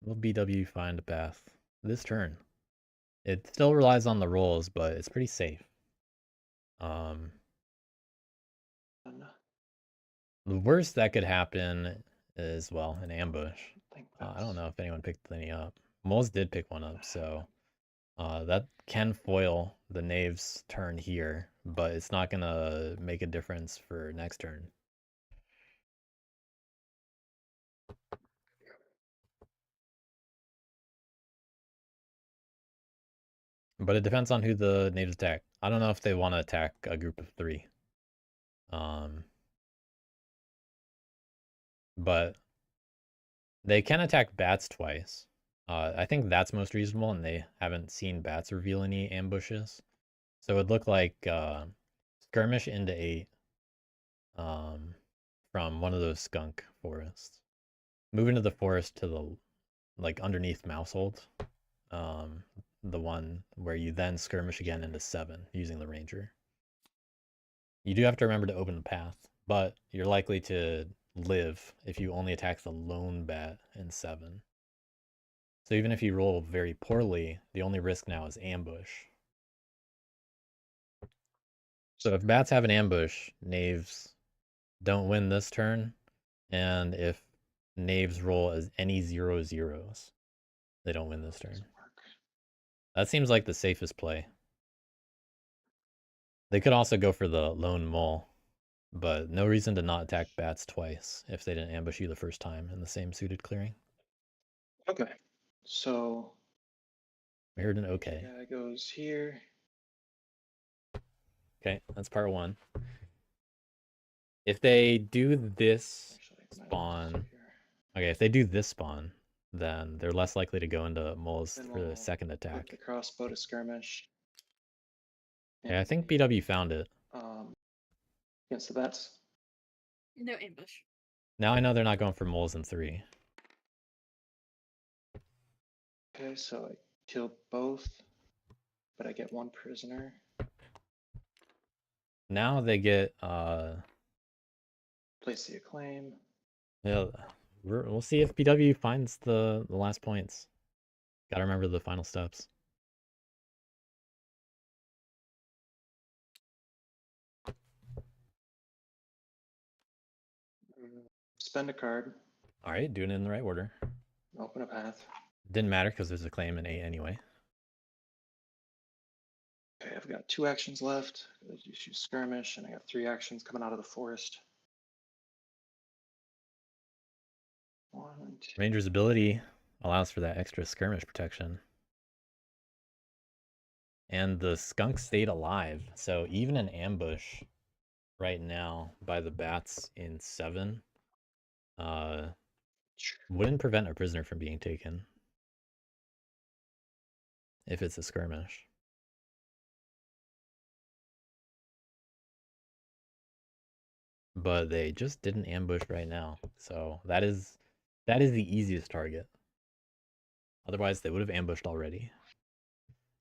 Will BW find a path this turn? It still relies on the rolls, but it's pretty safe. The worst that could happen is, well, an ambush. I don't know if anyone picked any up. Moles did pick one up, so that can foil the knave's turn here, but it's not going to make a difference for next turn. But it depends on who the natives attack. I don't know if they want to attack a group of 3. But they can attack bats twice. I think that's most reasonable, and they haven't seen bats reveal any ambushes. So it would look like skirmish into 8 from one of those skunk forests. Move into the forest to the, like, underneath Mousehold. The one where you then skirmish again into 7 using the ranger. You do have to remember to open the path, but you're likely to live if you only attack the lone bat in 7. So even if you roll very poorly, the only risk now is ambush. So if bats have an ambush, knaves don't win this turn, and if knaves roll as any 0/0s, they don't win this turn. That seems like the safest play. They could also go for the lone mole, but no reason to not attack bats twice if they didn't ambush you the first time in the same suited clearing. Okay, so I heard an okay. guy goes here. Okay, that's part 1. If they do this Actually, I might have to spawn, do here. okay, if they do this spawn, then they're less likely to go into moles Then for the we'll second put attack. the crossbow to skirmish. Yeah, I think And, BW found it. against the bats. No ambush. Now I know they're not going for moles in 3. Okay, so I kill both, but I get 1 prisoner. Now they get Place the acclaim. yeah, we'll see if BW finds the last points. Gotta remember the final steps. Spend a card. All right, doing it in the right order. Open a path. Didn't matter because there's a claim in 8 anyway. Okay, I've got 2 actions left. I just use skirmish, and I got 3 actions coming out of the forest. 1, 2. Ranger's ability allows for that extra skirmish protection. And the skunk stayed alive, so even an ambush right now by the bats in 7 wouldn't prevent a prisoner from being taken if it's a skirmish. But they just didn't ambush right now, so that is the easiest target. Otherwise, they would have ambushed already.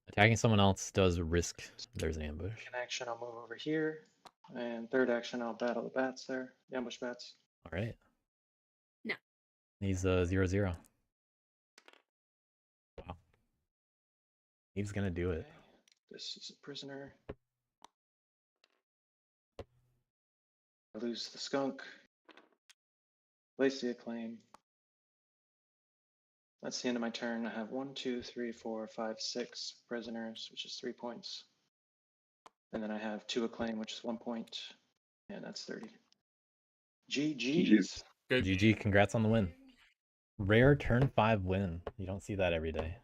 Attacking someone else does risk there's an ambush. Second action, I'll move over here. And third action, I'll battle the bats there, the ambush bats. All right. No. He's 0/0. Wow. He's gonna do it. Okay. This is a prisoner. I lose the skunk. Place the acclaim. That's the end of my turn. I have 1, 2, 3, 4, 5, 6 prisoners, which is 3 points. And then I have 2 acclaim, which is 1 point. And that's 30. GG's. Good. GG, congrats on the win. Rare turn 5 win. You don't see that every day.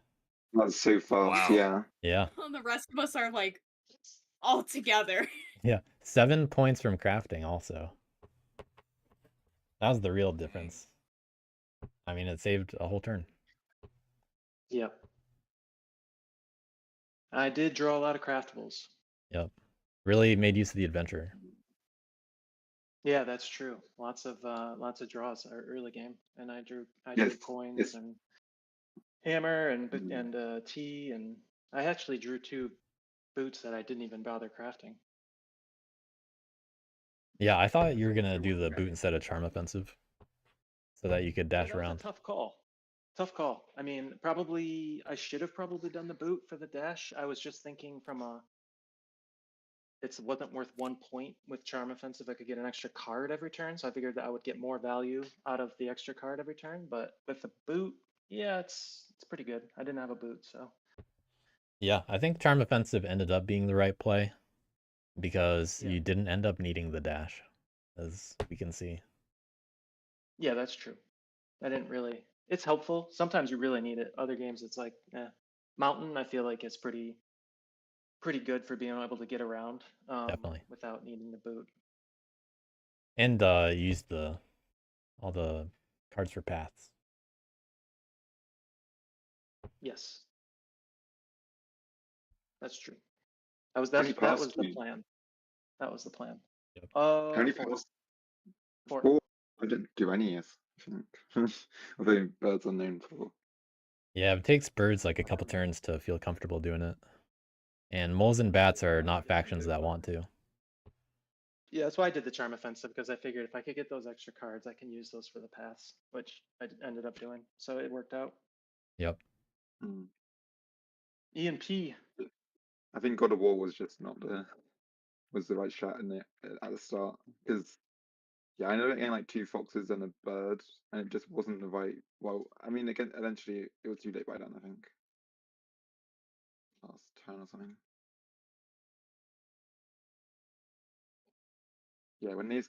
That's so fast, Wow. yeah. Yeah. Well, the rest of us are like all together. Yeah. 7 points from crafting also. That was the real difference. I mean, it saved a whole turn. Yep. I did draw a lot of craftables. Yep. Really made use of the adventure. Yeah, that's true. Lots of draws early game, and I drew Yes, coins yes. and hammer and tea, and I actually drew 2 boots that I didn't even bother crafting. Yeah, I thought you were gonna do the boot instead of charm offensive, so that you could dash That was around. a tough call. Tough call. I mean, probably I should have probably done the boot for the dash. I was just thinking from a it wasn't worth 1 point with charm offensive. I could get an extra card every turn, so I figured that I would get more value out of the extra card every turn. But with the boot, yeah, it's pretty good. I didn't have a boot, so Yeah, I think charm offensive ended up being the right play because Yeah. you didn't end up needing the dash, as we can see. yeah, that's true. I didn't really. It's helpful. Sometimes you really need it. Other games, it's like, Mountain, I feel like it's pretty pretty good for being able to get around Definitely. without needing the boot. And use all the cards for paths. Yes, that's true. That was How many that paths was do the you- plan. That was the plan. Yep. How many Four. paths? Four. 4? I didn't do any, yes, I think. Although birds are known for. Yeah, it takes birds like a couple turns to feel comfortable doing it. And moles and bats are not factions that want to. Yeah, that's why I did the charm offensive, because I figured if I could get those extra cards, I can use those for the paths, which I ended up doing. So it worked out. Yep. Hmm. EMP. I think God of War was just not was the right shot in it at the start, because yeah, I ended up getting like 2 foxes and a bird, and it just wasn't the right. Well, I mean, again, eventually it was too late by then. I think last turn or something. Yeah, when they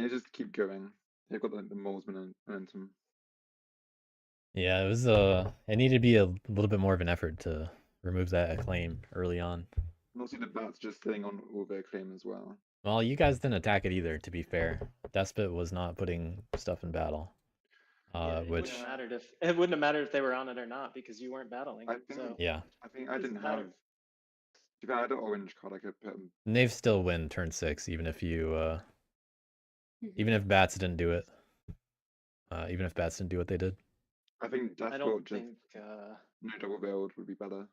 just keep going. They've got the moles momentum. Yeah, it was it needed to be a little bit more of an effort to remove that acclaim early on. And also the bats just sitting on all their claim as well. Well, you guys didn't attack it either, to be fair. Despot was not putting stuff in battle. Yeah, Which it wouldn't have mattered if they were on it or not, because you weren't battling. I think So yeah. I think I Doesn't didn't matter. have. If I had an orange card, I could put them. They've still win turn 6, even if you even if bats didn't do it. Even if bats didn't do what they did. I think I Dashboard don't just think no double build would be better.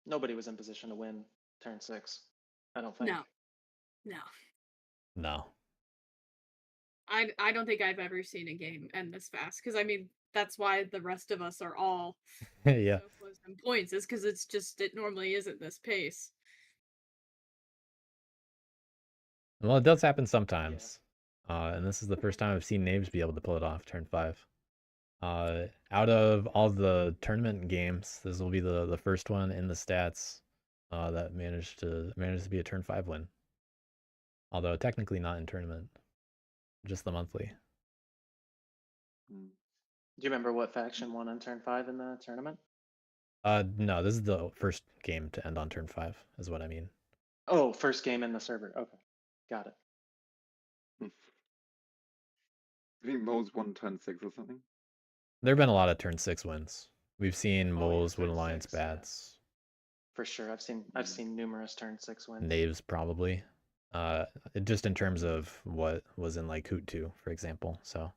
nobody was in position to win turn 6. I don't think. No. No. No. I don't think I've ever seen a game end this fast, because I mean that's why the rest of us are all Yeah. so close in points, is because it normally isn't this pace. Well, it does happen sometimes. And this is the first time I've seen Naves be able to pull it off turn 5. Out of all the tournament games, this will be the first one in the stats that managed to be a turn 5 win. Although technically not in tournament, just the monthly. Mm. Do you remember what faction won on turn 5 in the tournament? No, this is the first game to end on turn 5, is what I mean. Oh, first game in the server. Okay, got it. I think moles won turn 6 or something. There have been a lot of turn 6 wins. We've seen Oh, yeah, Moles, Wood turn Alliance, 6, yeah. Bats, For sure, I've seen numerous turn 6 wins. Knaves probably. Just in terms of what was in like Hoot 2, for example. So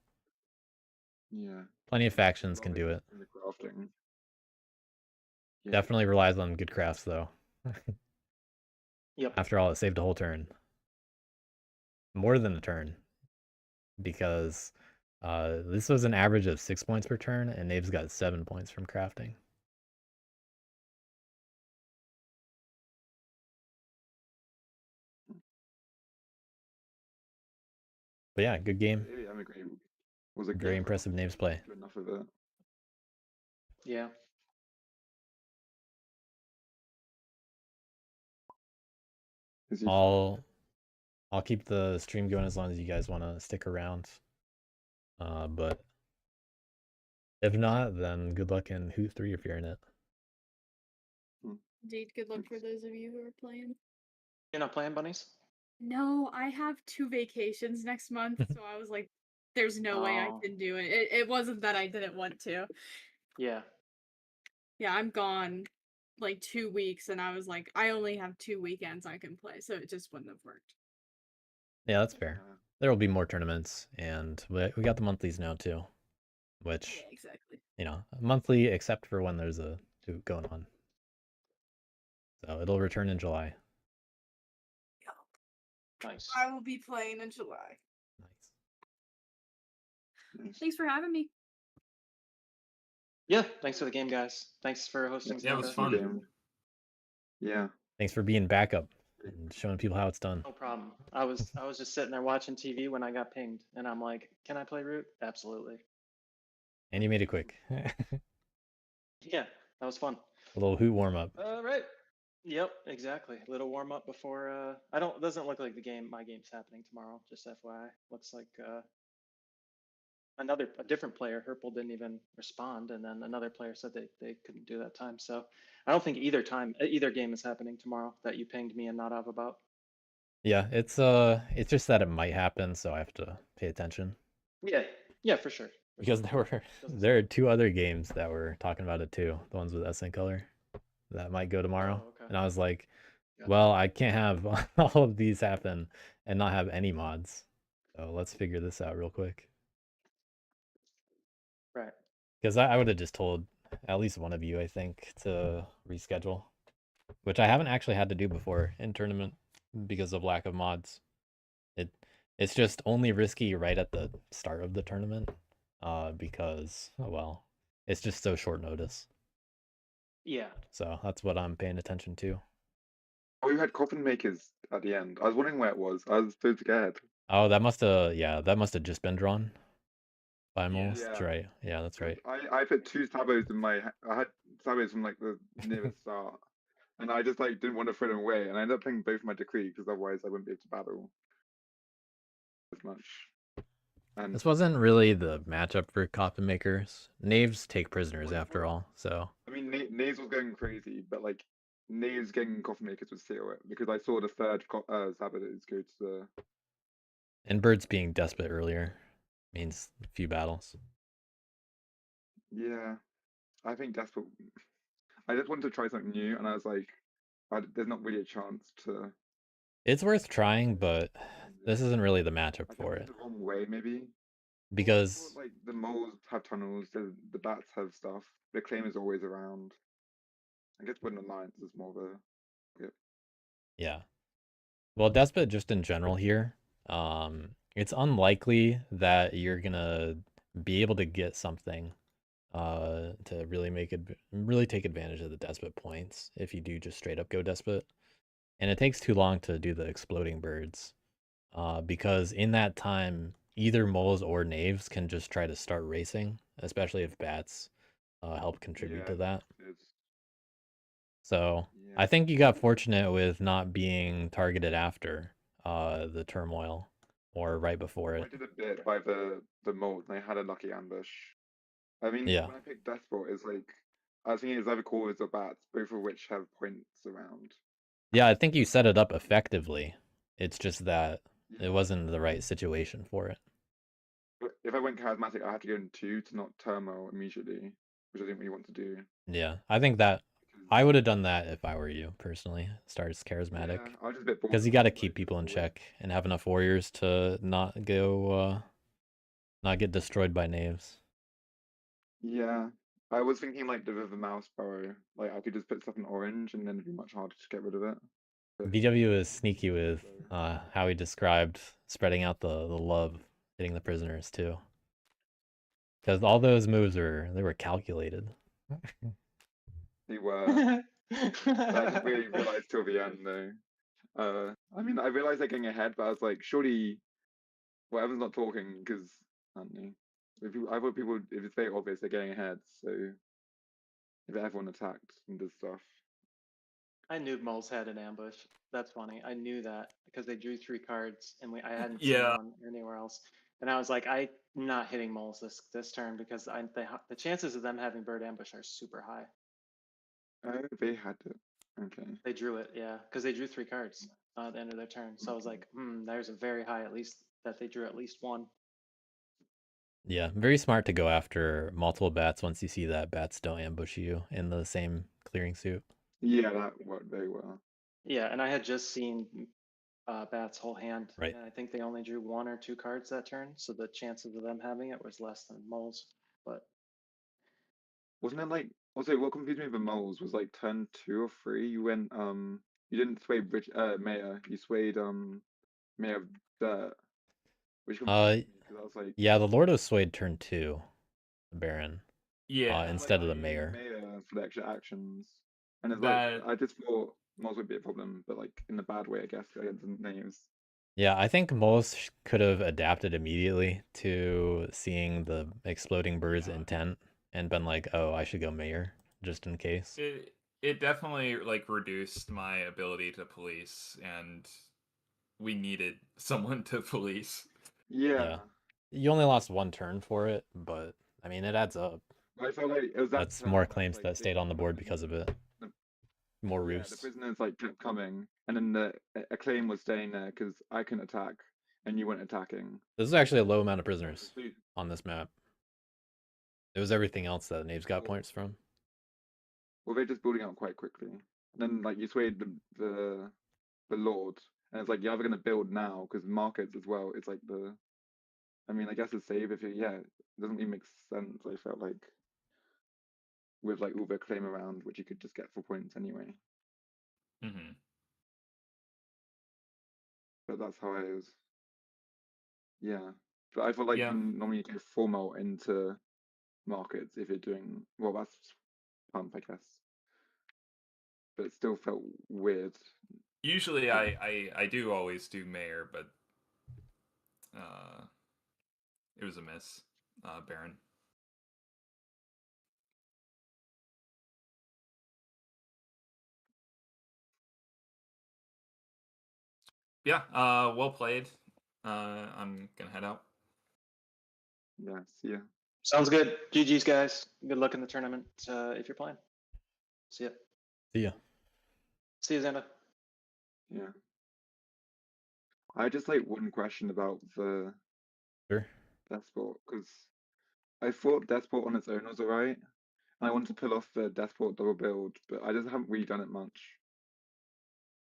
Yeah. plenty of factions A lot can of do it. in the crafting. Yeah. Definitely relies on good crafts though. Yep. After all, it saved a whole turn. More than a turn. Because this was an average of 6 points per turn, and Knaves got 7 points from crafting. But yeah, good game. Maybe I'm agreeing. Was a Very game impressive Knaves play. do enough of it. Yeah. Is you I'll keep the stream going as long as you guys want to stick around. But if not, then good luck in Hoot 3 if you're in it. Indeed, good luck for those of you who are playing. You're not playing, bunnies? No, I have 2 vacations next month, so I was like, there's no way I Oh. can do it. It wasn't that I didn't want to. Yeah. Yeah, I'm gone like 2 weeks, and I was like, I only have 2 weekends I can play, so it just wouldn't have worked. Yeah, that's fair. There will be more tournaments, and we got the monthlies now too, which Yeah, exactly. monthly except for when there's a Hoot going on. So it'll return in July. Nice. I will be playing in July. Nice. Thanks for having me. Yeah, thanks for the game, guys. Thanks for hosting. Yeah, it was Xander. fun. Yeah. Thanks for being backup and showing people how it's done. No problem. I was just sitting there watching TV when I got pinged, and I'm like, "Can I play Root?" Absolutely. And you made it quick. Yeah, that was fun. A little Hoot warm up. All right. Yep, exactly. Little warm up before. I don't. Doesn't look like my game's happening tomorrow. Just FYI. Looks like. a different player, Herpel, didn't even respond, and then another player said they couldn't do that time. So I don't think either game is happening tomorrow that you pinged me and not of about. Yeah, it's just that it might happen, so I have to pay attention. Yeah, for sure. Because there are 2 other games that were talking about it too, the ones with SN Color that might go tomorrow. Oh, okay. And I was like, Yeah. well, I can't have all of these happen and not have any mods. So let's figure this out real quick. Right. Because I would have just told at least one of you, I think, to reschedule, which I haven't actually had to do before in tournament because of lack of mods. It's just only risky right at the start of the tournament, because well, it's just so short notice. Yeah. So that's what I'm paying attention to. Oh, we had coffin makers at the end. I was wondering where it was. I was so scared. Oh, that must have just been drawn by Moles. Yeah. That's right. Yeah, that's right. I put 2 sabos in my. I had sabos from like the near the start, and I just like didn't want to throw them away, and I ended up playing both my decree because otherwise I wouldn't be able to battle as much. And This wasn't really the matchup for coffin makers. Knaves take prisoners after all, so. I mean, Naves was going crazy, but like Naves getting coffin makers would seal it because I saw the third saboteurs go to the. And Birds being despot earlier means a few battles. Yeah, I think that's what. I just wanted to try something new, and I was like, there's not really a chance to. It's worth trying, but this isn't really the matchup I for think it. it's the wrong way, maybe. Because like the moles have tunnels, the bats have stuff. The claim is always around. I guess Wooden Alliance is more of a. yeah. Well, Despot just in general here, it's unlikely that you're gonna be able to get something to really take advantage of the Despot points if you do just straight up go Despot. And it takes too long to do the exploding birds. Because in that time, either moles or knaves can just try to start racing, especially if bats help contribute to that. So I think you got fortunate with not being targeted after the turmoil or right before it. I did a bit by the mold, and I had a lucky ambush. I mean, Yeah. when I picked Deathbot, it's like I was thinking it's either corvids or bats, both of which have points around. Yeah, I think you set it up effectively. It's just that it wasn't the right situation for it. But if I went charismatic, I had to go in 2 to not turmoil immediately, which I didn't really want to do. Yeah, I think that I would have done that if I were you personally. Start as charismatic. Yeah, I was just a bit bored because you got to keep people in check and have enough warriors to not get destroyed by knaves. Yeah, I was thinking like the River Mouse Burrow. Like I could just put stuff in orange, and then it'd be much harder to get rid of it. VW is sneaky with how he described spreading out the love, hitting the prisoners too. Because all those moves were calculated. They were. I didn't really realize till the end though. I mean, I realized they're getting ahead, but I was like, surely, well, everyone's not talking because I don't know. I thought people, if it's very obvious, they're getting ahead. So if everyone attacked and did stuff, I knew moles had an ambush. That's funny. I knew that because they drew 3 cards and I hadn't seen one anywhere else. And I was like, I'm not hitting moles this turn because the chances of them having bird ambush are super high. oh, they had it. Okay. They drew it, yeah, because they drew 3 cards at the end of their turn. So I was like, there's a very high at least that they drew at least one. Yeah, very smart to go after multiple bats once you see that bats don't ambush you in the same clearing suit. Yeah, that worked very well. Yeah, and I had just seen Bat's whole hand. Right. And I think they only drew 1 or 2 cards that turn, so the chances of them having it was less than moles. But wasn't it like also what confused me with the moles was like turn 2 or 3, you went you didn't sway Mayor, you swayed Mayor of Dirt, which confused me because I was like, yeah, the Lord of Swade turn 2, the Baron. Yeah. Instead of the Mayor. Mayor for the extra actions. And it's That- like I just thought moles would be a problem, but like in the bad way, I guess, against the names. Yeah, I think most could have adapted immediately to seeing the exploding bird's intent and been like, oh, I should go Mayor, just in case. It definitely like reduced my ability to police, and we needed someone to police. Yeah. You only lost one turn for it, but I mean it adds up. I felt like it was that That's turn more where I was, claims like, that stayed on the board the- because of it. the- More Yeah, the roosts. prisoners like kept coming, and then the acclaim was staying there because I couldn't attack, and you weren't attacking. This is actually a low amount of prisoners So- on this map. It was everything else that Knaves got Well- points from. Well, they're just building up quite quickly. And then like you swayed the lord, and it's like you're either gonna build now because markets as well. It's like the, I mean, I guess it's save if you, yeah, it doesn't really make sense. I felt like with like all the claim around, which you could just get for points anyway. Mm-hmm. But that's how I was. Yeah, but I feel like Yeah. you normally go formal into markets if you're doing well. That's pump, I guess. But it still felt weird. Usually, Yeah. I do always do mayor, but it was a miss, Baron. Yeah, well played. I'm gonna head out. Yeah. See ya. Sounds good. GG's, guys. Good luck in the tournament if you're playing. See ya. See ya. See you, Xander. Yeah. I just like one question about the Sure. Deathport because I thought Deathport on its own was alright. And I wanted to pull off the Deathport double build, but I just haven't really done it much.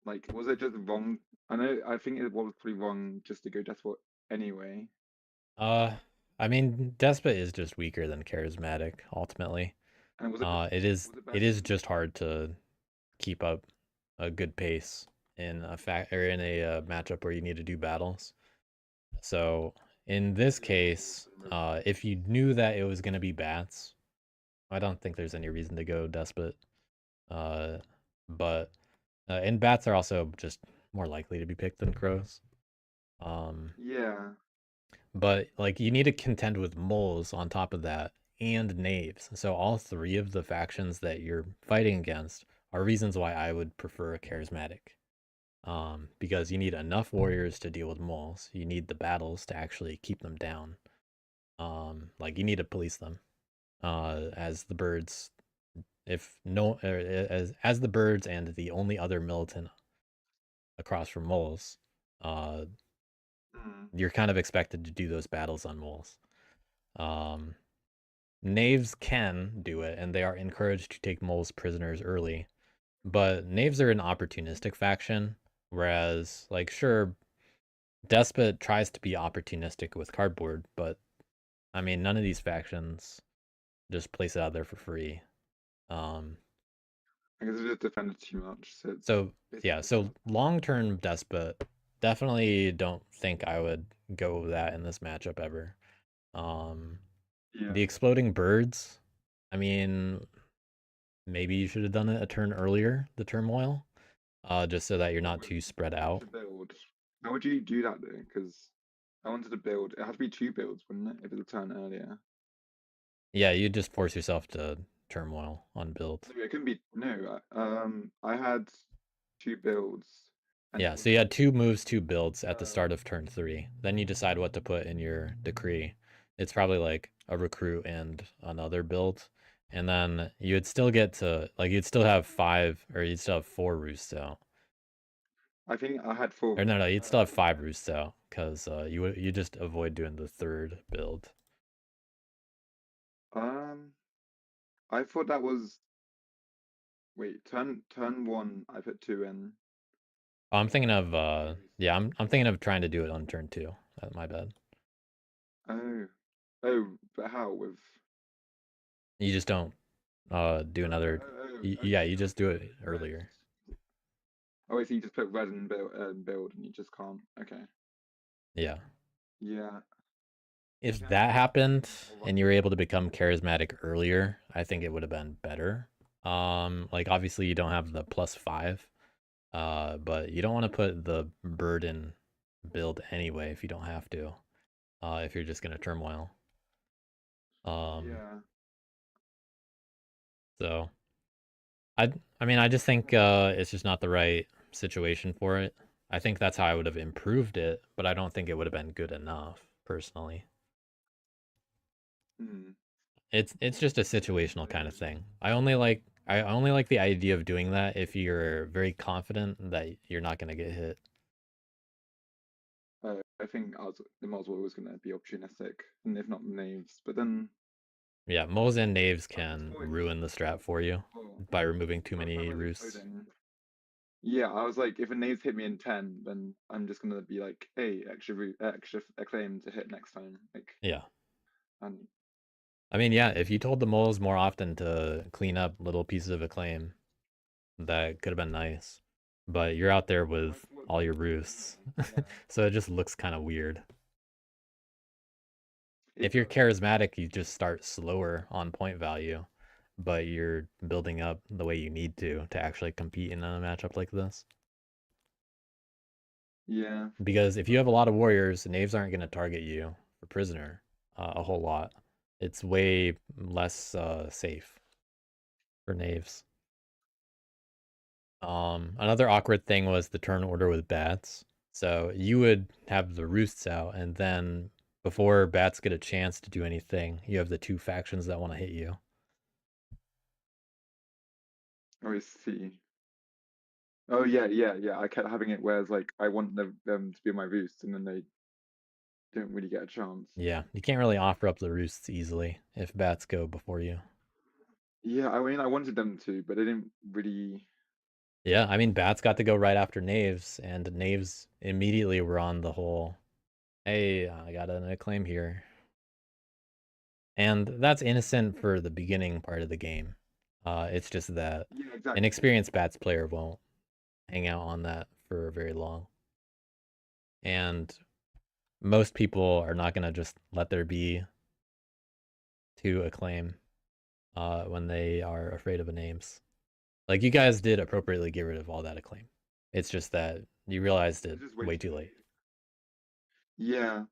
Like, was it just wrong? I think it was pretty wrong just to go Deathport anyway. I mean, Despot is just weaker than Charismatic, ultimately. And was it? It is was it it is best- just hard to keep up a good pace in a matchup where you need to do battles. So in this case, if you knew that it was going to be bats, I don't think there's any reason to go Despot. But and bats are also just more likely to be picked than crows. Yeah. But like you need to contend with moles on top of that and knaves. So all three of the factions that you're fighting against are reasons why I would prefer a charismatic. Because you need enough warriors to deal with moles. You need the battles to actually keep them down. Like you need to police them. As the birds, if no, as the birds and the only other militant across from moles, you're kind of expected to do those battles on moles. Knaves can do it, and they are encouraged to take moles prisoners early. But knaves are an opportunistic faction, whereas, like, sure, Despot tries to be opportunistic with cardboard, but I mean, none of these factions just place it out there for free. I guess it just defended too much. So yeah, so long-term Despot, definitely don't think I would go with that in this matchup ever. Yeah. The exploding birds, I mean, maybe you should have done it a turn earlier, the turmoil, just so that you're not too spread out. Build. How would you do that though? Because I wanted to build. It had to be 2 builds, wouldn't it? If it was a turn earlier. Yeah, you just force yourself to turmoil on build. No, it couldn't be. No. I had 2 builds. And Yeah, so you had 2 moves, 2 builds at the start of turn 3. Then you decide what to put in your decree. It's probably like a recruit and another build. And then you would still get to, like, you'd still have 5, or you'd still have 4 roosts out. I think I had 4. Or no, you'd still have 5 roosts out, because you just avoid doing the 3rd build. I thought that was. Wait, turn 1. I put 2 in. Oh, I'm thinking of yeah, I'm thinking of trying to do it on turn 2. My bad. Oh, but how with? You just don't do another. Yeah, you just do it red. earlier. Oh, so you just put red and build, and you just can't. Okay. Yeah. Yeah. If Yeah, that happened or and you were able to become charismatic earlier, I think it would have been better. Like obviously you don't have the +5, but you don't want to put the bird in build anyway if you don't have to. If you're just gonna turmoil. Yeah. So I mean I just think it's just not the right situation for it. I think that's how I would have improved it, but I don't think it would have been good enough, personally. Hmm. It's just a situational kind of thing. I only like the idea of doing that if you're very confident that you're not gonna get hit. I think the Oswald was going to be opportunistic, and if not knaves. But then Yeah, moles and knaves at this can point, ruin the strat for you oh, by removing too by the time many I was roosts. coding, yeah, I was like, if a knaves hit me in 10, then I'm just going to be like, hey, extra acclaim to hit next time. Like, Yeah. and I mean, yeah, if you told the moles more often to clean up little pieces of acclaim, that could have been nice. But you're out there well, I with thought all your that was roosts. annoying. Yeah, So it just looks kind of weird. it If you're does. charismatic, you just start slower on point value, but you're building up the way you need to actually compete in a matchup like this. Yeah, Because if you have a lot of warriors, knaves aren't going to target you for prisoner a whole lot. It's way less safe for knaves. Another awkward thing was the turn order with bats. So you would have the roosts out, and then before bats get a chance to do anything, you have the two factions that want to hit you. I see. Oh yeah. I kept having it where it's like I want them to be my roost, and then they don't really get a chance. Yeah, you can't really offer up the roosts easily if bats go before you. Yeah, I mean, I wanted them to, but they didn't really. Yeah, I mean, bats got to go right after knaves, and knaves immediately were on the whole, hey, I got an acclaim here. And that's innocent for the beginning part of the game. It's just that Yeah, an exactly. experienced bats player won't hang out on that for very long. And most people are not going to just let there be two acclaim when they are afraid of a names. Like, you guys did appropriately get rid of all that acclaim. It's just that you realized it It's just way way too too late. late. Yeah,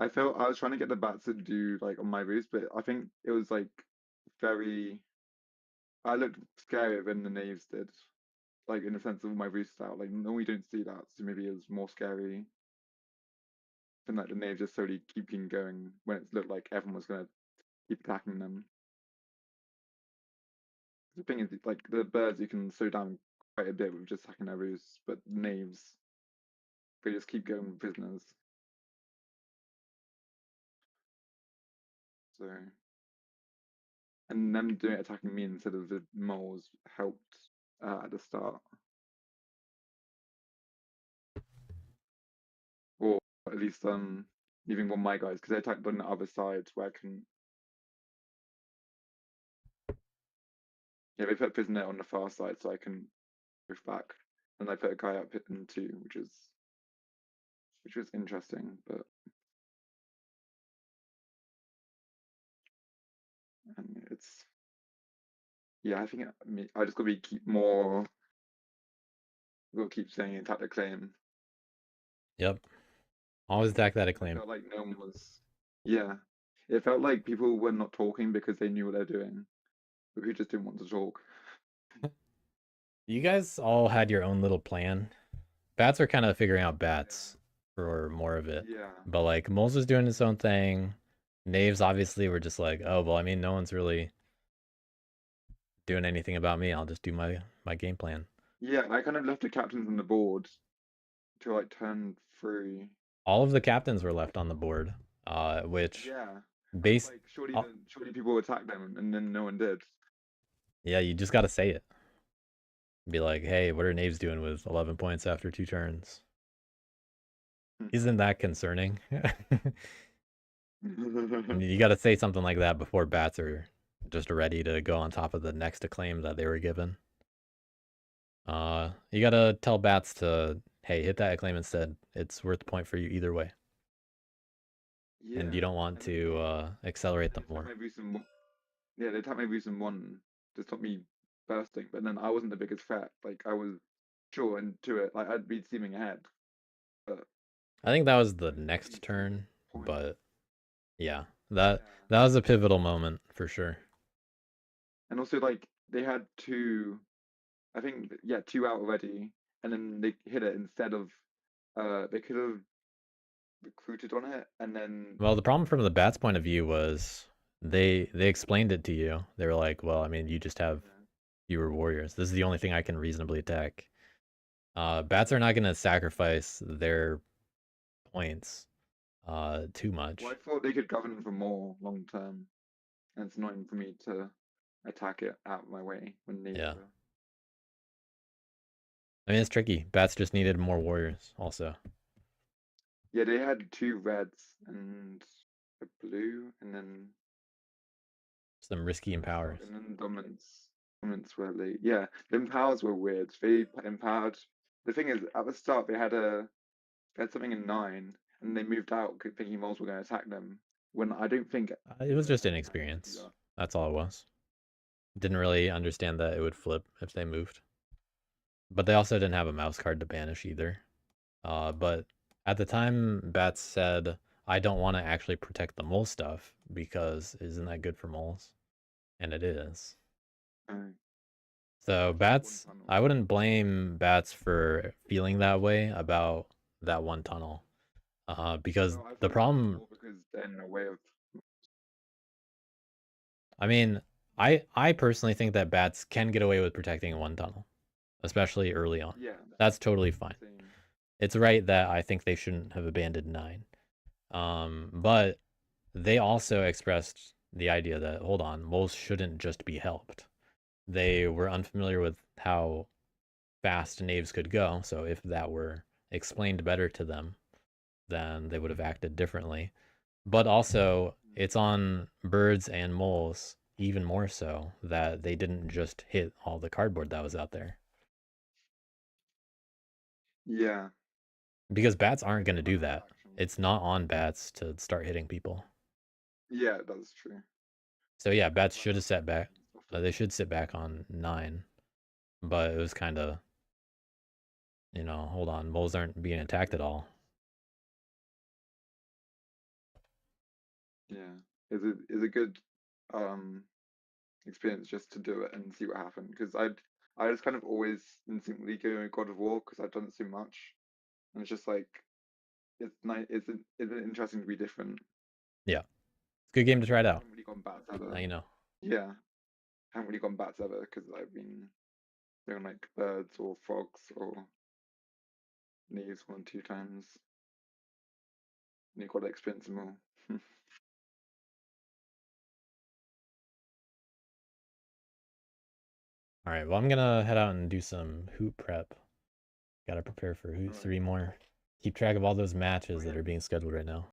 I felt I was trying to get the bats to do like on my roost, but I think it was like very. I looked scarier than the knaves did, like in the sense of my roost style. Like no, we don't see that, so maybe it was more scary than like the knaves just slowly keeping going when it looked like everyone was gonna keep attacking them. The thing is, like the birds, you can slow down quite a bit with just attacking their roosts, but knaves, they just keep going with prisoners. So, and them doing it attacking me instead of the moles helped at the start, or at least even one of my guys because they attacked on the other side where I can. Yeah, they put a prisoner on the far side so I can push back, and they put a guy up in two, which was interesting, but and it's yeah, I think I just gotta be keep more. Gotta keep saying attack the claim. Yep. Always attack that I acclaim. felt like no one was. Yeah, it felt like people were not talking because they knew what they're doing, but who just didn't want to talk. You guys all had your own little plan. Bats are kind of figuring out Yeah, bats for more of it. yeah, But like Moles was doing his own thing. Knaves obviously were just like, oh well, I mean no one's really doing anything about me. I'll just do my game plan. yeah. I kind of left the captains on the board till like turn 3. All of the captains were left on the board, which Yeah, I was based like, surely, uh, surely people will attack them, and then no one did. yeah, you just gotta say it. Be like, hey, what are Knaves doing with 11 points after 2 turns? Isn't that concerning? You got to say something like that before bats are just ready to go on top of the next acclaim that they were given. You got to tell bats to, hey, hit that acclaim instead. It's worth the point for you either way. And you Yeah, don't want and then to accelerate they them attacked more. my recent. Yeah, they attacked my recent one to stop me bursting, but then I wasn't the biggest threat. Like I was sure into it. Like I'd be seeming ahead, but I think that was the I just got next these so many turn, points. but yeah, that Yeah, that was a pivotal moment for sure. and also like they had two. I think yeah, two out already, and then they hit it instead of. They could have. recruited on it, and then Well, the problem from the bats' point of view was they explained it to you. They were like, well, I mean, you just have yeah. fewer warriors. This is the only thing I can reasonably attack. Bats are not going to sacrifice their points too much. Well, I thought they could govern for more long term, and it's annoying for me to attack it out of my way when needed. Yeah. I mean, it's tricky. Bats just needed more warriors also. Yeah, they had 2 reds and a blue, and then Some risky empowers. and then dominance were late. Yeah, the empowers were weird. They empowered. The thing is, at the start they had something in 9, and they moved out thinking moles were going to attack them. When I don't think It was just attack inexperience. either. That's all it was. Didn't really understand that it would flip if they moved. But they also didn't have a mouse card to banish either. But at the time, Bats said, I don't want to actually protect the mole stuff because isn't that good for moles? And it is. Oh, So just Bats, one tunnel. I wouldn't blame Bats for feeling that way about that one tunnel. Because Well, I thought the it was problem, more because they're in a way of I mean, I personally think that Bats can get away with protecting one tunnel, especially early on. yeah. That's totally fine. Same. It's right that I think they shouldn't have abandoned 9. But they also expressed the idea that, hold on, moles shouldn't just be helped. They were unfamiliar with how fast knaves could go, so if that were explained better to them, then they would have acted differently. But also, it's on birds and moles even more so that they didn't just hit all the cardboard that was out there. Yeah. Because bats aren't They going to ran do out of that. action. It's not on bats to start hitting people. Yeah, that's true. So yeah, bats Ran should out have of sat back. action and stuff They should sit back on 9. But it was kind of, hold on, moles aren't being attacked at all. Yeah, is a good experience just to do it and see what happened, because I just kind of always instinctively go God of War because I've done it so much, and it's just like it's nice. It's interesting to be different. Yeah, it's a good game to try it I out. haven't really gone bats ever. Now you know. Yeah, I haven't really gone bats ever because I've been doing like birds or frogs or knees 1-2 times. And you've got to experience them all. All right, well, I'm gonna head out and do some hoop prep. Gotta prepare for hoop Alright. 3 more. Keep track of all those matches Okay. that are being scheduled right now.